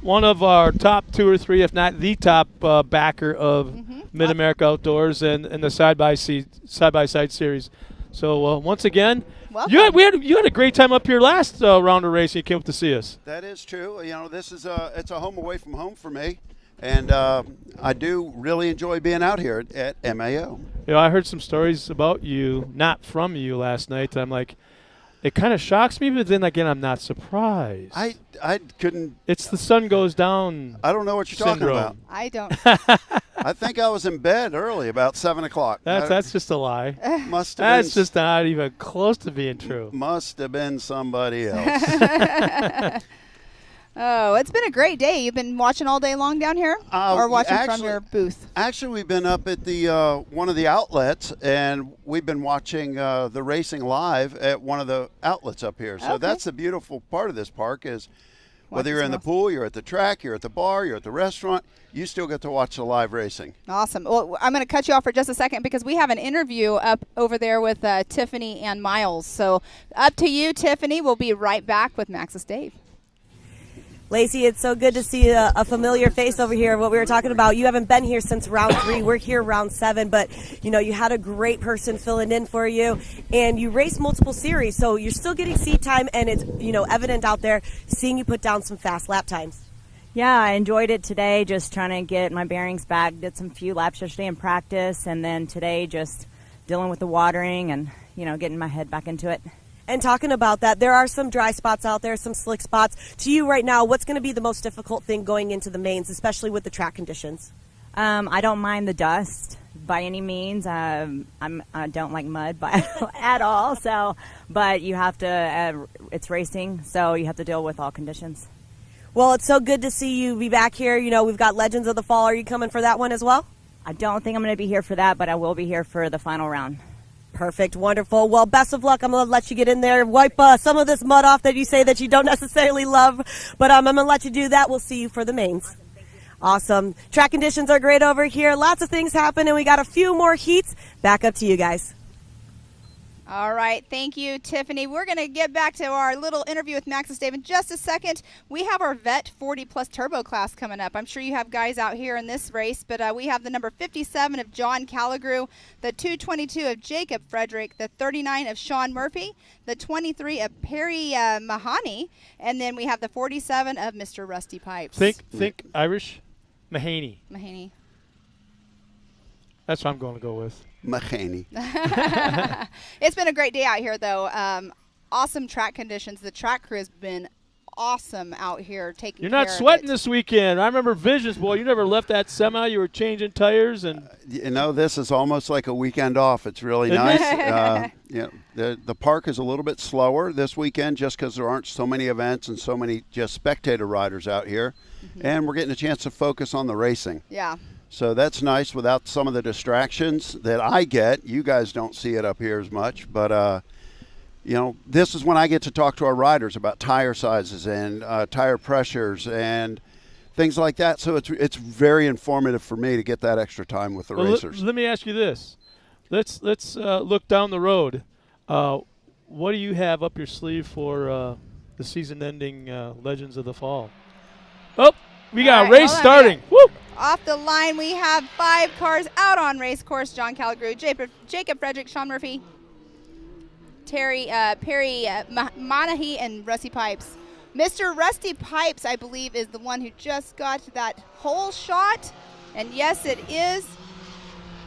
C: one of our top 2 or 3, if not the top backer of Mid-America Outdoors and the side-by-side series. So once again, you had a great time up here last round of racing. You came up to see us.
Q: That is true. You know, this is it's a home away from home for me, and I do really enjoy being out here at MAO.
C: You know, I heard some stories about you, not from you, last night. I'm like, it kind of shocks me, but then again, I'm not surprised.
Q: I couldn't.
C: It's the sun goes down.
Q: I don't know what you're talking about.
A: I don't.
Q: I think I was in bed early, about 7 o'clock.
C: That's just a lie.
Q: Must have
C: That's just not even close to being true.
Q: Must have been somebody else.
A: Oh, it's been a great day. You've been watching all day long down here, or watching from your booth?
Q: Actually, we've been up at the one of the outlets, and we've been watching the racing live at one of the outlets up here. So that's the beautiful part of this park is whether you're in the pool, you're at the track, you're at the bar, you're at the restaurant, you still get to watch the live racing.
A: Awesome. Well, I'm going to cut you off for just a second because we have an interview up over there with Tiffany and Miles. So up to you, Tiffany. We'll be right back with Maxis Dave.
E: Lacey, it's so good to see a familiar face over here. What we were talking about, you haven't been here since round 3. We're here round 7, but you know you had a great person filling in for you, and you raced multiple series, so you're still getting seat time, and it's evident out there seeing you put down some fast lap times.
R: Yeah, I enjoyed it today. Just trying to get my bearings back. Did some few laps yesterday in practice, and then today just dealing with the watering and getting my head back into it.
E: And talking about that, there are some dry spots out there, some slick spots. To you right now, what's going to be the most difficult thing going into the mains, especially with the track conditions?
R: I don't mind the dust by any means. I don't like mud at all. But you have to. It's racing, so you have to deal with all conditions.
E: Well, it's so good to see you be back here. We've got Legends of the Fall. Are you coming for that one as well?
R: I don't think I'm going to be here for that, but I will be here for the final round.
E: Perfect. Wonderful. Well, best of luck. I'm going to let you get in there, wipe some of this mud off that you say that you don't necessarily love. But I'm going to let you do that. We'll see you for the mains. Awesome. Track conditions are great over here. Lots of things happen, and we got a few more heats. Back up to you guys.
A: All right. Thank you, Tiffany. We're going to get back to our little interview with Max's Dave in just a second. We have our Vet 40 Plus Turbo class coming up. I'm sure you have guys out here in this race, but we have the number 57 of John Calligrew, the 222 of Jacob Frederick, the 39 of Sean Murphy, the 23 of Perry Mahoney, and then we have the 47 of Mr. Rusty Pipes.
C: Think Irish. Mahaney.
A: Mahaney.
C: That's what I'm going to go with.
Q: Mahaney.
A: It's been a great day out here, though. Awesome track conditions. The track crew has been awesome out here taking
C: You're
A: care
C: not
A: of
C: sweating
A: it.
C: this weekend. I remember Visions, boy. You never left that semi. You were changing tires. And
Q: You know, this is almost like a weekend off. It's really
C: Isn't
Q: nice.
C: it?
Q: The park is a little bit slower this weekend just because there aren't so many events and so many just spectator riders out here. And we're getting a chance to focus on the racing.
A: Yeah.
Q: So that's nice without some of the distractions that I get. You guys don't see it up here as much, but this is when I get to talk to our riders about tire sizes and tire pressures and things like that. So it's very informative for me to get that extra time with the racers.
C: Let me ask you this. Let's look down the road. What do you have up your sleeve for the season-ending Legends of the Fall? Oh, we got a race starting. Woo!
A: Off the line, we have 5 cars out on race course. John Calligrew, Jacob Frederick, Sean Murphy, Perry Monaghy, and Rusty Pipes. Mr. Rusty Pipes, I believe, is the one who just got that hole shot. And yes, it is.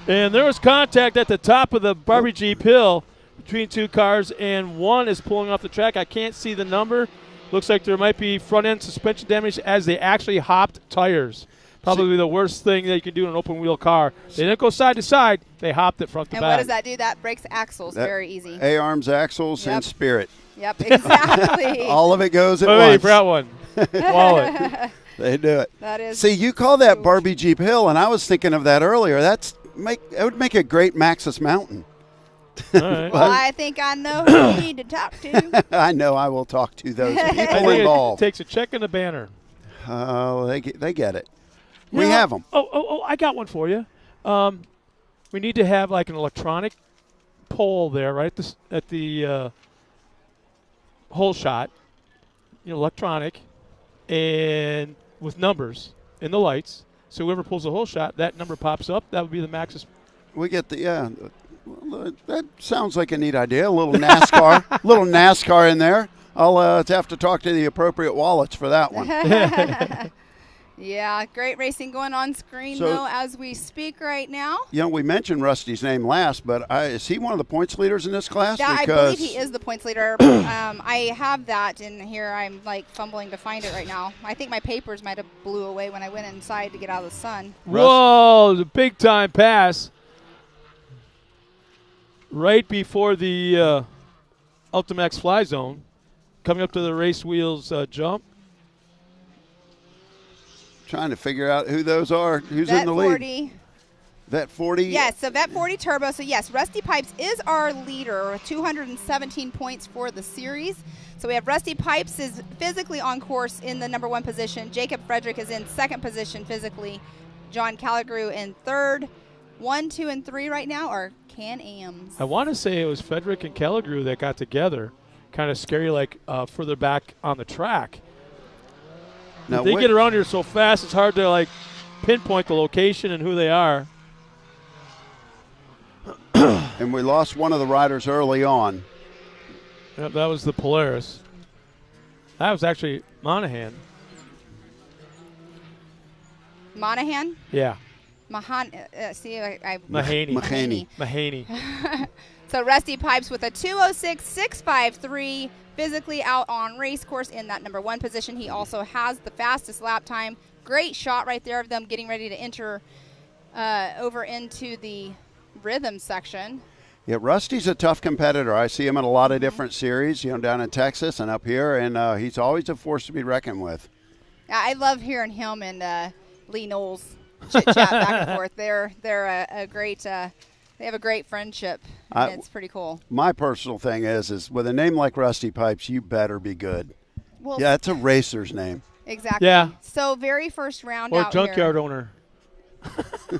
C: And there was contact at the top of the Barbie Jeep hill between 2 cars, and one is pulling off the track. I can't see the number. Looks like there might be front-end suspension damage as they actually hopped tires. Probably the worst thing that you can do in an open-wheel car. They didn't go side to side. They hopped it front to
A: And
C: back.
A: what does that do? That breaks axles very easy.
Q: A-arms, axles, and spirit.
A: Yep, exactly.
Q: All of it goes at
C: Wait,
Q: once.
C: you forgot one. Wallet.
Q: They do it.
A: That is.
Q: See, you call that Barbie Jeep Hill, and I was thinking of that earlier. It would make a great Maxis Mountain.
C: All right.
A: Well, I think I know who you need to talk to.
Q: I know I will talk to those
C: I
Q: people
C: think
Q: involved.
C: It takes a check and a banner.
Q: Oh, they get it.
C: You
Q: We
C: know,
Q: have them.
C: Oh, I got one for you. We need to have like an electronic pole there, right? At the hole shot, electronic, and with numbers in the lights. So whoever pulls the hole shot, that number pops up. That would be the Maxis.
Q: We get well, that sounds like a neat idea. A little NASCAR, little NASCAR in there. I'll have to talk to the appropriate wallets for that one.
A: Yeah, great racing going on screen,
Q: So-
A: though, as we speak right now.
Q: We mentioned Rusty's name last, but is he one of the points leaders in this class?
A: I believe he is the points leader. I have that in here. I'm like fumbling to find it right now. I think my papers might have blew away when I went inside to get out of the sun.
C: Whoa, the big time pass. Right before the Ultimax fly zone. Coming up to the race wheels jump.
Q: Trying to figure out who those are. Who's
A: Vet
Q: in the lead?
A: 40.
Q: Vet 40?
A: Yes, so Vet 40 Turbo. So, yes, Rusty Pipes is our leader with 217 points for the series. So we have Rusty Pipes is physically on course in the number 1 position. Jacob Frederick is in 2nd position physically. John Calligrew in 3rd. 1, 2, and 3 right now are Can-Ams.
C: I want to say it was Frederick and Calligrew that got together. Kind of scary, like further back on the track.
Q: Now,
C: they get around here so fast, it's hard to like pinpoint the location and who they are.
Q: And we lost one of the riders early on.
C: Yep, that was the Polaris. That was actually Monahan.
A: Monahan?
C: Yeah.
A: Mahaney. So Rusty Pipes with a 2:06.653, physically out on race course in that number 1 position. He also has the fastest lap time. Great shot right there of them getting ready to enter over into the rhythm section.
Q: Yeah, Rusty's a tough competitor. I see him in a lot of different series, down in Texas and up here, and he's always a force to be reckoned with.
A: I love hearing him and Lee Knowles chit-chat back and forth. They're a great they have a great friendship, and it's pretty cool.
Q: My personal thing is with a name like Rusty Pipes, you better be good.
A: Well,
Q: yeah, it's a racer's name.
A: Exactly.
C: Yeah.
A: So very first round
C: Or
A: out
C: junkyard
A: here.
C: owner.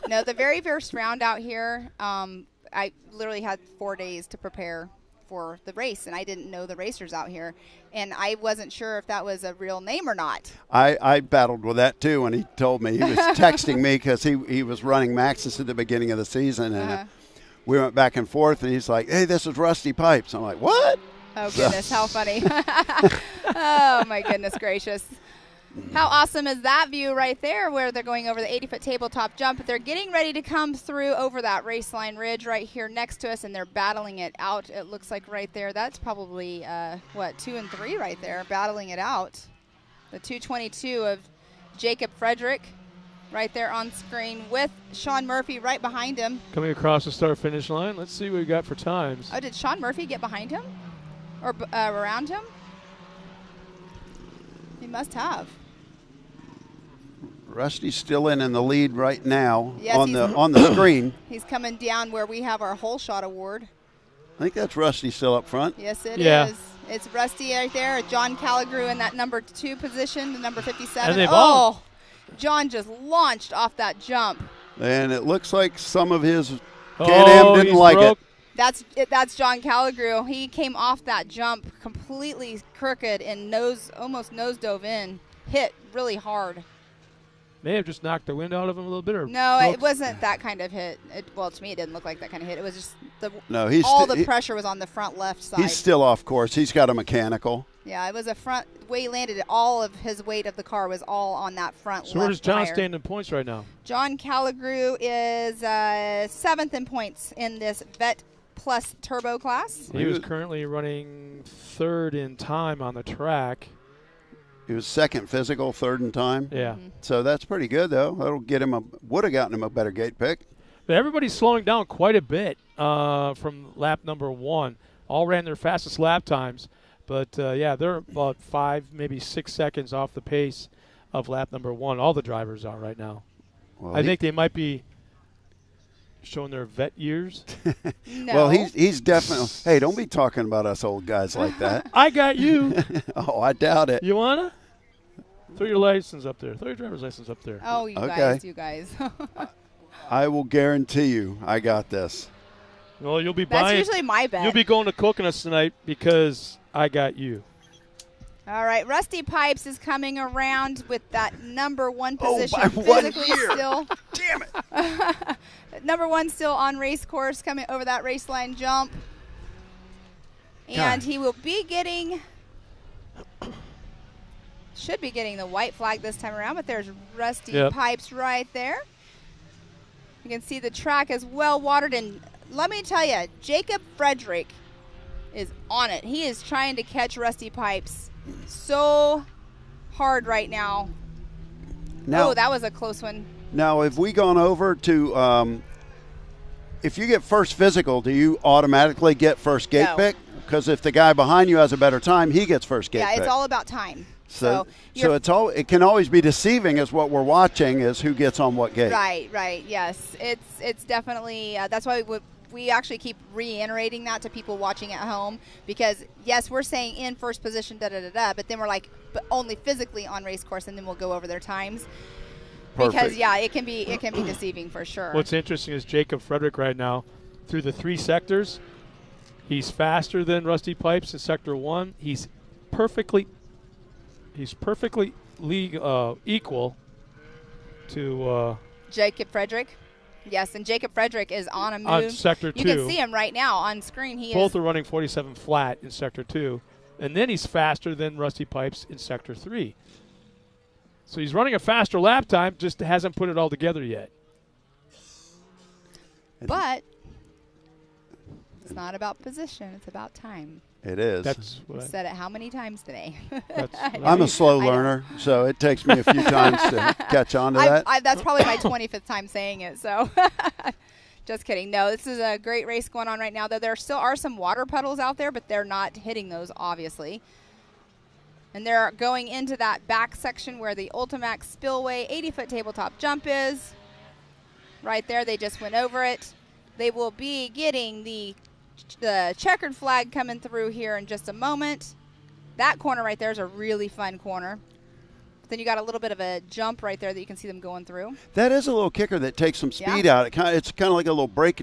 A: No, the very first round out here, I literally had 4 days to prepare. for the race, and I didn't know the racers out here, and I wasn't sure if that was a real name or not.
Q: I battled with that too when he told me. He was texting me because he was running Maxis at the beginning of the season, and we went back and forth, and he's like, "Hey, this is Rusty Pipes." I'm like, "What?"
A: Oh, goodness, how funny. Oh, my goodness gracious. How awesome is that view right there where they're going over the 80-foot tabletop jump, but they're getting ready to come through over that race line ridge right here next to us, and they're battling it out. It looks like right there. That's probably, 2 and 3 right there, battling it out. The 2:22 of Jacob Frederick right there on screen with Sean Murphy right behind him.
C: Coming across the start-finish line. Let's see what we got for times.
A: Oh, did Sean Murphy get behind him or around him? He must have.
Q: Rusty's still in the lead right now.
A: Yes,
Q: on the screen.
A: He's coming down where we have our whole shot award.
Q: I think that's Rusty still up front.
A: Yes, it is. It's Rusty right there. John Calligrew in that number 2 position, the number 57. Oh, John just launched off that jump.
Q: And it looks like some of his Can-Am didn't like it.
A: That's John Calligrew. He came off that jump completely crooked and almost nose dove in, hit really hard.
C: May have just knocked the wind out of him a little bit. Or
A: no, it wasn't that kind of hit. Well, to me, it didn't look like that kind of hit. It was just all the pressure was on the front left side.
Q: He's still off course. He's got a mechanical.
A: Yeah, it was a front. Way he landed, all of his weight of the car was all on that front left
C: So where does John
A: tire.
C: stand in points right now?
A: John Calligrew is 7th in points in this Vet Plus Turbo class.
C: He was currently running 3rd in time on the track.
Q: He was 2nd physical, 3rd in time.
C: Yeah.
Q: So that's pretty good, though. That'll get him would have gotten him a better gate pick.
C: But everybody's slowing down quite a bit from lap number 1. All ran their fastest lap times. But, they're about 5, maybe 6 seconds off the pace of lap number 1. All the drivers are right now.
Q: Well,
C: I think they might be showing their vet years.
A: No.
Q: Well, he's definitely – hey, don't be talking about us old guys like that.
C: I got you.
Q: Oh, I doubt it.
C: You want to? Throw your license up there. Throw your driver's license up there.
A: Oh, you guys.
Q: I will guarantee you I got this.
C: Well, you'll be
A: That's
C: buying.
A: usually my bet.
C: You'll be going to Coconuts tonight because I got you.
A: All right, Rusty Pipes is coming around with that number 1 position.
Q: By 1
A: physically
Q: year.
A: Still.
Q: Damn it.
A: Number 1 still on race course, coming over that race line jump. And he will be should be getting the white flag this time around, but there's Rusty Pipes right there. You can see the track is well watered, and let me tell you, Jacob Frederick is on it. He is trying to catch Rusty Pipes so hard right now.
Q: Now
A: that was a close one.
Q: Now, have we gone over to if you get first physical, do you automatically get first gate pick? Because if the guy behind you has a better time, he gets first gate pick.
A: Yeah, it's all about time.
Q: So it can always be deceiving as what we're watching is who gets on what gate.
A: Right. Yes, it's definitely that's why we actually keep reiterating that to people watching at home, because yes, we're saying in first position but then we're like, but only physically on race course, and then we'll go over their times. Because it can be deceiving for sure.
C: What's interesting is Jacob Frederick right now through the 3 sectors. He's faster than Rusty Pipes in sector 1. He's perfectly equal to
A: Jacob Frederick. Yes, and Jacob Frederick is on a move.
C: On sector 2.
A: You can see him right now on screen.
C: Both are running 47 flat in sector 2. And then he's faster than Rusty Pipes in sector 3. So he's running a faster lap time, just hasn't put it all together yet.
A: But it's not about position, it's about time.
Q: It is.
C: That's
A: what I said it how many times today?
Q: I'm a slow learner, so it takes me a few times to catch on to that.
A: That's probably my 25th time saying it, so just kidding. No, this is a great race going on right now, though there still are some water puddles out there, but they're not hitting those, obviously. And they're going into that back section where the Ultimax Spillway 80-foot tabletop jump is. Right there, they just went over it. They will be getting the checkered flag coming through here in just a moment. That corner right there is a really fun corner. But then you got a little bit of a jump right there that you can see them going through.
Q: That is a little kicker that takes some speed out. It's kind of like a little brake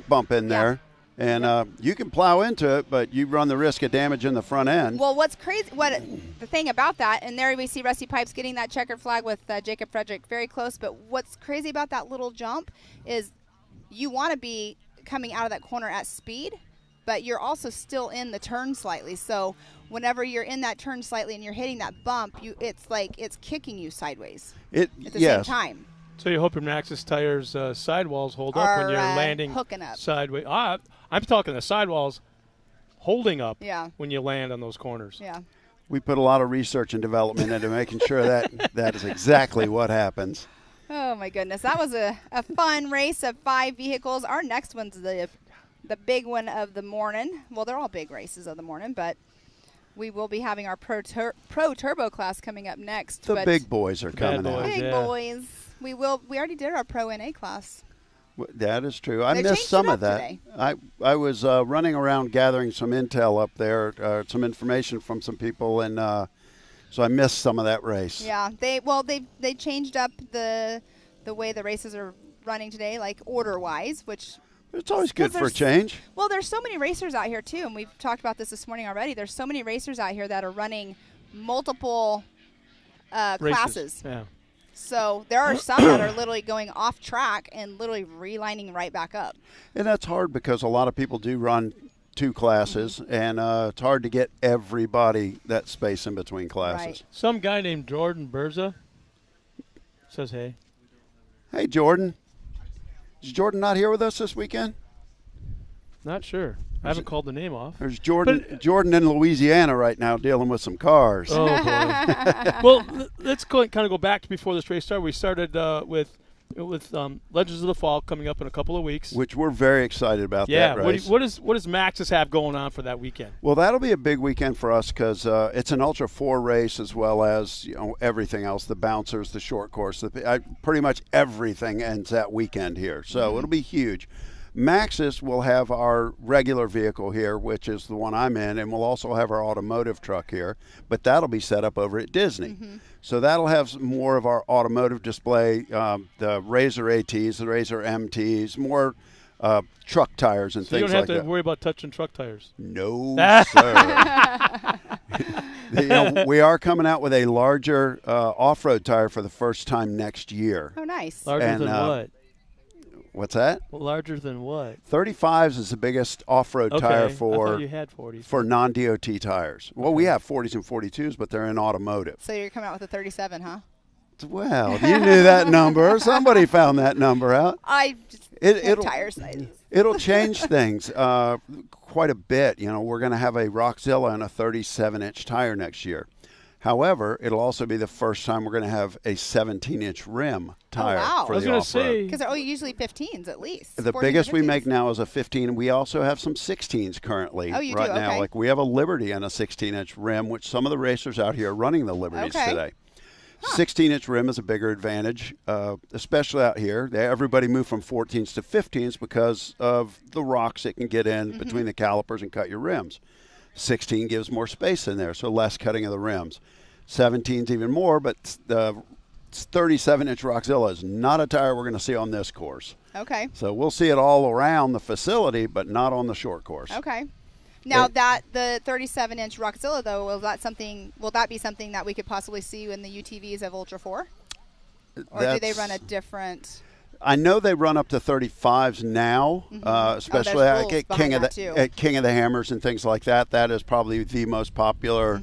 Q: bump in there. And you can plow into it, but you run the risk of damage in the front end.
A: Well, what's crazy, the thing about that, and there we see Rusty Pipes getting that checkered flag with Jacob Frederick very close, but what's crazy about that little jump is you want to be coming out of that corner at speed, but you're also still in the turn slightly. So whenever you're in that turn slightly and you're hitting that bump, it's like it's kicking you sideways at the same time.
C: So you hope your Maxxis tires sidewalls hold up when you're landing
A: hooking up
C: sideways. I'm talking the sidewalls holding up
A: Yeah.
C: when you land on those corners.
A: Yeah.
Q: We put a lot of research and development into making sure that is exactly what happens.
A: Oh, my goodness. That was a fun race of 5 vehicles. Our next one's the big one of the morning. Well, they're all big races of the morning, but we will be having our Pro Turbo class coming up next.
Q: The big boys are coming out.
A: Big boys. We already did our Pro NA class.
Q: That is true. I
A: They
Q: missed
A: changed
Q: some
A: it
Q: of
A: up
Q: that.
A: today.
Q: I was running around gathering some intel up there, some information from some people, and so I missed some of that race.
A: Yeah, they changed up the way the races are running today, like order-wise, which
Q: it's always good for a change.
A: Well, there's so many racers out here too, and we've talked about this morning already. There's so many racers out here that are running multiple classes.
C: Yeah.
A: So there are some that are literally going off track and literally relining right back up.
Q: And that's hard because a lot of people do run 2 classes, and it's hard to get everybody that space in between classes.
A: Right.
C: Some guy named Jordan Berza says, hey.
Q: Hey, Jordan. Is Jordan not here with us this weekend?
C: Not sure. I haven't called the name off.
Q: There's Jordan in Louisiana right now dealing with some cars.
C: Oh, boy. Well, let's kind of go back to before this race started. We started with Legends of the Fall coming up in a couple of weeks.
Q: Which we're very excited about that race.
C: What does Maxxis have going on for that weekend?
Q: Well, that'll be a big weekend for us because it's an Ultra 4 race as well as everything else, the bouncers, the short course. Pretty much everything ends that weekend here. So it'll be huge. Maxxis will have our regular vehicle here, which is the one I'm in, and we'll also have our automotive truck here, but that'll be set up over at Disney. So that'll have more of our automotive display, the Razor ATs, the Razor MTs, more truck tires and
C: so
Q: things like that.
C: You don't have to worry about touching truck tires.
Q: No, sir. We are coming out with a larger off-road tire for the first time next year.
A: Oh, nice.
C: Larger than what?
Q: What's that?
C: Well, larger than what?
Q: 35s is the biggest off-road tire
C: I thought you had 40s.
Q: for non-DOT tires. Well, we have 40s and 42s, but they're in automotive.
A: So you're coming out with a 37, huh?
Q: Well, you knew that number. Somebody found that number out.
A: I just tire sizes.
Q: It'll change things quite a bit. We're going to have a Rockzilla and a 37-inch tire next year. However, it'll also be the first time we're going to have a 17-inch rim tire for the off-road.
A: Because they're usually 15s at least.
Q: The biggest we make now is a 15. We also have some 16s currently
A: now.
Q: Okay. Like we have a Liberty and a 16-inch rim, which some of the racers out here are running the Liberties today. 16-inch rim is a bigger advantage, especially out here. Everybody moved from 14s to 15s because of the rocks it can get in between the calipers and cut your rims. 16 gives more space in there, so less cutting of the rims. 17's even more, but the 37-inch Rockzilla is not a tire we're going to see on this course.
A: Okay.
Q: So we'll see it all around the facility, but not on the short course.
A: Okay. Now the 37-inch Rockzilla, though, will that be something that we could possibly see in the UTVs of Ultra 4? Or do they run a different?
Q: I know they run up to 35s now, especially at King of the Hammers and things like that. That is probably the most popular,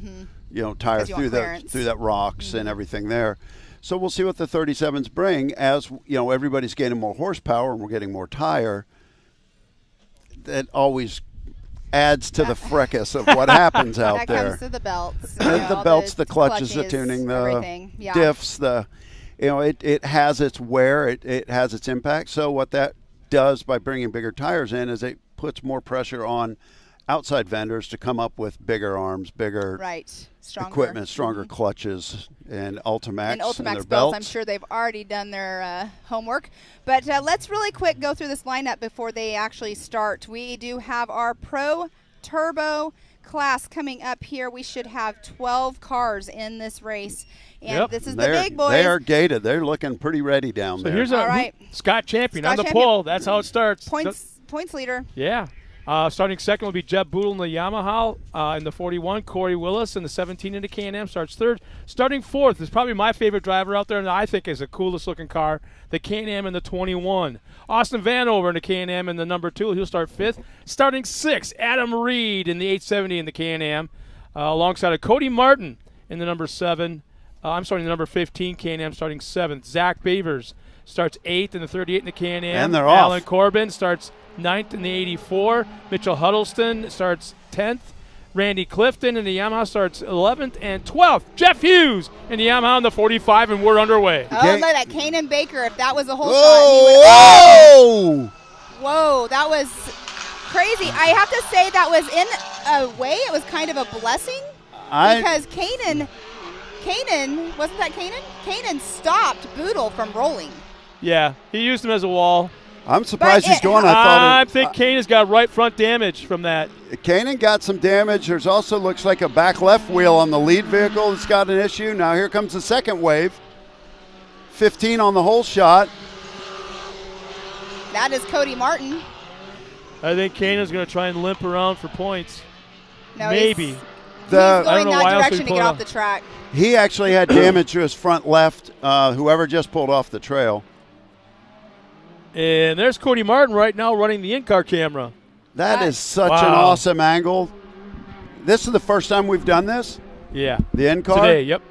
Q: tire through that rocks and everything there. So we'll see what the 37s bring as everybody's gaining more horsepower and we're getting more tire. That always adds to the fracas of what happens out there.
A: That comes to the belts,
Q: the belts, the clutches, the tuning, the diffs, it has its wear, it has its impact. So what that does by bringing bigger tires in is it puts more pressure on outside vendors to come up with bigger arms, bigger equipment, stronger clutches, and Ultimax and their belts.
A: I'm sure they've already done their homework. But let's really quick go through this lineup before they actually start. We do have our Pro Turbo class coming up here. We should have 12 cars in this race. And this is the big boys.
Q: They are gated. They're looking pretty ready down there.
C: So here's Scott Champion on the pole. That's how it starts.
A: Points leader.
C: Yeah. Starting second will be Jeb Boodle in the Yamaha in the 41. Corey Willis in the 17 in the Can-Am starts third. Starting fourth is probably my favorite driver out there, and I think is the coolest looking car, the Can-Am in the 21. Austin Vanover in the Can-Am in the number 2. He'll start fifth. Starting sixth, Adam Reed in the 870 in the Can-Am, alongside of Cody Martin in the number 7. The number 15 Can-Am starting 7th. Zach Beavers starts 8th in the 38 in the Can-Am.
Q: And they're
C: Alan
Q: off.
C: Corbin starts 9th in the 84. Mitchell Huddleston starts 10th. Randy Clifton in the Yamaha starts 11th and 12th. Jeff Hughes in the Yamaha in the 45, and we're underway.
A: Oh, look at that. Kanan Baker, if that was a whole shot,
Q: Whoa!
A: he would. Whoa, that was crazy. I have to say that was, in a way, it was kind of a blessing because Kanan, wasn't that Kanan? Kanan stopped Boodle from rolling.
C: Yeah, he used him as a wall.
Q: I'm surprised he's going.
C: I think Kanan's got right front damage from that.
Q: Kanan got some damage. There's also looks like a back left wheel on the lead vehicle that's got an issue. Now here comes the second wave. 15 on the whole shot.
A: That is Cody Martin.
C: I think Kanan's going to try and limp around for points.
A: No,
C: Maybe.
A: He's going that direction to get off the track.
Q: He actually had damage to his front left, whoever just pulled off the trail.
C: And there's Cody Martin right now running the in-car camera.
Q: That is such an awesome angle. This is the first time we've done this?
C: Yeah.
Q: The in-car?
C: Today, yep.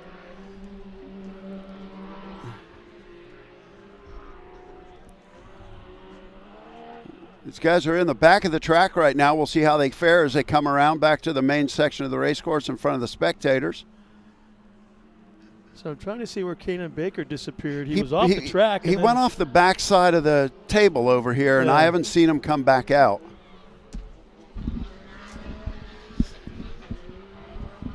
Q: These guys are in the back of the track right now. We'll see how they fare as they come around back to the main section of the race course in front of the spectators.
C: So I'm trying to see where Kanan Baker disappeared. He was off the track.
Q: He went off the back side of the table over here, and I haven't seen him come back out.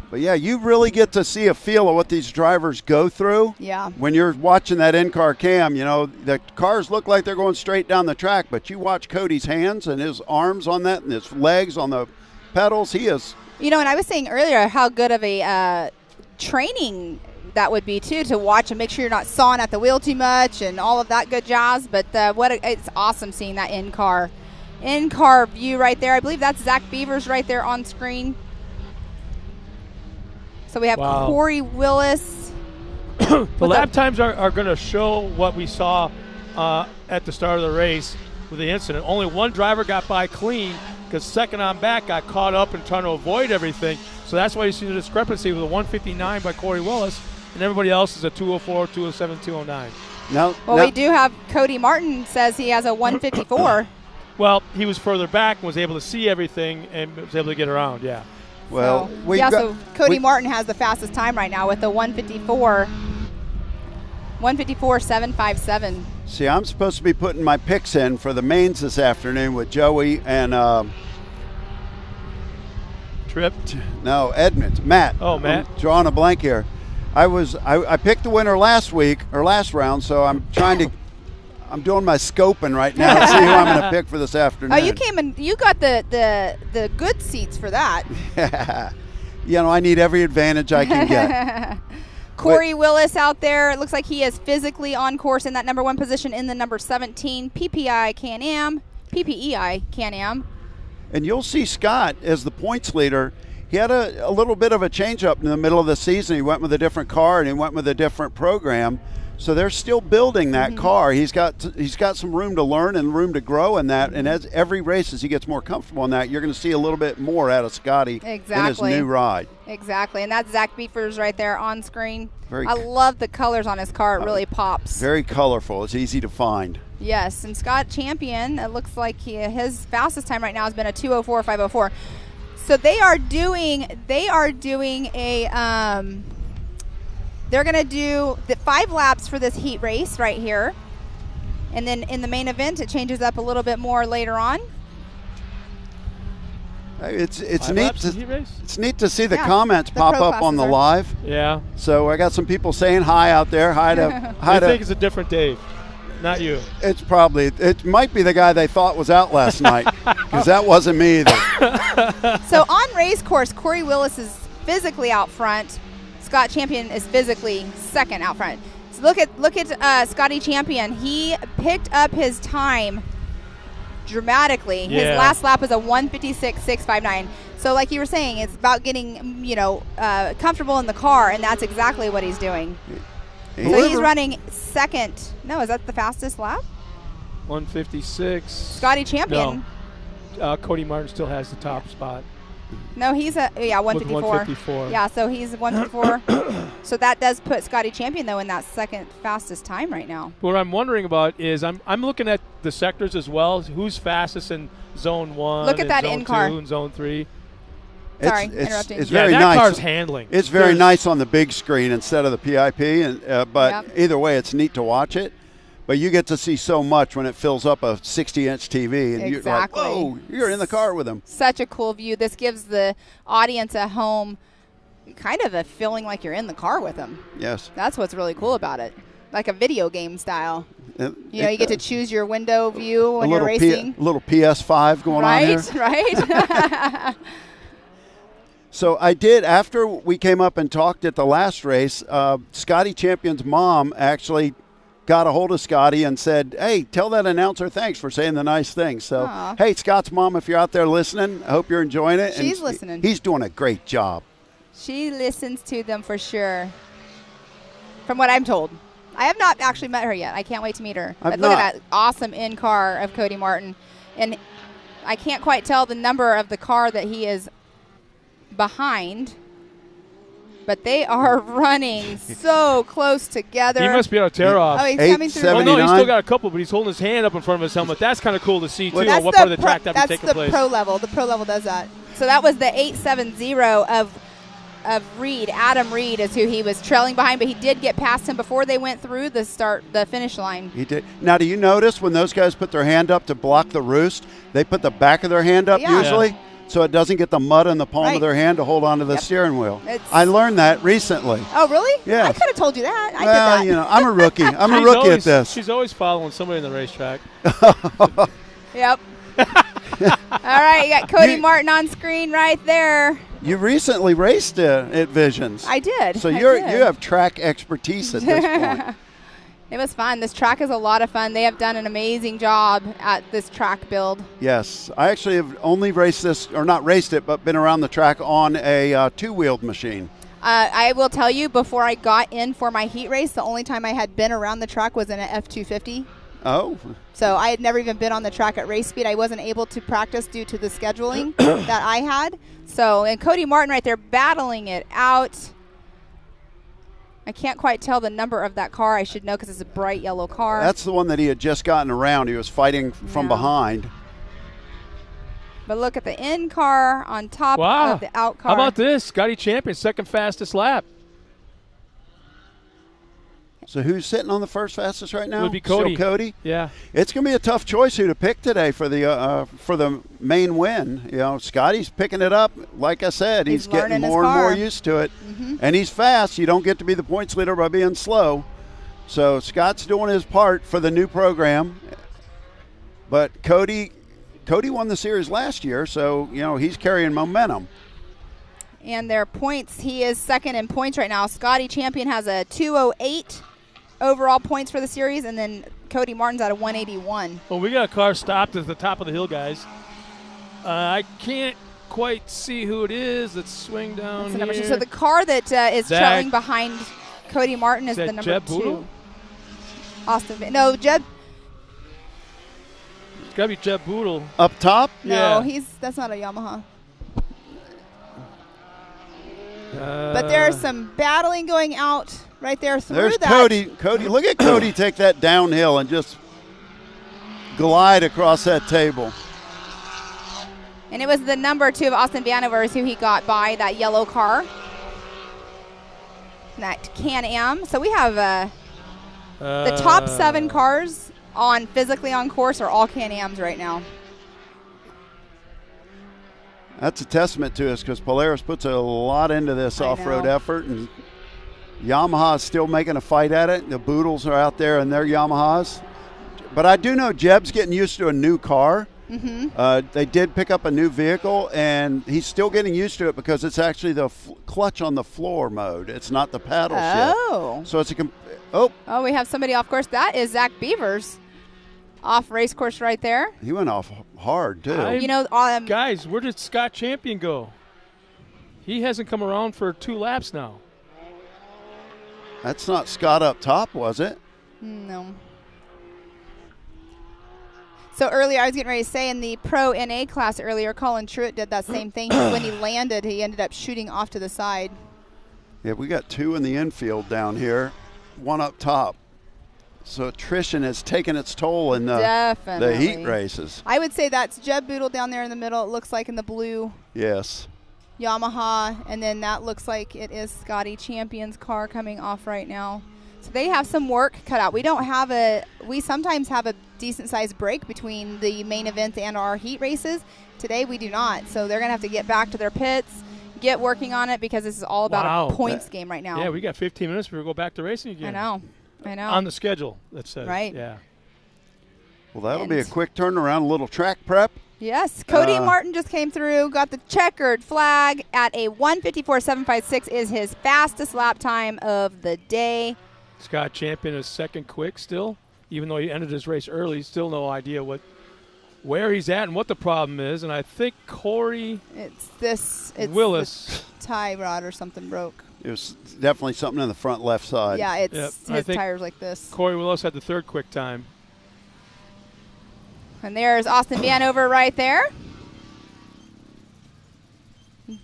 Q: But, yeah, you really get to see a feel of what these drivers go through.
A: Yeah.
Q: When you're watching that in-car cam, you know, the cars look like they're going straight down the track, but you watch Cody's hands and his arms on that and his legs on the pedals. He is.
A: You know, and I was saying earlier how good of a training that would be, too, to watch and make sure you're not sawing at the wheel too much and all of that good jazz. But it's awesome seeing that in-car view right there. I believe that's Zach Beavers right there on screen. So we have Corey Willis.
C: The lap times are going to show what we saw at the start of the race with the incident. Only one driver got by clean because second on back got caught up and trying to avoid everything. So that's why you see the discrepancy with a 159 by Corey Willis, and everybody else is a 204, 207, 209.
A: We do have Cody Martin says he has a 154.
C: Well, he was further back and was able to see everything and was able to get around, yeah.
Q: Well,
A: so Cody Martin has the fastest time right now with the 154.757.
Q: See, I'm supposed to be putting my picks in for the mains this afternoon with Joey and Edmonds. Matt.
C: Oh, Matt.
Q: I'm drawing a blank here. I picked the winner last round, so I'm trying to. I'm doing my scoping right now to see who I'm going to pick for this afternoon.
A: Oh, you came in. You got the good seats for that.
Q: You know, I need every advantage I can get.
A: Corey Willis out there. It looks like he is physically on course in that number 1 position in the number 17 PPEI Can-Am.
Q: And you'll see Scott as the points leader. He had a little bit of a change up in the middle of the season. He went with a different car and he went with a different program. So they're still building that car. He's got some room to learn and room to grow in that. And as every race, as he gets more comfortable in that, you're going to see a little bit more out of Scotty in his new ride.
A: Exactly. And that's Zach Beavers right there on screen.
Q: I
A: love the colors on his car. It really pops.
Q: Very colorful. It's easy to find.
A: Yes. And Scott Champion, it looks like his fastest time right now has been a 2:04.504. So they are doing a they're going to do the 5 laps for this heat race right here. And then in the main event, it changes up a little bit more later on.
Q: It's neat. It's neat to see the comments pop up on the live.
C: Yeah.
Q: So I got some people saying hi out there.
C: I think it's a different Dave, not you.
Q: It might be the guy they thought was out last night, because that wasn't me either.
A: So on race course, Corey Willis is physically out front. Scott Champion is physically second out front. So look at Scotty Champion. He picked up his time dramatically. His last lap was a 1:56.659. So like you were saying, it's about getting, comfortable in the car, and that's exactly what he's doing. So he's running second. No, is that the fastest lap?
C: 1:56.
A: Scotty Champion.
C: No. Cody Martin still has the top spot.
A: No, he's 154.
C: 154.
A: Yeah, so he's 154. So that does put Scotty Champion though in that second fastest time right now.
C: What I'm wondering about is I'm looking at the sectors as well. Who's fastest in zone 1?
A: Look at that
C: zone
A: in-car.
C: 2 and zone 3.
A: Sorry, interrupting.
Q: It's very
C: that
Q: nice.
C: car's handling.
Q: It's very nice on the big screen instead of the PIP, but either way, it's neat to watch it. But you get to see so much when it fills up a 60-inch TV, and you're like, whoa, you're in the car with him.
A: Such a cool view. This gives the audience at home kind of a feeling like you're in the car with them.
Q: Yes.
A: That's what's really cool about it. Like a video game style. You get to choose your window view when you're racing.
Q: A little PS5 going on here.
A: Right.
Q: So I did, after we came up and talked at the last race, Scotty Champion's mom actually got a hold of Scotty and said, hey, tell that announcer thanks for saying the nice things. So, hey, Scott's mom, if you're out there listening, I hope you're enjoying it.
A: She's listening.
Q: He's doing a great job.
A: She listens to them for sure, from what I'm told. I have not actually met her yet. I can't wait to meet her. But look at that awesome in-car of Cody Martin. And I can't quite tell the number of the car that he is behind, but they are running so close together.
C: He must be able to tear off.
A: Oh, he's coming through.
C: Well, no, he's still got a couple, but he's holding his hand up in front of his helmet. That's kind of cool to see, too, on what part of the track that would take place.
A: That's the pro level. The pro level does that. So that was the 870 of Reed. Adam Reed is who he was trailing behind, but he did get past him before they went through the finish line.
Q: He did. Now, do you notice when those guys put their hand up to block the roost, they put the back of their hand up usually? Yeah. So it doesn't get the mud in the palm of their hand to hold onto the steering wheel. I learned that recently.
A: Oh, really?
Q: Yeah.
A: I could have told you that. I
Q: did that. I'm a rookie. I'm a rookie at this.
C: She's always following somebody in the racetrack.
A: Yep. All right, you got Cody Martin on screen right there.
Q: You recently raced at Visions.
A: I did.
Q: So you have track expertise at this point.
A: It was fun. This track is a lot of fun. They have done an amazing job at this track build.
Q: Yes. I actually have only raced this, or not raced it, but been around the track on a two-wheeled machine.
A: I will tell you, before I got in for my heat race, the only time I had been around the track was in an F250.
Q: Oh.
A: So I had never even been on the track at race speed. I wasn't able to practice due to the scheduling that I had. So, and Cody Martin right there battling it out. I can't quite tell the number of that car. I should know because it's a bright yellow car.
Q: That's the one that he had just gotten around. He was fighting from behind.
A: But look at the in car on top of the out car.
C: How about this? Scotty Champion, second fastest lap.
Q: So who's sitting on the first fastest right now?
C: It would be Cody.
Q: Still Cody?
C: Yeah.
Q: It's going to be a tough choice who to pick today for the main win. You know, Scotty's picking it up. Like I said, he's getting more and more used to it. Mm-hmm. And he's fast. You don't get to be the points leader by being slow. So Scott's doing his part for the new program. But Cody won the series last year, so, you know, he's carrying momentum.
A: And their points, he is second in points right now. Scotty Champion has a 208 overall points for the series, and then Cody Martin's at a 181.
C: Well, we got a car stopped at the top of the hill, guys. I can't quite see who it is. Let's swing down here.
A: So the car that is trailing behind Cody Martin is the number
C: Jeb
A: 2.
C: Boodle?
A: Austin. No, Jeb.
C: It's got to be Jeb Boodle.
Q: Up top?
A: No, that's not a Yamaha. But there's some battling going out right there through
Q: There's
A: that.
Q: Cody, look at Cody take that downhill and just glide across that table.
A: And it was the number 2 of Austin Vanovers who he got by, that yellow car. That Can-Am. So we have the top 7 cars physically on course are all Can-Ams right now.
Q: That's a testament to us because Polaris puts a lot into this off-road effort, and Yamaha is still making a fight at it. The Boodles are out there in their Yamahas. But I do know Jeb's getting used to a new car. Mm-hmm. They did pick up a new vehicle, and he's still getting used to it because it's actually the clutch on the floor mode. It's not the paddle shift. So it's a Oh,
A: we have somebody off course. That is Zach Beavers Off race course right there.
Q: He went off hard, too.
C: Guys, where did Scott Champion go? He hasn't come around for 2 laps now.
Q: That's not Scott up top, was it?
A: No. So earlier, I was getting ready to say in the Pro NA class earlier, Colin Truitt did that same thing. When he landed, he ended up shooting off to the side.
Q: Yeah, we got 2 in the infield down here, 1 up top. So attrition has taken its toll in the heat races.
A: I would say that's Jeb Boodle down there in the middle. It looks like in the blue.
Q: Yes.
A: Yamaha, and then that looks like it is Scotty Champion's car coming off right now. So they have some work cut out. We sometimes have a decent sized break between the main events and our heat races. Today we do not. So they're going to have to get back to their pits, get working on it, because this is all about a points game right now.
C: Yeah, we got 15 minutes before we go back to racing again.
A: I know.
C: On the schedule, that says.
A: Right.
C: Yeah.
Q: Well, that'll be a quick turnaround, a little track prep.
A: Yes, Cody Martin just came through, got the checkered flag at a 1:54.756 is his fastest lap time of the day.
C: Scott Champion is second quick still, even though he ended his race early. Still no idea where he's at and what the problem is. And I think Corey Willis
A: tie rod or something broke.
Q: It was definitely something in the front left side.
A: Yeah, his tire's like this.
C: Corey Willis had the third quick time.
A: And there's Austin Vanover right there.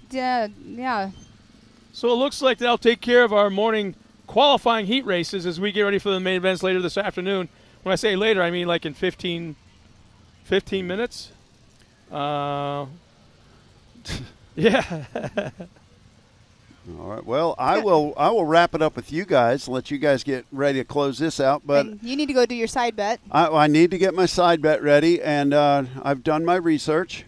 A: Yeah.
C: So it looks like they'll take care of our morning qualifying heat races as we get ready for the main events later this afternoon. When I say later, I mean like in 15 minutes. Yeah.
Q: All right. Well, I will wrap it up with you guys. Let you guys get ready to close this out. But
A: and you need to go do your side bet.
Q: I need to get my side bet ready, and I've done my research.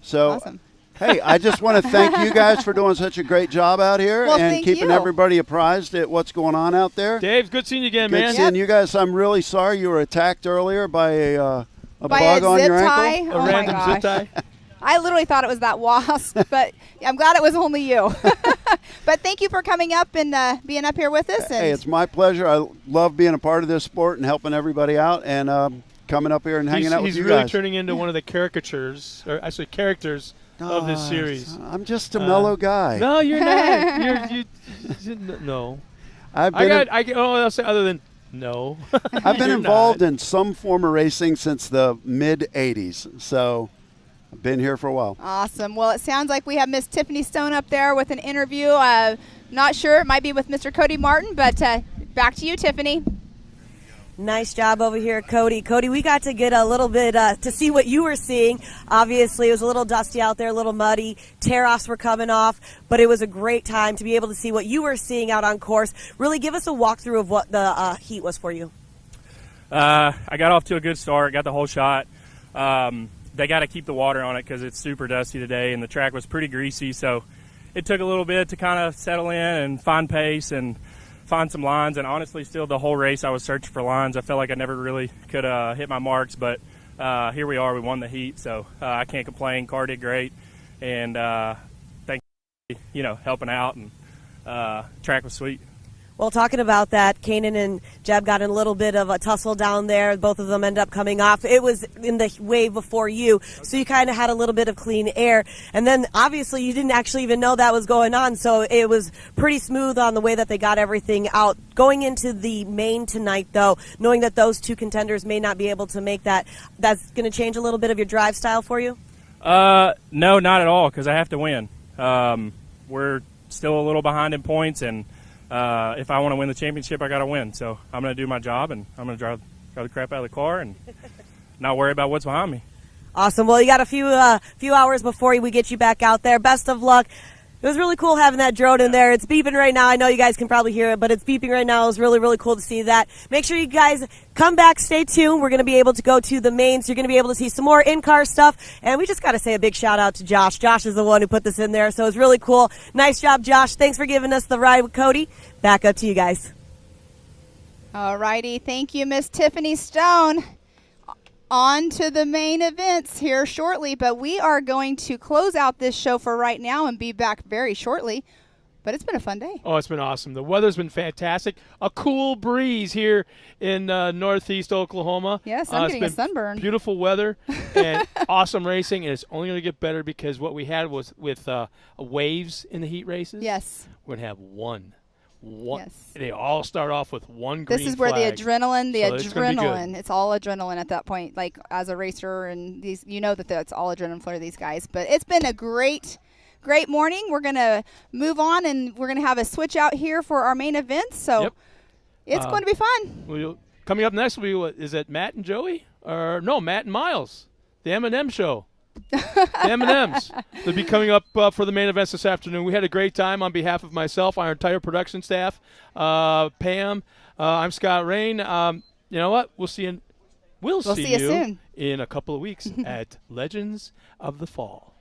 Q: So,
A: awesome.
Q: Hey, I just want to thank you guys for doing such a great job out here and keeping everybody apprised at what's going on out there.
C: Dave, good seeing you again, man.
Q: Good seeing you guys. I'm really sorry you were attacked earlier by a bug on your ankle.
C: A random zip tie.
A: I literally thought it was that wasp, but I'm glad it was only you. But thank you for coming up and being up here with us.
Q: Hey, it's my pleasure. I love being a part of this sport and helping everybody out and coming up here and hanging out with you guys.
C: He's really turning into one of the characters of this series.
Q: I'm just a mellow guy.
C: No, you're not. No. I'll say other than no.
Q: I've been involved in some form of racing since the mid-'80s, so I've been here for a while.
A: Awesome. Well, it sounds like we have Miss Tiffany Stone up there with an interview. Not sure. It might be with Mr. Cody Martin, but back to you, Tiffany.
E: Nice job over here, Cody. Cody, we got to get a little bit to see what you were seeing. Obviously, it was a little dusty out there, a little muddy. Tear-offs were coming off, but it was a great time to be able to see what you were seeing out on course. Really give us a walkthrough of what the heat was for you.
S: I got off to a good start, got the whole shot. They got to keep the water on it because it's super dusty today, and the track was pretty greasy, so it took a little bit to kind of settle in and find pace and find some lines. And honestly, still the whole race I was searching for lines. I felt like I never really could hit my marks, but here we are. We won the heat, so I can't complain. Car did great, and thank you, helping out, and track was sweet.
E: Well, talking about that, Kanan and Jeb got in a little bit of a tussle down there. Both of them ended up coming off. It was in the wave before you, so you kind of had a little bit of clean air. And then, obviously, you didn't actually even know that was going on, so it was pretty smooth on the way that they got everything out. Going into the main tonight, though, knowing that those two contenders may not be able to make that, that's going to change a little bit of your drive style for you?
S: No, not at all, because I have to win. We're still a little behind in points, and if I want to win the championship, I got to win. So I'm going to do my job, and I'm going to drive the crap out of the car and not worry about what's behind me.
E: Awesome. Well, you got a few hours before we get you back out there. Best of luck. It was really cool having that drone in there. It's beeping right now. I know you guys can probably hear it, but it's beeping right now. It was really, really cool to see that. Make sure you guys come back. Stay tuned. We're going to be able to go to the mains. You're going to be able to see some more in-car stuff. And we just got to say a big shout-out to Josh. Josh is the one who put this in there, so it's really cool. Nice job, Josh. Thanks for giving us the ride with Cody. Back up to you guys.
A: All righty. Thank you, Miss Tiffany Stone. On to the main events here shortly, but we are going to close out this show for right now and be back very shortly But it's been a fun day.
C: Oh, it's been awesome. The weather's been fantastic. A cool breeze here in northeast Oklahoma.
A: Yes, I'm getting a sunburn.
C: Beautiful weather and awesome racing, and it's only going to get better because what we had was with waves in the heat races.
A: Yes.
C: We're going to have one.
A: Yes.
C: They all start off with one green
A: This is where
C: flag.
A: the adrenaline,
C: So
A: it's all adrenaline at that point. Like as a racer and these, you know that it's all adrenaline for these guys. But it's been a great morning. We're going to move on and we're going to have a switch out here for our main events. So it's going to be fun.
C: Coming up next will be, is it Matt and Joey? Or no, Matt and Miles, the M&M show. The M&Ms. They'll be coming up for the main events this afternoon. We had a great time on behalf of myself, our entire production staff, Pam. I'm Scott Rain. You know what? We'll see you. We'll see you
A: soon
C: in a couple of weeks at Legends of the Fall.